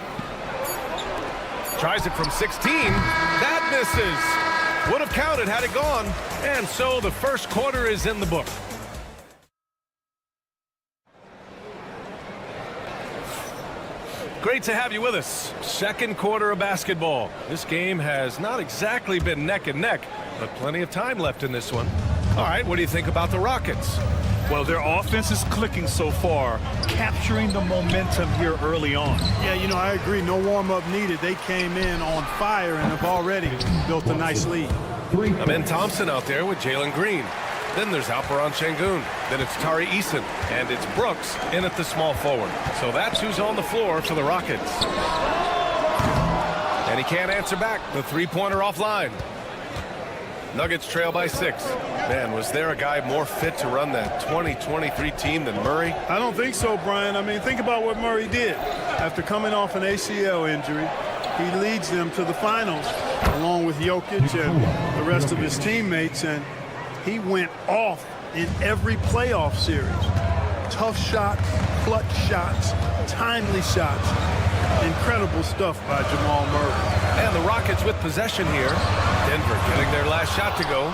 Tries it from 16. That misses. Would have counted had it gone. And so the first quarter is in the book. Great to have you with us. Second quarter of basketball. This game has not exactly been neck and neck, but plenty of time left in this one. All right, what do you think about the Rockets? Well, their offense is clicking so far, capturing the momentum here early on. Yeah, you know, I agree. No warm-up needed. They came in on fire and have already built a nice lead. Amen Thompson out there with Jalen Green. Then there's Alperen Şengün. Then it's Tari Eason. And it's Brooks in at the small forward. So that's who's on the floor for the Rockets. And he can't answer back. The three-pointer offline. Nuggets trail by 6. Man, was there a guy more fit to run that 2023 team than Murray? I don't think so, Brian. I mean, think about what Murray did. After coming off an ACL injury, he leads them to the finals, along with Jokic and the rest of his teammates, and he went off in every playoff series. Tough shots, clutch shots, timely shots. Incredible stuff by Jamal Murray. And the Rockets with possession here. Denver getting their last shot to go.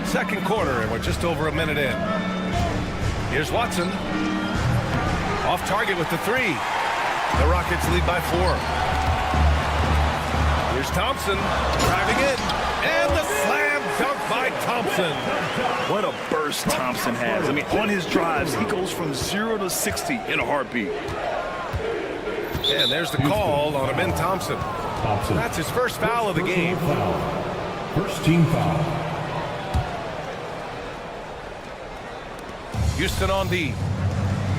Second quarter, and we're just over a minute in. Here's Watson. Off target with the three. The Rockets lead by 4. Here's Thompson driving in. And the slam dunk by Thompson. What a burst Thompson has. I mean, on his drives, he goes from 0 to 60 in a heartbeat. And there's the call on Amen Thompson. That's his first foul of the game. First team foul. Houston on D.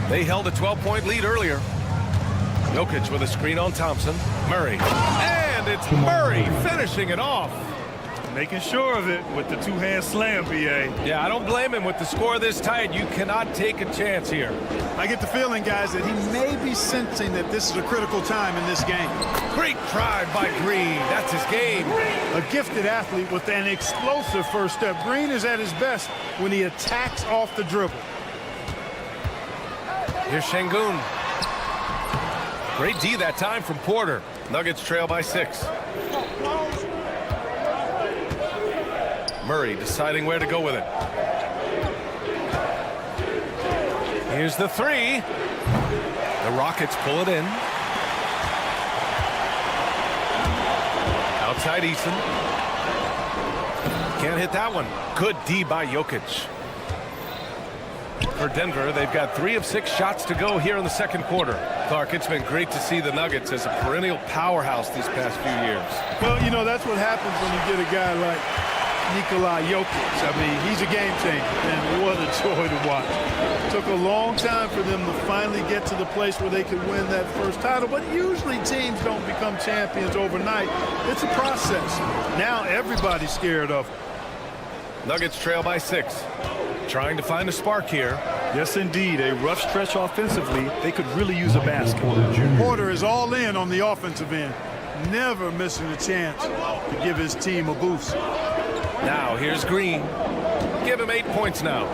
They held a 12-point lead earlier. Jokic with a screen on Thompson. Murray. And it's Murray finishing it off. Making sure of it with the two-hand slam, B.A. Yeah, I don't blame him. With the score this tight, you cannot take a chance here. I get the feeling, guys, that he may be sensing that this is a critical time in this game. Great drive by Green. That's his game. A gifted athlete with an explosive first step. Green is at his best when he attacks off the dribble. Here's Şengün. Great D that time from Porter. Nuggets trail by 6. Murray deciding where to go with it. Here's the three. The Rockets pull it in. Outside Eason. Can't hit that one. Good D by Jokic. For Denver, they've got 3 of 6 shots to go here in the second quarter. Clark, it's been great to see the Nuggets as a perennial powerhouse these past few years. Well, you know, that's what happens when you get a guy like Nikola Jokic. I mean, he's a game changer, and what a joy to watch. It took a long time for them to finally get to the place where they could win that first title, but usually teams don't become champions overnight. It's a process. Now everybody's scared of them. Nuggets trail by 6. Trying to find a spark here. Yes, indeed. A rough stretch offensively. They could really use a basket. Porter is all in on the offensive end. Never missing a chance to give his team a boost. Now here's Green. Give him 8 points now.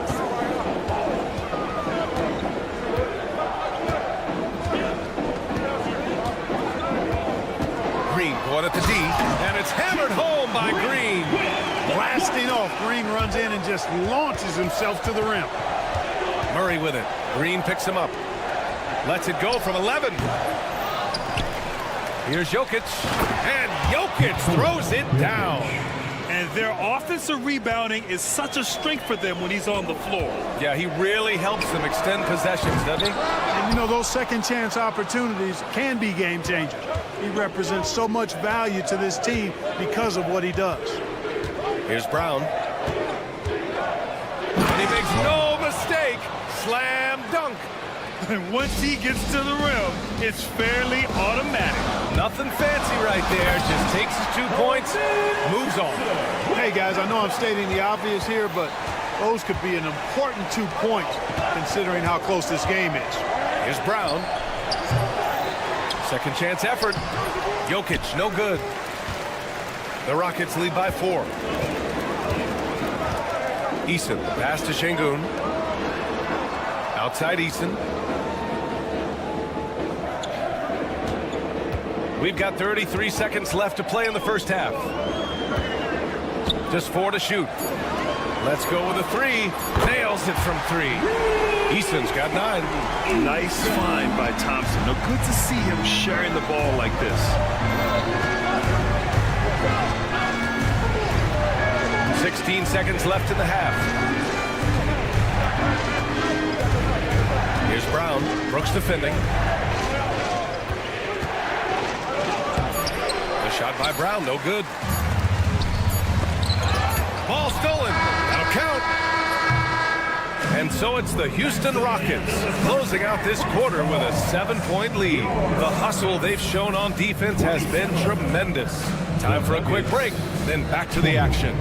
Green going at the D, and it's hammered home by Green. Blasting off, Green runs in and just launches himself to the rim. Murray with it. Green picks him up. Lets it go from 11. Here's Jokic. And Jokic throws it down. And their offensive rebounding is such a strength for them when he's on the floor. Yeah, he really helps them extend possessions, doesn't he? And you know, those second chance opportunities can be game changers. He represents so much value to this team because of what he does. Here's Brown. And he makes no mistake. Slam dunk. And once he gets to the rim, it's fairly automatic. Nothing fancy right there. Just takes his 2 points, moves on. Hey, guys, I know I'm stating the obvious here, but those could be an important 2 points considering how close this game is. Here's Brown. Second chance effort. Jokic, no good. The Rockets lead by 4. Eason, pass to Şengün. Outside Eason. We've got 33 seconds left to play in the first half. Just 4 to shoot. Let's go with a 3. Nails it from 3. Eason's got 9. Nice find by Thompson. No, good to see him sharing the ball like this. 16 seconds left in the half. Here's Brown. Brooks defending. The shot by Brown, no good. Ball stolen. That'll count. And so it's the Houston Rockets closing out this quarter with a 7-point lead. The hustle they've shown on defense has been tremendous. Time for a quick break, then back to the action.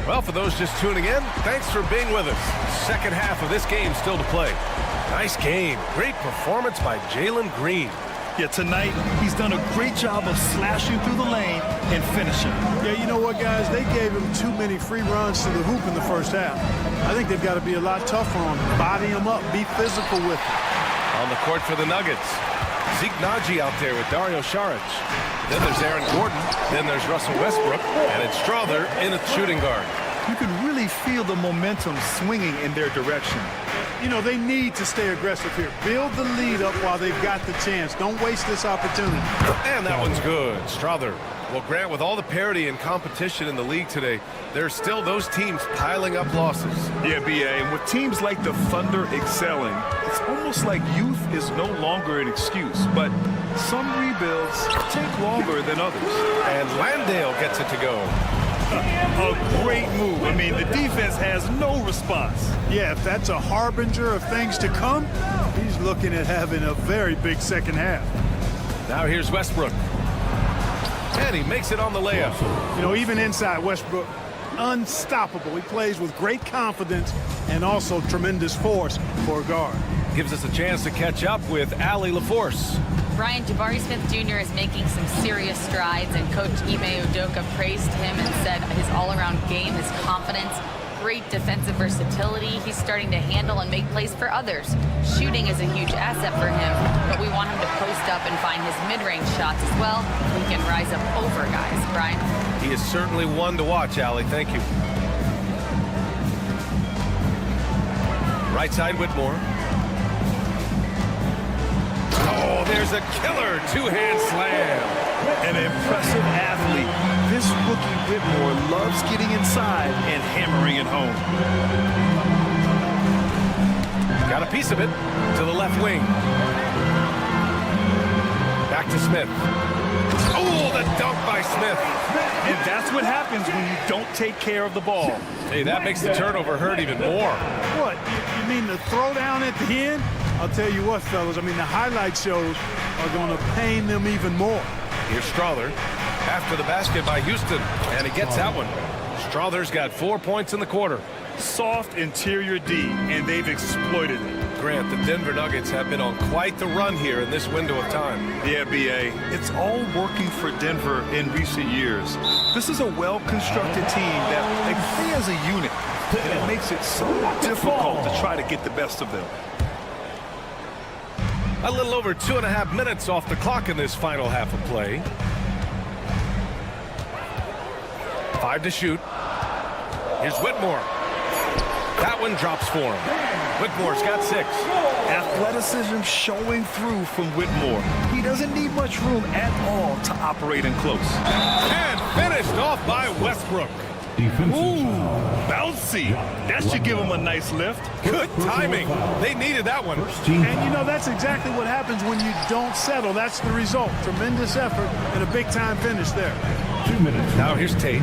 Well, for those just tuning in, thanks for being with us. Second half of this game still to play. Nice game. Great performance by Jalen Green. Yeah, tonight he's done a great job of slashing through the lane and finishing. Yeah, you know what, guys? They gave him too many free runs to the hoop in the first half. I think they've got to be a lot tougher on him. Body him up. Be physical with him. On the court for the Nuggets. Zeke Naji out there with Dario Saric. Then there's Aaron Gordon. Then there's Russell Westbrook. And it's Strother in at shooting guard. You can really feel the momentum swinging in their direction. You know, they need to stay aggressive here. Build the lead up while they've got the chance. Don't waste this opportunity. And that one's good. Strother. Well, Grant, with all the parity and competition in the league today, there's still those teams piling up losses. Yeah, B.A., and with teams like the Thunder excelling, it's almost like youth is no longer an excuse. But some rebuilds take longer than others. And Landale gets it to go. A great move. I mean, the defense has no response. Yeah, if that's a harbinger of things to come, he's looking at having a very big second half. Now here's Westbrook. And he makes it on the layup. You know, even inside Westbrook, unstoppable. He plays with great confidence and also tremendous force for a guard. Gives us a chance to catch up with Allie LaForce. Brian, Jabari Smith Jr. is making some serious strides, and Coach Ime Udoka praised him and said his all-around game, his confidence, great defensive versatility. He's starting to handle and make plays for others. Shooting is a huge asset for him, but we want him to post up and find his mid-range shots as well. He can rise up over guys. Brian? He is certainly one to watch, Allie. Thank you. Right side, Whitmore. Oh, there's a killer two-hand slam. An impressive athlete. This rookie Whitmore loves getting inside and hammering it home. Got a piece of it to the left wing. Back to Smith. Oh, the dunk by Smith. And that's what happens when you don't take care of the ball. Hey, that makes the turnover hurt even more. What? You mean the throwdown at the end? I'll tell you what, fellas. I mean, the highlight shows are going to pain them even more. Here's Strother after the basket by Houston, and he gets that one. Strother's got 4 points in the quarter. Soft interior D, and they've exploited it. Grant, the Denver Nuggets have been on quite the run here in this window of time. Yeah, B.A., it's all working for Denver in recent years. This is a well-constructed team that they play as a unit, and it makes it so difficult to try to get the best of them. A little over 2.5 minutes off the clock in this final half of play. 5 to shoot. Here's Whitmore. That one drops for him. Whitmore's got 6. Athleticism showing through from Whitmore. He doesn't need much room at all to operate in close. And finished off by Westbrook. Ooh, bouncy. That should give him a nice lift. Good timing. They needed that one. And you know, that's exactly what happens when you don't settle. That's the result. Tremendous effort and a big-time finish there. 2 minutes. Now here's Tate.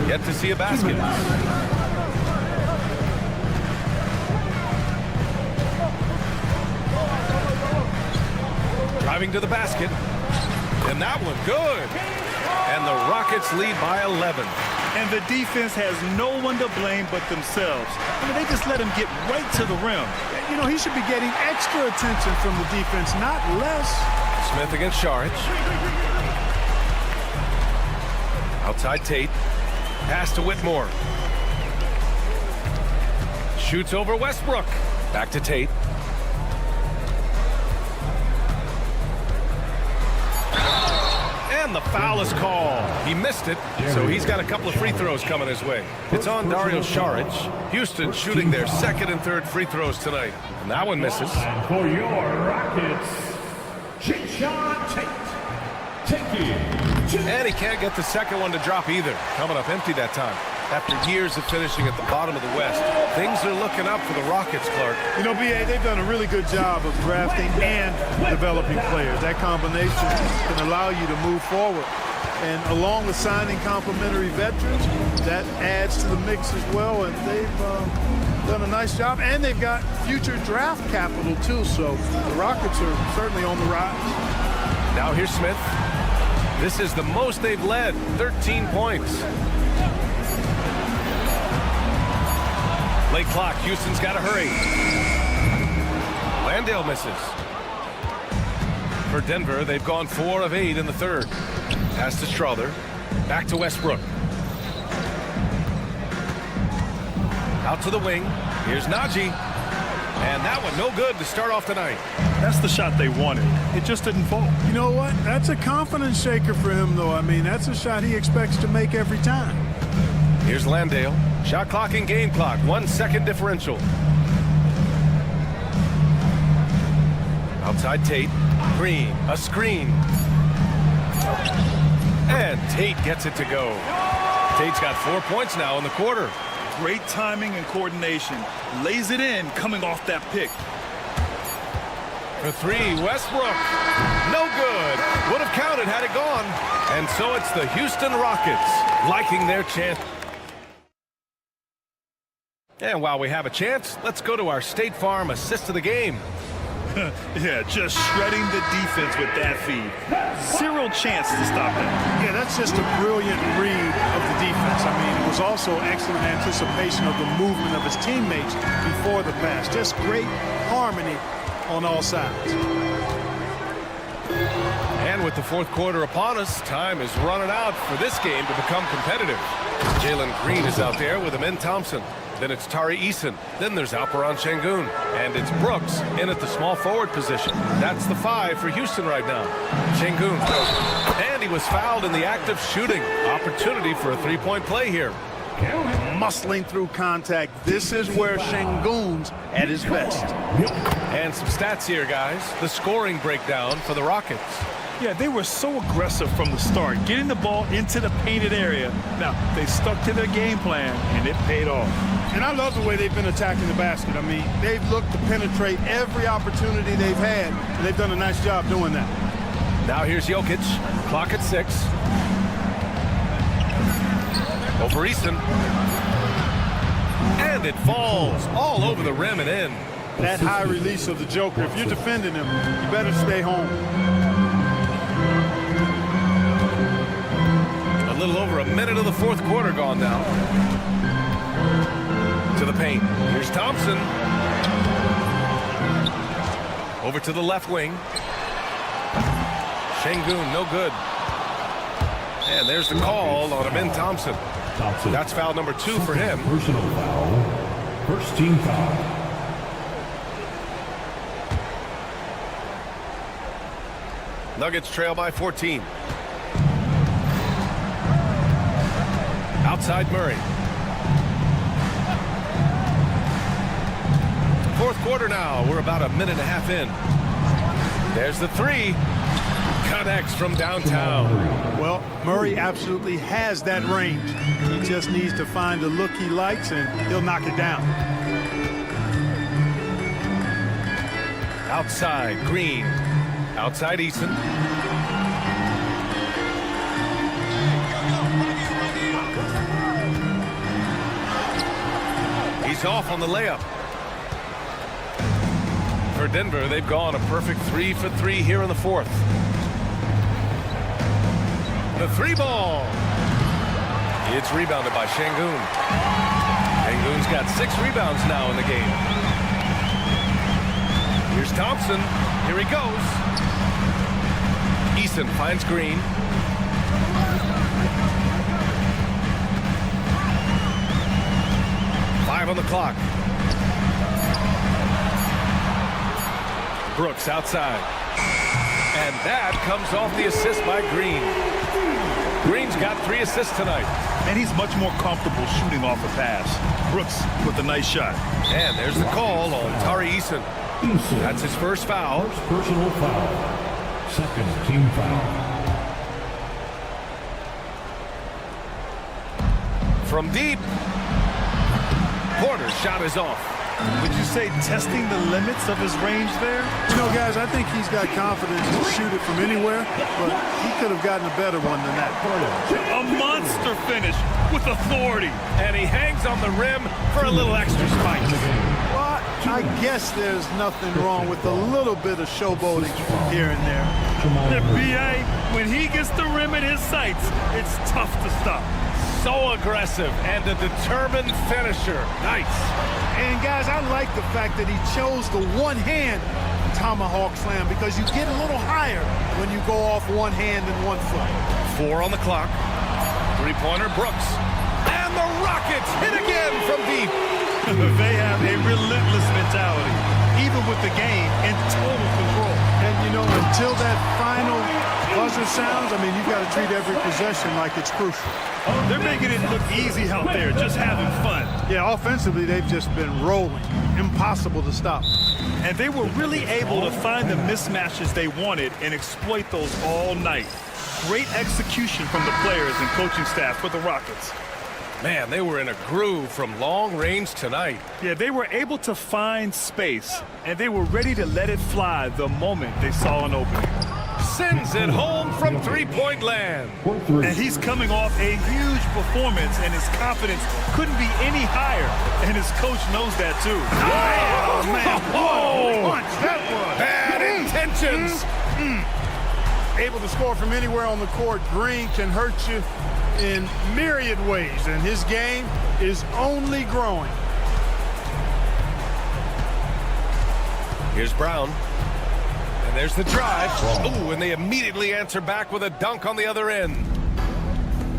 Yet to see a basket. Driving to the basket. And that one good. And the Rockets lead by 11. And the defense has no one to blame but themselves. I mean, they just let him get right to the rim. You know, he should be getting extra attention from the defense, not less. Smith against Saric. Outside Tate. Pass to Whitmore. Shoots over Westbrook. Back to Tate. And the foul is called. He missed it, so he's got a couple of free throws coming his way. It's on Dario Saric. Houston shooting their second and third free throws tonight. And that one misses. And for your Rockets, And he can't get the second one to drop either. Coming up empty that time. After years of finishing at the bottom of the West, things are looking up for the Rockets, Clark. You know, BA, they've done a really good job of drafting and developing players. That combination can allow you to move forward. And along with signing complementary veterans, that adds to the mix as well. And they've done a nice job. And they've got future draft capital, too. So the Rockets are certainly on the rise. Now here's Smith. This is the most they've led, 13 points. Late clock, Houston's got to hurry. Landale misses. For Denver, they've gone 4 of 8 in the third. Pass to Strother. Back to Westbrook. Out to the wing. Here's Najee. And that one no good to start off tonight. That's the shot they wanted. It just didn't fall. You know what? That's a confidence shaker for him, though. I mean, that's a shot he expects to make every time. Here's Landale. Shot clock and game clock. 1 second differential. Outside Tate. Green. A screen. And Tate gets it to go. Tate's got 4 points now in the quarter. Great timing and coordination. Lays it in coming off that pick. For 3, Westbrook. No good. Would have counted had it gone. And so it's the Houston Rockets liking their chance. And while we have a chance, let's go to our State Farm assist of the game. Yeah, just shredding the defense with that feed. 0 chance to stop that. Yeah, that's just a brilliant read of the defense. I mean, it was also excellent anticipation of the movement of his teammates before the pass. Just great harmony on all sides. And with the fourth quarter upon us, time is running out for this game to become competitive. Jalen Green is out there with Amin Thompson. Then it's Tari Eason. Then there's Alperon Şengün. And it's Brooks in at the small forward position. That's the 5 for Houston right now. Şengün. And he was fouled in the act of shooting. Opportunity for a three-point play here. Muscling through contact. This is where Şengün's at his best. And some stats here, guys. The scoring breakdown for the Rockets. Yeah, they were so aggressive from the start, getting the ball into the painted area. Now, they stuck to their game plan, and it paid off. And I love the way they've been attacking the basket. I mean, they've looked to penetrate every opportunity they've had, and they've done a nice job doing that. Now here's Jokic. Clock at 6. Over Eason. And it falls all over the rim and in. That high release of the Joker, if you're defending him, you better stay home. A little over a minute of the fourth quarter gone now. To the paint. Here's Thompson. Over to the left wing. Şengün, no good. And there's the call on Amin Thompson. That's foul number 2 for him. Personal foul. First team foul. Nuggets trail by 14. Outside Murray. Fourth quarter now. We're about a minute and a half in. There's the three. Connects from downtown. Well, Murray absolutely has that range. He just needs to find the look he likes, and he'll knock it down. Outside Green. Outside Eason. He's off on the layup. For Denver, they've gone a perfect 3 for 3 here in the fourth. The three ball. It's rebounded by Şengün. Şengün's got 6 rebounds now in the game. Here's Thompson. Here he goes. Eason finds Green. Five on the clock. Brooks outside. And that comes off the assist by Green. Green's got 3 assists tonight. And he's much more comfortable shooting off a pass. Brooks with a nice shot. And there's the call on Tari Eason. That's his first foul. First personal foul. Second team foul. From deep. Porter's shot is off. Would you say testing the limits of his range there? You know, guys, I think he's got confidence to shoot it from anywhere, but he could have gotten a better one than that. A monster finish with authority. And he hangs on the rim for a little extra spike. Well, I guess there's nothing wrong with a little bit of showboating here and there. The BA, when he gets the rim in his sights, it's tough to stop. So aggressive and a determined finisher. Nice. And guys, I like the fact that he chose the one-hand tomahawk slam because you get a little higher when you go off one hand and 1 foot. 4 on the clock. Three-pointer Brooks. And the Rockets hit again from deep. They have a relentless mentality, even with the game in total control. And, you know, until that final buzzer sounds, I mean, you've got to treat every possession like it's crucial. They're making it look easy out there, just having fun. Yeah, offensively, they've just been rolling. Impossible to stop. And they were really able to find the mismatches they wanted and exploit those all night. Great execution from the players and coaching staff for the Rockets. Man, they were in a groove from long range tonight. Yeah, they were able to find space, and they were ready to let it fly the moment they saw an opening. Sends it home from three-point land. And he's coming off a huge performance, and his confidence couldn't be any higher. And his coach knows that, too. Oh, man. Whoa. Punch. That was. Bad intentions. Able to score from anywhere on the court. Green can hurt you in myriad ways, and his game is only growing. Here's Brown. And there's the drive. Ooh, and they immediately answer back with a dunk on the other end.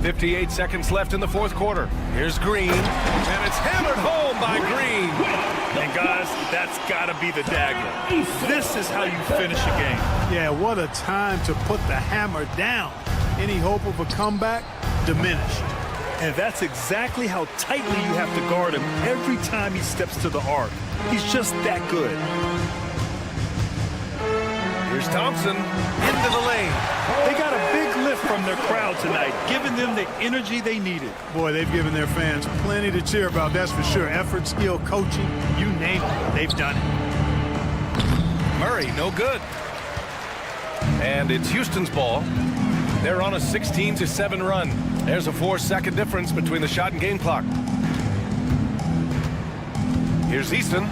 58 seconds left in the fourth quarter. Here's Green, and it's hammered home by Green. And guys, that's got to be the dagger. This is how you finish a game. Yeah, what a time to put the hammer down. Any hope of a comeback diminished. And that's exactly how tightly you have to guard him every time he steps to the arc. He's just that good. Here's Thompson into the lane. They got a big lift from their crowd tonight, giving them the energy they needed. Boy, they've given their fans plenty to cheer about, that's for sure. Effort, skill, coaching, you name it, they've done it. Murray, no good. And it's Houston's ball. They're on a 16-7 run. There's a 4-second difference between the shot and game clock. Here's Easton.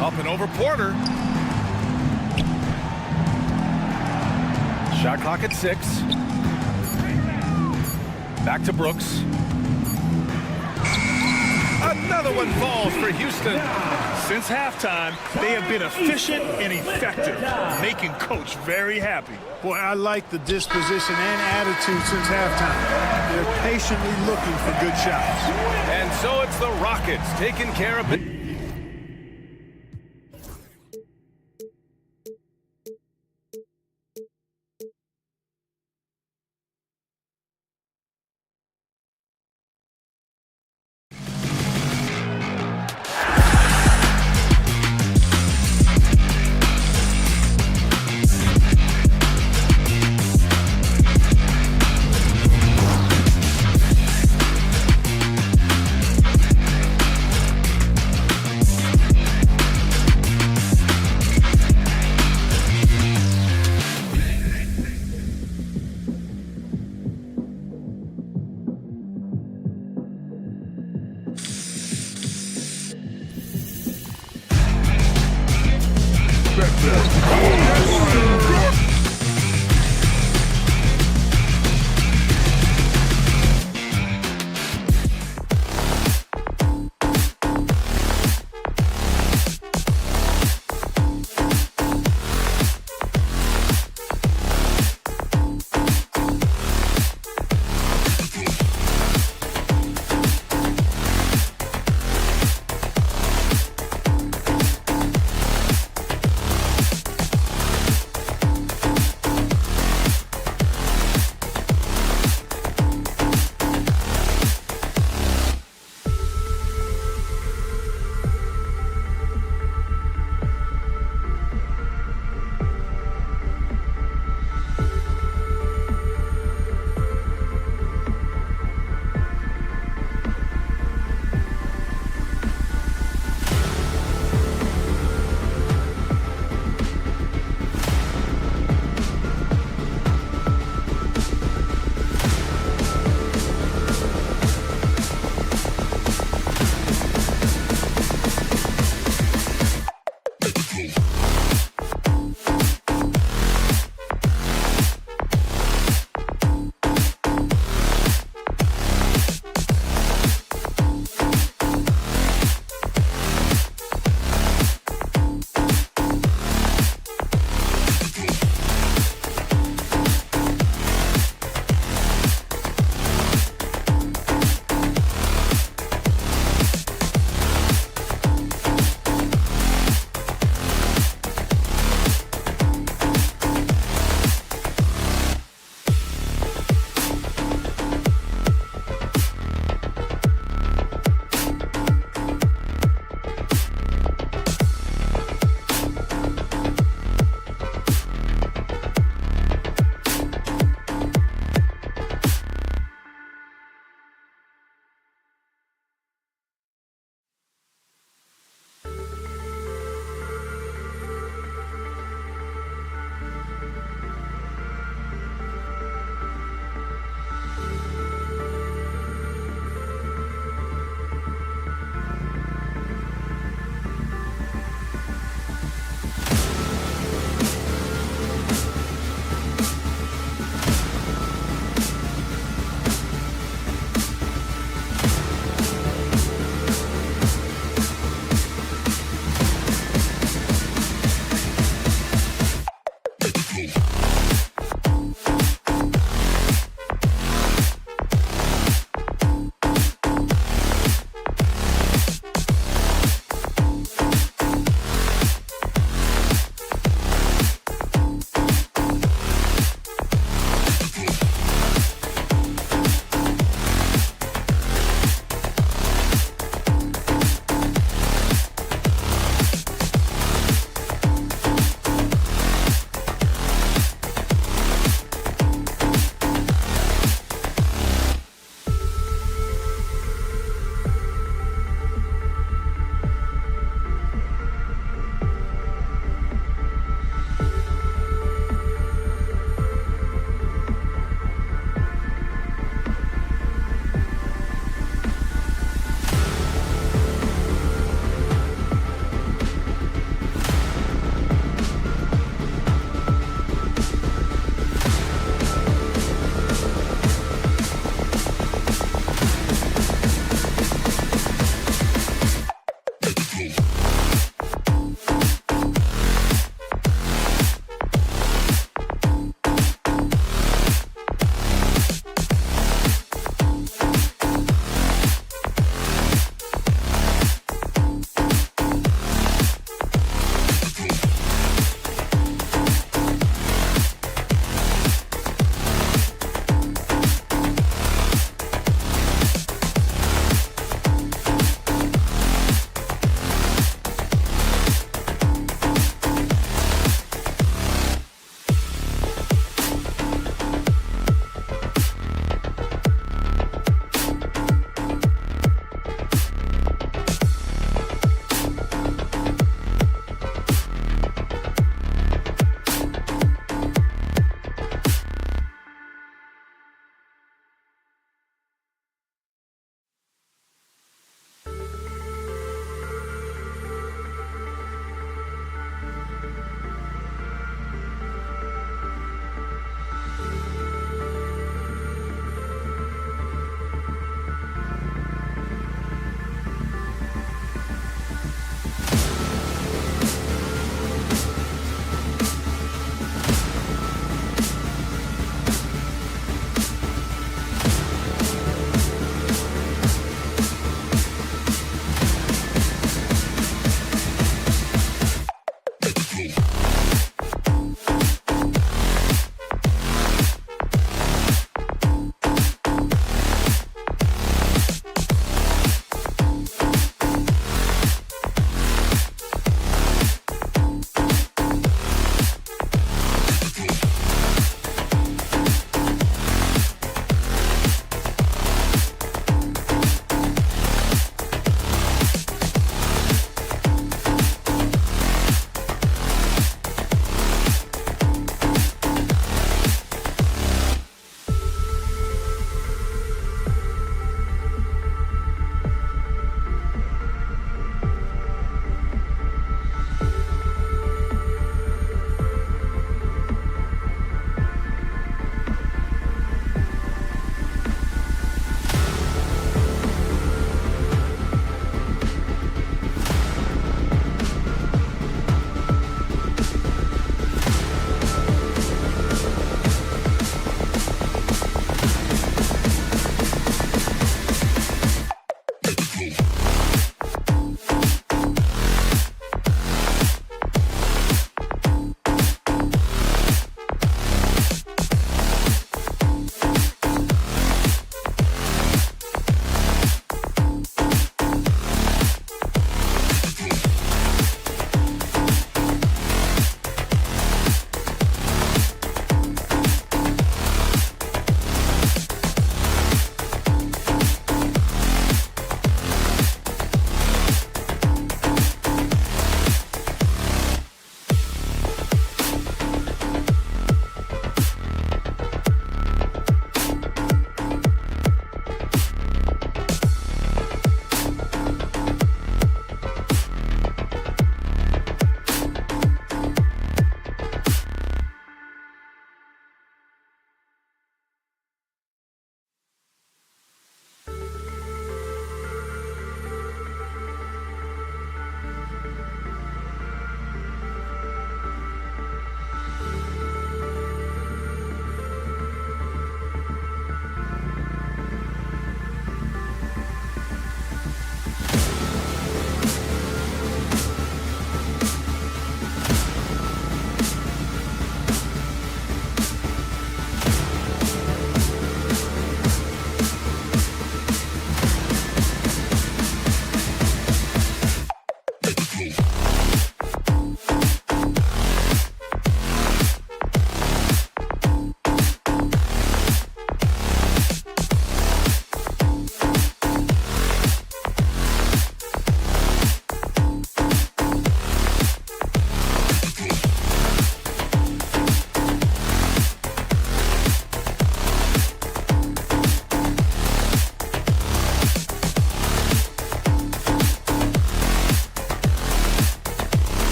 Up and over Porter. Shot clock at 6. Back to Brooks. Another one falls for Houston. Since halftime, they have been efficient and effective, making Coach very happy. Boy, I like the disposition and attitude since halftime. They're patiently looking for good shots. And so it's the Rockets taking care of it.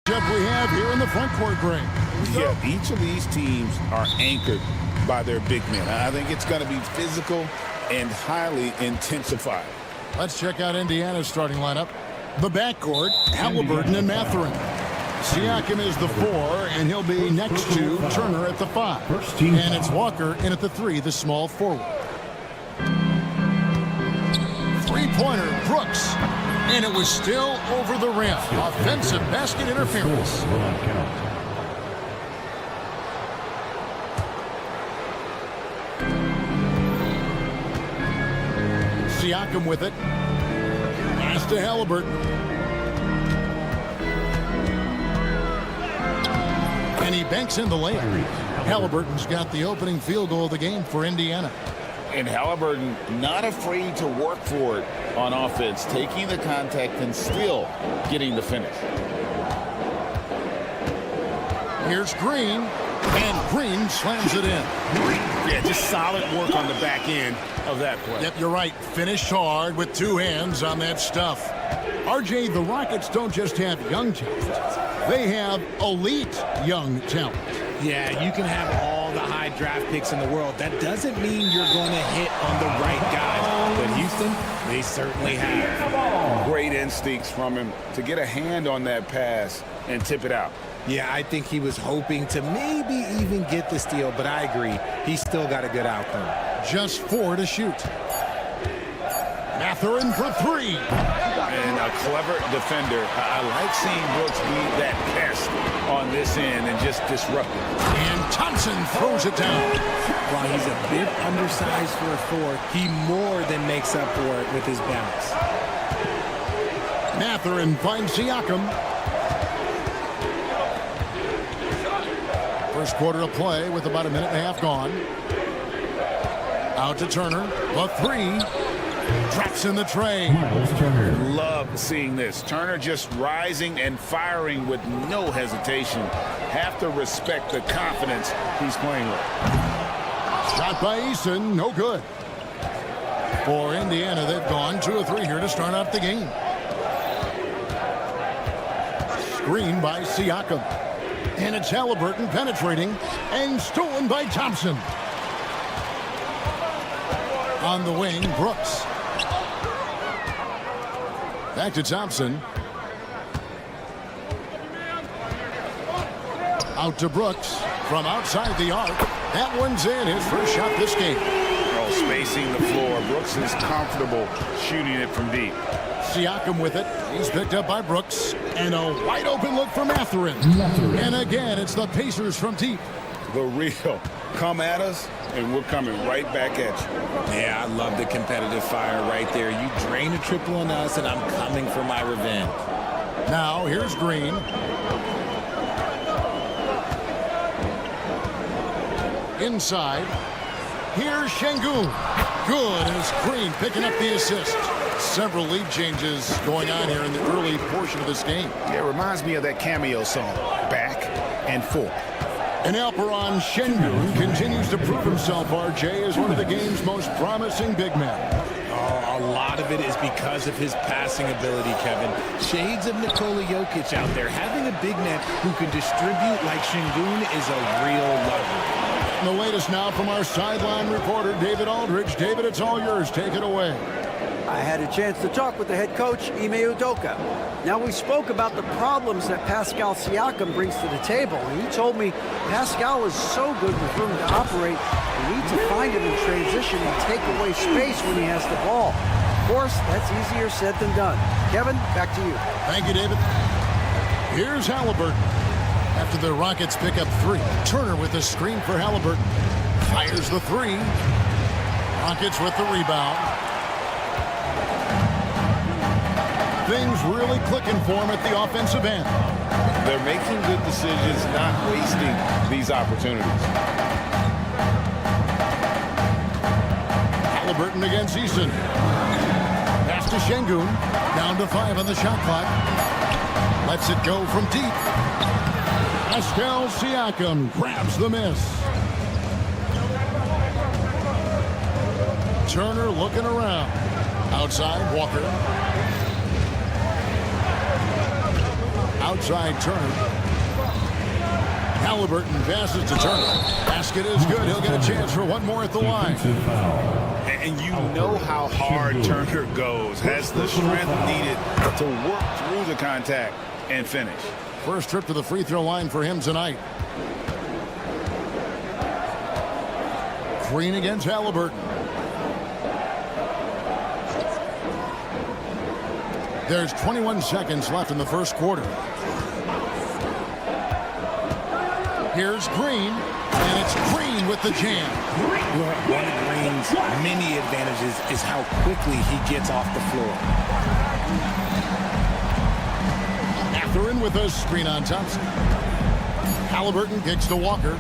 Jeff, we have here in the front court, Greg. Yeah, each of these teams are anchored by their big men. I think it's going to be physical and highly intensified. Let's check out Indiana's starting lineup. The backcourt, Halliburton and Mathurin. Siakam is the 4, and he'll be next to Turner at the 5. And it's Walker in at the 3, the small forward. Three-pointer, Brooks. And it was still over the rim. Offensive basket interference. Siakam with it. Pass to Halliburton. And he banks in the layup. Halliburton's got the opening field goal of the game for Indiana. And Halliburton not afraid to work for it on offense, taking the contact and still getting the finish. Here's Green, and Green slams it in. Yeah, just solid work on the back end of that play. Yep, you're right. Finished hard with 2 hands on that stuff. RJ, the Rockets don't just have young talent. They have elite young talent. Yeah, you can have all the high draft picks in the world. That doesn't mean you're going to hit on the right guy. But Houston, they certainly have. Great instincts from him to get a hand on that pass and tip it out. Yeah, I think he was hoping to maybe even get the steal, but I agree. He still got a good outcome. Just 4 to shoot. Mathurin for 3. And a clever defender. I like seeing Brooks be that pest on this end and just disrupt it. And Thompson throws it down. While he's a bit undersized for a 4, he more than makes up for it with his bounce. Mathurin finds Siakam. First quarter of play with about a minute and a half gone. Out to Turner. The 3. Drops in the tray. Love seeing this. Turner just rising and firing with no hesitation. Have to respect the confidence he's playing with. Shot by Eason, no good. For Indiana, they've gone 2 of 3 here to start out the game. Screen by Siakam. And it's Halliburton penetrating and stolen by Thompson. On the wing, Brooks. Back to Thompson. Out to Brooks from outside the arc. That one's in, his first shot this game. Oh, spacing the floor. Brooks is comfortable shooting it from deep. Siakam with it. He's picked up by Brooks. And a wide open look for Mathurin. And again, it's the Pacers from deep. The real. Come at us, and we're coming right back at you. Yeah, I love the competitive fire right there. You drain a triple on us, and I'm coming for my revenge. Now, here's Green. Inside. Here's Şengün. Good as Green picking up the assist. Several lead changes going on here in the early portion of this game. Yeah, it reminds me of that cameo song, Back and Forth. And Alperen Şengün continues to prove himself, RJ, as one of the game's most promising big men. Oh, a lot of it is because of his passing ability, Kevin. Shades of Nikola Jokic out there. Having a big man who can distribute like Şengün is a real luxury. The latest now from our sideline reporter, David Aldridge. David, it's all yours. Take it away. I had a chance to talk with the head coach, Ime Udoka. Now, we spoke about the problems that Pascal Siakam brings to the table, and he told me Pascal is so good with room to operate, we need to find him in transition and take away space when he has the ball. Of course, that's easier said than done. Kevin, back to you. Thank you, David. Here's Halliburton. After the Rockets pick up 3, Turner with the screen for Halliburton. Fires the 3. Rockets with the rebound. Things really clicking for him at the offensive end. They're making good decisions, not wasting these opportunities. Halliburton against Eason. Pass to Şengün. Down to 5 on the shot clock. Lets it go from deep. Pascal Siakam grabs the miss. Turner looking around. Outside, Walker. Out outside Turner. Halliburton passes to Turner. Basket is good. He'll get a chance for one more at the line. And you know how hard Turner goes. Has the strength needed to work through the contact and finish. First trip to the free throw line for him tonight. Green against Halliburton. There's 21 seconds left in the first quarter. Here's Green, and it's Green with the jam. One of Green's many advantages is how quickly he gets off the floor. Mathurin with a screen on Thompson. Halliburton kicks to Walker.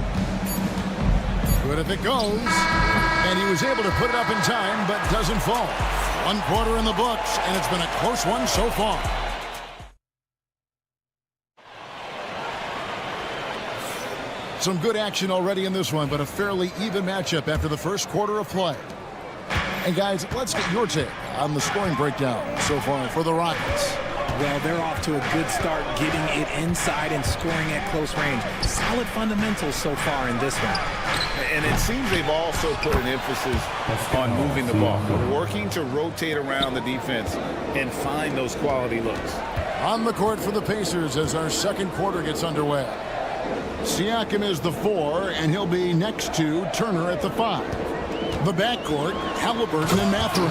Good if it goes. And he was able to put it up in time, but doesn't fall. One quarter in the books, and it's been a close one so far. Some good action already in this one, but a fairly even matchup after the first quarter of play. And guys, let's get your take on the scoring breakdown so far for the Rockets. Well, they're off to a good start getting it inside and scoring at close range. Solid fundamentals so far in this one. And it seems they've also put an emphasis on moving the ball, working to rotate around the defense and find those quality looks. On the court for the Pacers as our second quarter gets underway. Siakam is the 4, and he'll be next to Turner at the 5. The backcourt, Halliburton and Mathurin.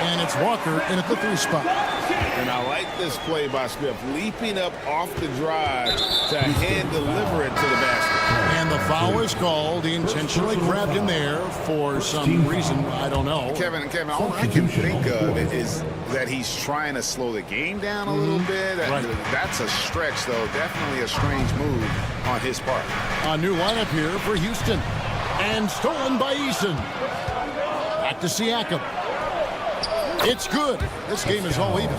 And it's Walker in at the 3 spot. And I like this play by Smith, leaping up off the drive to hand deliver it to the basket. And the foul is called. He intentionally grabbed him there for some reason. I don't know. Kevin, all I can think of is that he's trying to slow the game down a little bit. That's a stretch, though. Definitely a strange move on his part. A new lineup here for Houston. And stolen by Eason. Back to Siakam. It's good. This game is all even.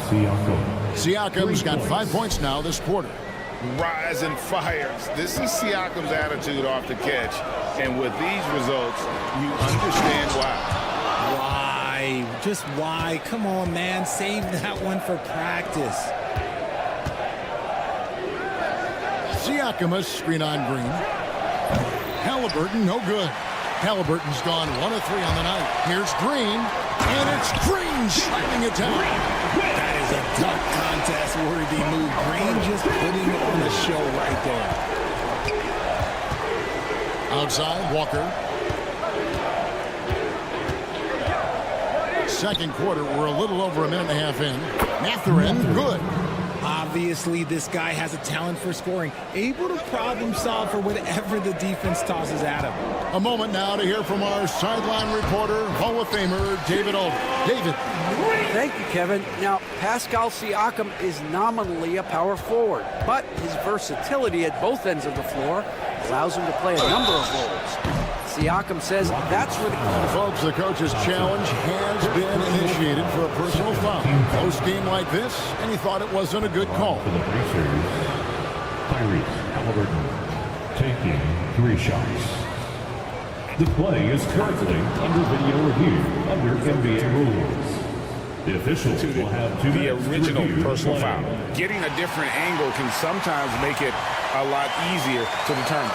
Siakam's got 5 points now this quarter. Rise and fires. This is Siakam's attitude off the catch. And with these results, you understand why. Why? Just why? Come on, man. Save that one for practice. Siakam a screen on Green. Halliburton, no good. Halliburton's gone 1 of 3 on the night. Here's Green, and it's Green shutting it down. That is a dunk contest-worthy move. Green just putting on a show right there. Outside, Walker. Second quarter, we're a little over a minute and a half in. Mathurin, good. Obviously, this guy has a talent for scoring, able to problem solve for whatever the defense tosses at him. A moment now to hear from our sideline reporter, Hall of Famer, David Alden. David. Thank you, Kevin. Now, Pascal Siakam is nominally a power forward, but his versatility at both ends of the floor allows him to play a number of roles. Siakam says that's where the folks, the coach's challenge has been initiated for a personal foul. Close game like this, and he thought it wasn't a good call. For the Pacers, Tyrese Halliburton taking 3 shots. The play is currently under video review under NBA rules. The officials will have to the original personal foul. Getting a different angle can sometimes make it a lot easier to determine.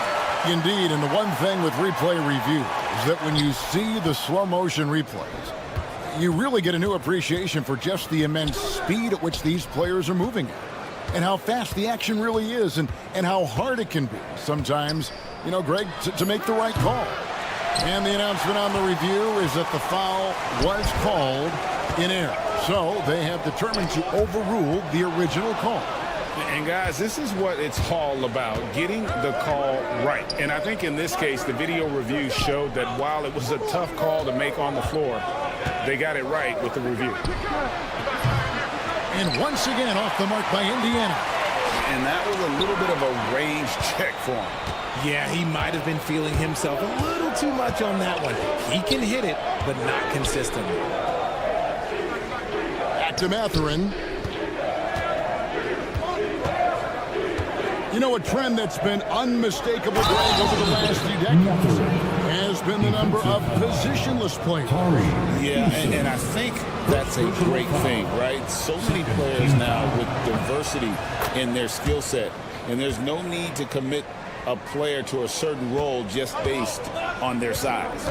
Indeed, and the one thing with replay review is that when you see the slow motion replays, you really get a new appreciation for just the immense speed at which these players are moving at, and how fast the action really is, and how hard it can be sometimes, you know, Greg, to make the right call. And the announcement on the review is that the foul was called in error. So they have determined to overrule the original call. And guys, this is what it's all about, getting the call right. And I think in this case, the video review showed that while it was a tough call to make on the floor, they got it right with the review. And once again, off the mark by Indiana. And that was a little bit of a range check for him. Yeah, he might have been feeling himself a little too much on that one. He can hit it, but not consistently. Back to Mathurin. You know, a trend that's been unmistakable, Greg, over the last few decades has been the number of positionless players. Yeah, and I think that's a great thing, right? So many players now with diversity in their skill set, and there's no need to commit a player to a certain role just based on their size.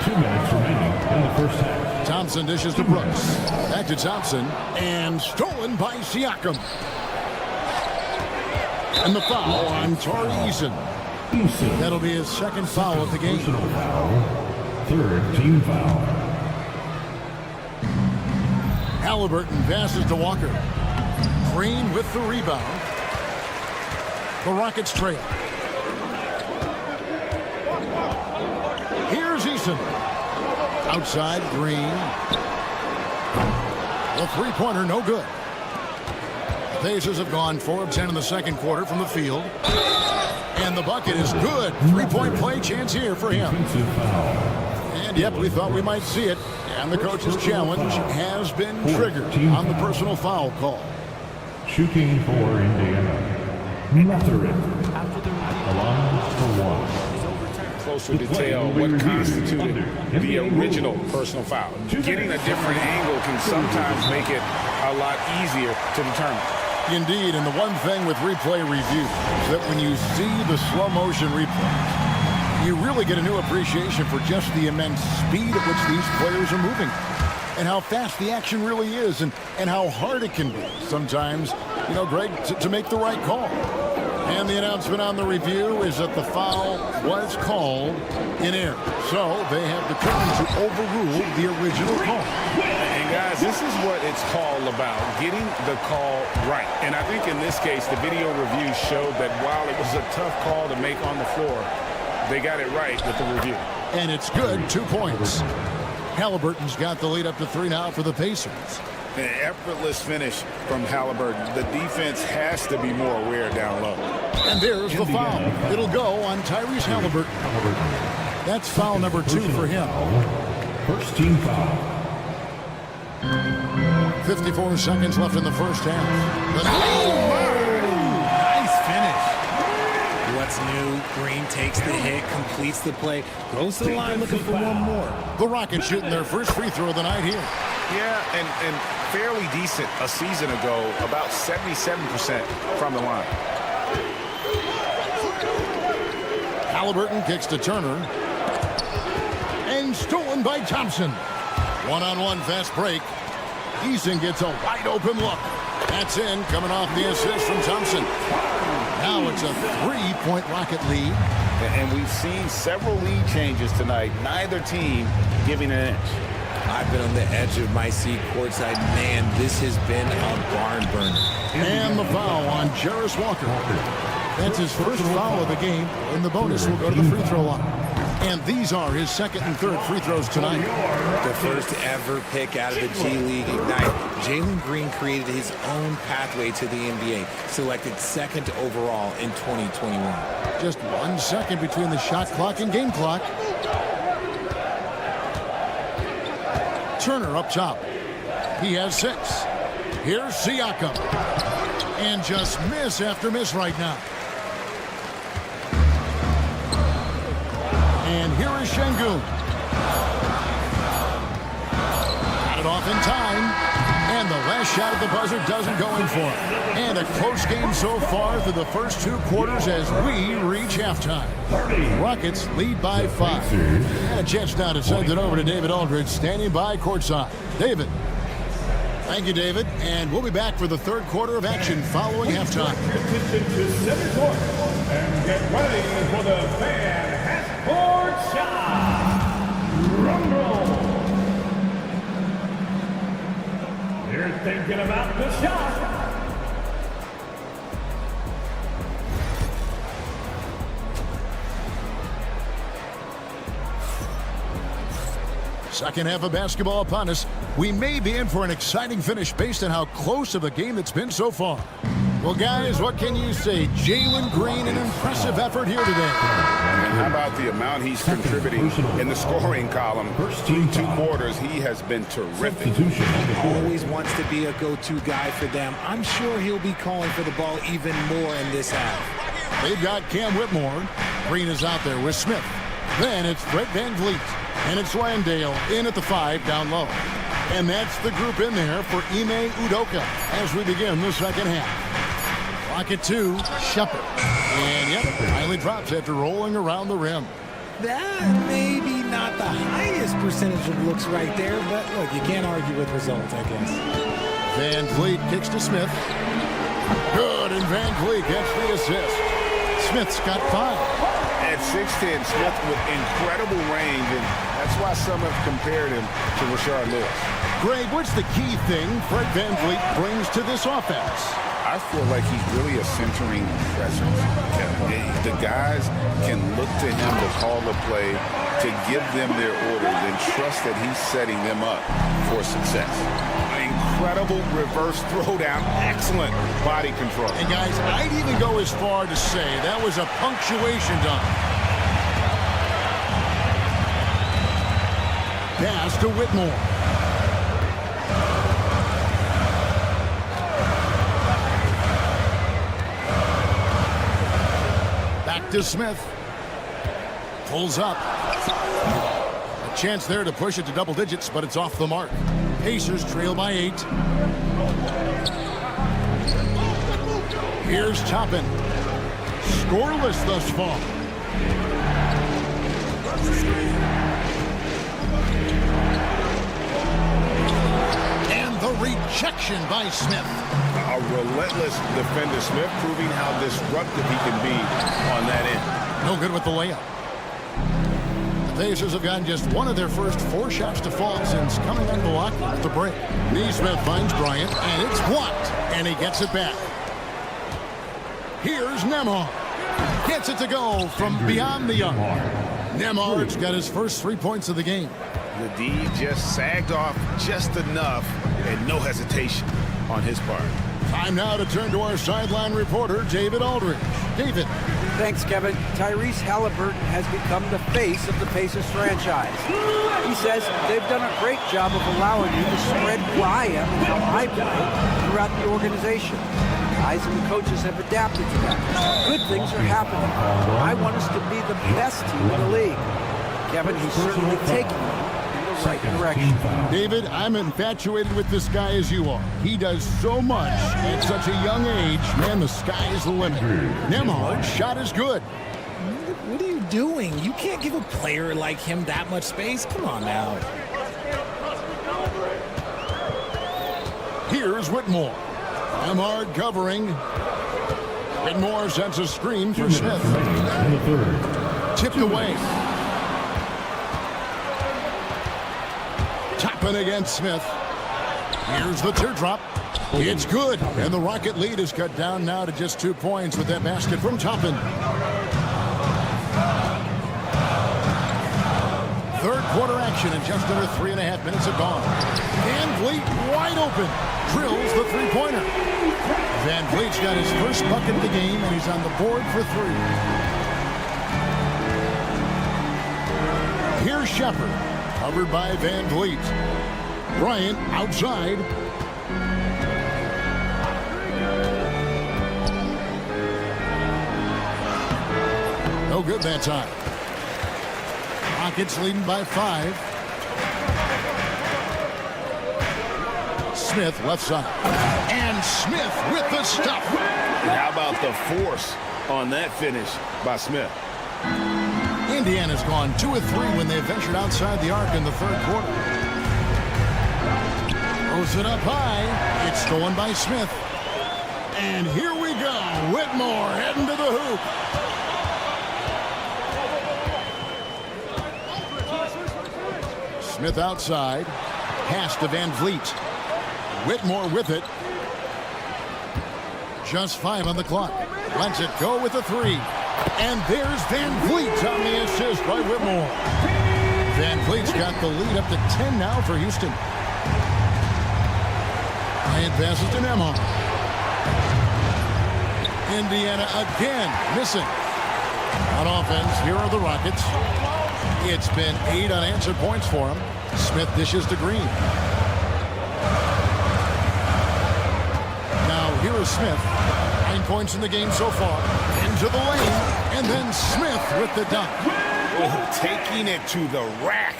2 minutes remaining in the first half. Thompson dishes to Brooks. Back to Thompson, and stolen by Siakam. And the foul on Tari Eason. That'll be his second foul of the game. Personal foul. Third team foul. Halliburton passes to Walker. Green with the rebound. The Rockets trail. Here's Eason. Outside, Green. The three-pointer, no good. The Pacers have gone 4 of 10 in the second quarter from the field. And the bucket is good. Three-point play chance here for him. And yep, we thought we might see it. And the coach's challenge has been triggered on the personal foul call. Shooting for Indiana. Matherin. Along for one. Closer detail what constituted the original personal foul. Getting a different angle can sometimes make it a lot easier to determine. Indeed, and the one thing with replay review is that when you see the slow motion replay, you really get a new appreciation for just the immense speed at which these players are moving and how fast the action really is and how hard it can be sometimes, you know, Greg, to make the right call. And the announcement on the review is that the foul was called in error. So they have determined to overrule the original call. And guys, this is what it's all about, getting the call right. And I think in this case, the video review showed that while it was a tough call to make on the floor, they got it right with the review. And it's good, 2 points. Halliburton's got the lead up to 3 now for the Pacers. An effortless finish from Halliburton. The defense has to be more aware down low. And there's the foul. It'll go on Tyrese Halliburton. That's foul number 2 for him. First team foul. 54 seconds left in the first half. Nice finish. What's new? Green takes the hit, completes the play, goes to the line looking for one more. The Rockets shooting their first free throw of the night here. Yeah, and fairly decent a season ago, about 77% from the line. Halliburton kicks to Turner. And stolen by Thompson. One-on-one fast break. Eason gets a wide open look. That's in, coming off the assist from Thompson. Now it's a 3-point Rocket lead. And we've seen several lead changes tonight. Neither team giving an inch. I've been on the edge of my seat courtside. Man, this has been a barn burner. And the foul on Jarris Walker. That's his first foul of the game, and the bonus will go to the free throw line. And these are his second and third free throws tonight. The first ever pick out of the G League Ignite. Jalen Green created his own pathway to the NBA, selected second overall in 2021. Just 1 second between the shot clock and game clock. Turner up top. He has 6. Here's Siakam. And just miss after miss right now. And here is Şengün. Got it off in time. And the last shot at the buzzer doesn't go in for him. And a close game so far through the first 2 quarters as we reach halftime. Rockets lead by 5. And a chance now to send it over to David Aldridge, standing by courtside. David. Thank you, David. And we'll be back for the third quarter of action following halftime. And get ready for the fan half-court shot. Rumble. They're thinking about the shot. Second half of basketball upon us. We may be in for an exciting finish based on how close of a game it's been so far. Well, guys, what can you say? Jalen Green, an impressive effort here today. And how about the amount he's contributing in the scoring column? Through 2 quarters, he has been terrific. Always wants to be a go-to guy for them. I'm sure he'll be calling for the ball even more in this half. They've got Cam Whitmore. Green is out there with Smith. Then it's Brett Van Vliet. And it's Landale in at the 5 down low. And that's the group in there for Ime Udoka as we begin the second half. Rocket 2, Shepard. And yep, finally drops after rolling around the rim. That maybe not the highest percentage of looks right there, but look, you can't argue with results, I guess. Van Vliet kicks to Smith. Good, and Van Vliet gets the assist. Smith's got 5. At 6'10", Smith with incredible range, and that's why some have compared him to Rashard Lewis. Greg, what's the key thing Fred Van Vliet brings to this offense? I feel like he's really a centering presence. The guys can look to him to call the play, to give them their orders, and trust that he's setting them up for success. Incredible reverse throwdown, excellent body control. And guys, I'd even go as far to say that was a punctuation dunk. Pass to Whitmore. Back to Smith. Pulls up. A chance there to push it to double digits, but it's off the mark. Pacers trail by 8. Here's Toppin. Scoreless thus far. And the rejection by Smith. A relentless defender. Smith proving how disruptive he can be on that end. No good with the layup. The Pacers have gotten just one of their first 4 shots to fall since coming unblocked at the break. Neesmith finds Bryant, and it's blocked, and he gets it back. Here's Nembhard. Gets it to go from beyond the arc. Nembhard's got his first 3 points of the game. The D just sagged off just enough, and no hesitation on his part. Time now to turn to our sideline reporter, David Aldridge. David. Thanks, Kevin. Tyrese Halliburton has become the face of the Pacers franchise. He says they've done a great job of allowing me to spread who I am and how I play throughout the organization. Guys and the coaches have adapted to that. Good things are happening. I want us to be the best team in the league. Kevin, he's certainly taking me in the right direction. David, I'm infatuated with this guy as you are. He does so much at such a young age. Man, the sky is the limit. Nembhard's shot is good. What are you doing? You can't give a player like him that much space. Come on now. Here's Whitmore. Nembhard covering. Whitmore sends a screen for Smith. Tipped away. Toppin against Smith. Here's the teardrop. It's good. And the Rocket lead is cut down now to just 2 points with that basket from Toppin. Third quarter action and just under 3.5 minutes have gone. Van Vliet wide open. Drills the three-pointer. Van Vliet's got his first bucket of the game, and he's on the board for 3. Here's Shepard. Covered by Van Vliet. Bryant outside. No good that time. Rockets leading by 5. Smith left side. And Smith with the stop. How about the force on that finish by Smith? Indiana's gone 2 of 3 when they ventured outside the arc in the third quarter. Throws it up high. It's stolen by Smith. And here we go. Whitmore heading to the hoop. Smith outside. Pass to Van Vliet. Whitmore with it. Just 5 on the clock. Lets it go with a 3. And there's Van Vliet on the assist by Whitmore. Van Vliet's got the lead up to 10 now for Houston. Bryant passes to Nembhard. Indiana again missing. On offense, here are the Rockets. It's been 8 unanswered points for him. Smith dishes to Green. Now here is Smith. 9 points in the game so far. Into the lane. And then Smith with the dunk. Oh, taking it to the rack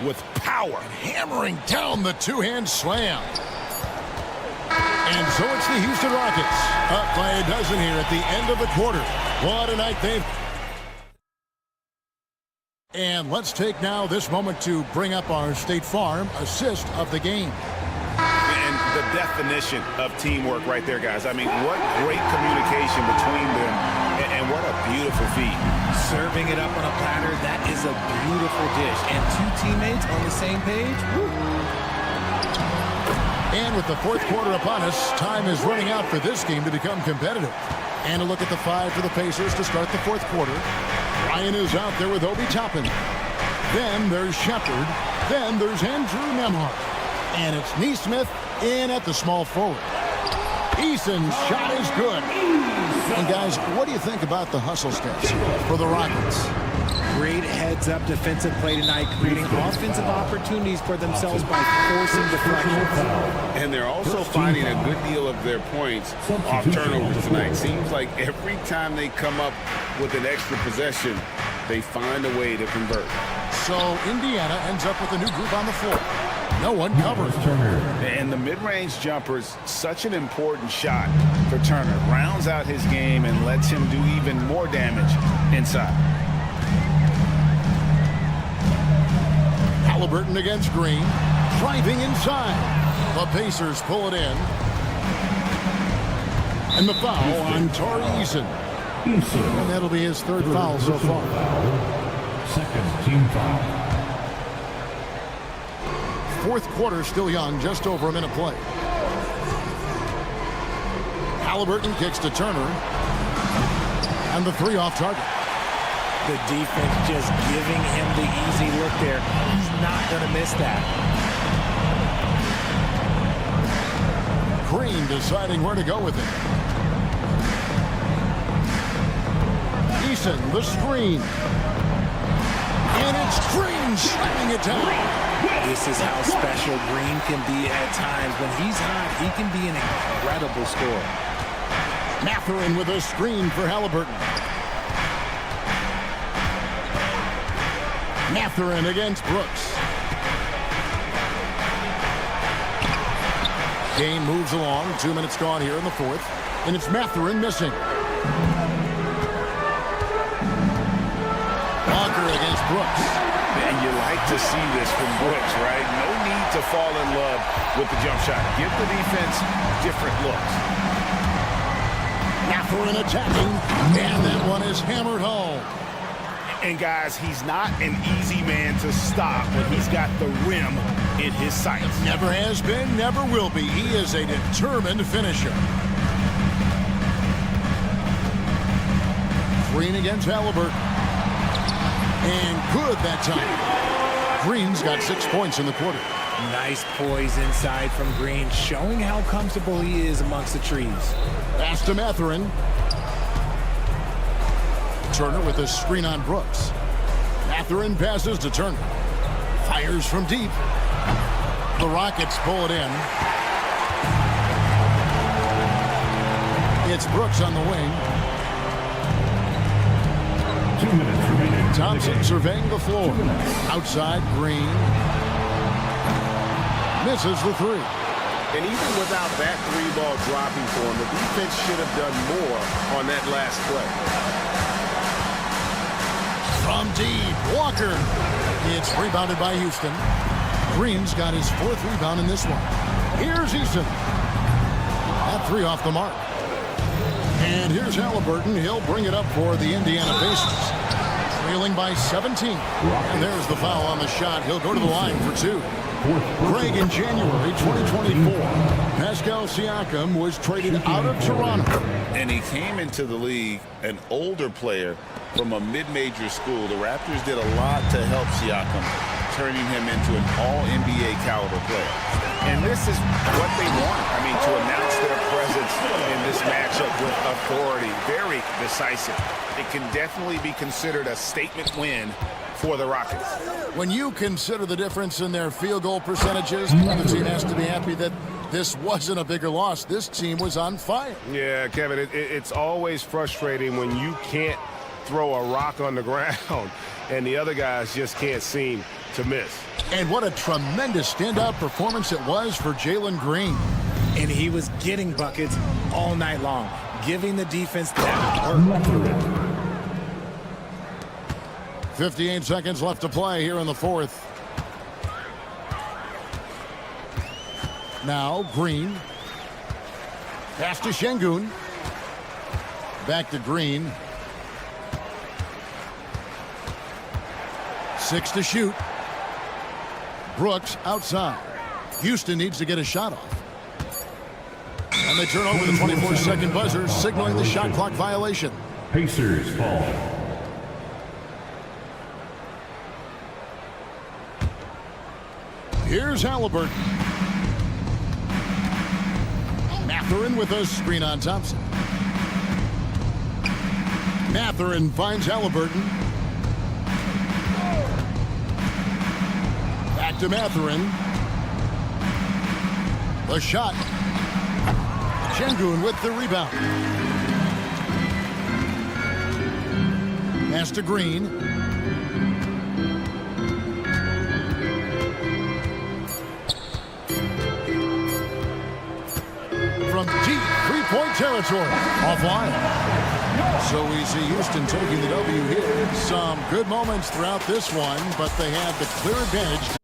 with power. Hammering down the two-hand slam. And so it's the Houston Rockets up by a dozen here at the end of the quarter. What a night they've... And let's take now this moment to bring up our State Farm assist of the game. And the definition of teamwork right there, guys. I mean, what great communication between them, and what a beautiful feat. Serving it up on a platter, that is a beautiful dish. And two teammates on the same page. Woo. And with the fourth quarter upon us, time is running out for this game to become competitive. And a look at the five for the Pacers to start the fourth quarter. Ryan is out there with Obi Toppin. Then there's Shepard. Then there's Andrew Nembhard. And it's Neesmith in at the small forward. Eason's shot is good. And guys, what do you think about the hustle steps for the Rockets? Great heads-up defensive play tonight, creating offensive opportunities for themselves by forcing deflections. And they're also finding a good deal of their points off turnovers tonight. Seems like every time they come up with an extra possession, they find a way to convert. So Indiana ends up with a new group on the floor. No one covers. And the mid-range jumper is such an important shot for Turner. Rounds out his game and lets him do even more damage inside. Halliburton against Green. Driving inside. The Pacers pull it in. And the foul on Tari Eason. And that'll be his third foul so far. Second team foul. Fourth quarter still young, just over a minute play. Halliburton kicks to Turner. And the three off target. The defense just giving him the easy look there. He's not going to miss that. Green deciding where to go with it. Eason, the screen. And it's Green shutting it down. This is how special Green can be at times. When he's hot, he can be an incredible scorer. Mathurin with a screen for Halliburton. Mathurin against Brooks. Game moves along. 2 minutes gone here in the fourth. And it's Mathurin missing. Walker against Brooks. And you like to see this from Brooks, right? No need to fall in love with the jump shot. Give the defense different looks. Mathurin attacking. And that one is hammered home. And guys, he's not an easy man to stop when he's got the rim in his sights. Never has been, never will be. He is a determined finisher. Green against Halliburton. And good that time. Green's got 6 points in the quarter. Nice poise inside from Green, showing how comfortable he is amongst the trees. Pass to Mathurin. Turner with a screen on Brooks. Mathurin passes to Turner. Fires from deep. The Rockets pull it in. It's Brooks on the wing. 2 minutes remaining. Thompson surveying the floor. Outside, Green. Misses the three. And even without that three ball dropping for him, the defense should have done more on that last play. From deep, Walker. It's rebounded by Houston. Green's got his fourth rebound in this one. Here's Eason. That three off the mark. And here's Halliburton. He'll bring it up for the Indiana Pacers. Trailing by 17. And there's the foul on the shot. He'll go to the line for two. Greg, in January 2024, Pascal Siakam was traded out of Toronto. And he came into the league an older player from a mid-major school. The Raptors did a lot to help Siakam, turning him into an all-NBA caliber player. And this is what they want. I mean, to announce their presence in this matchup with authority, very decisive. It can definitely be considered a statement win for the Rockets. When you consider the difference in their field goal percentages, the team has to be happy that this wasn't a bigger loss. This team was on fire. Yeah, Kevin, it's always frustrating when you can't throw a rock on the ground and the other guys just can't seem to miss. And what a tremendous standout performance it was for Jalen Green. And he was getting buckets all night long, giving the defense that work. 58 seconds left to play here in the fourth. Now Green. Pass to Şengün. Back to Green. 6 to shoot. Brooks outside. Houston needs to get a shot off. And they turn over the 24-second buzzer, signaling the shot clock violation. Pacers ball. Here's Halliburton. Mathurin with a screen on Thompson. Mathurin finds Halliburton. Back to Mathurin. The shot. Şengün with the rebound. Pass to Green. From deep three-point territory. Offline. So we see Houston taking the W here. Some good moments throughout this one, but they had the clear advantage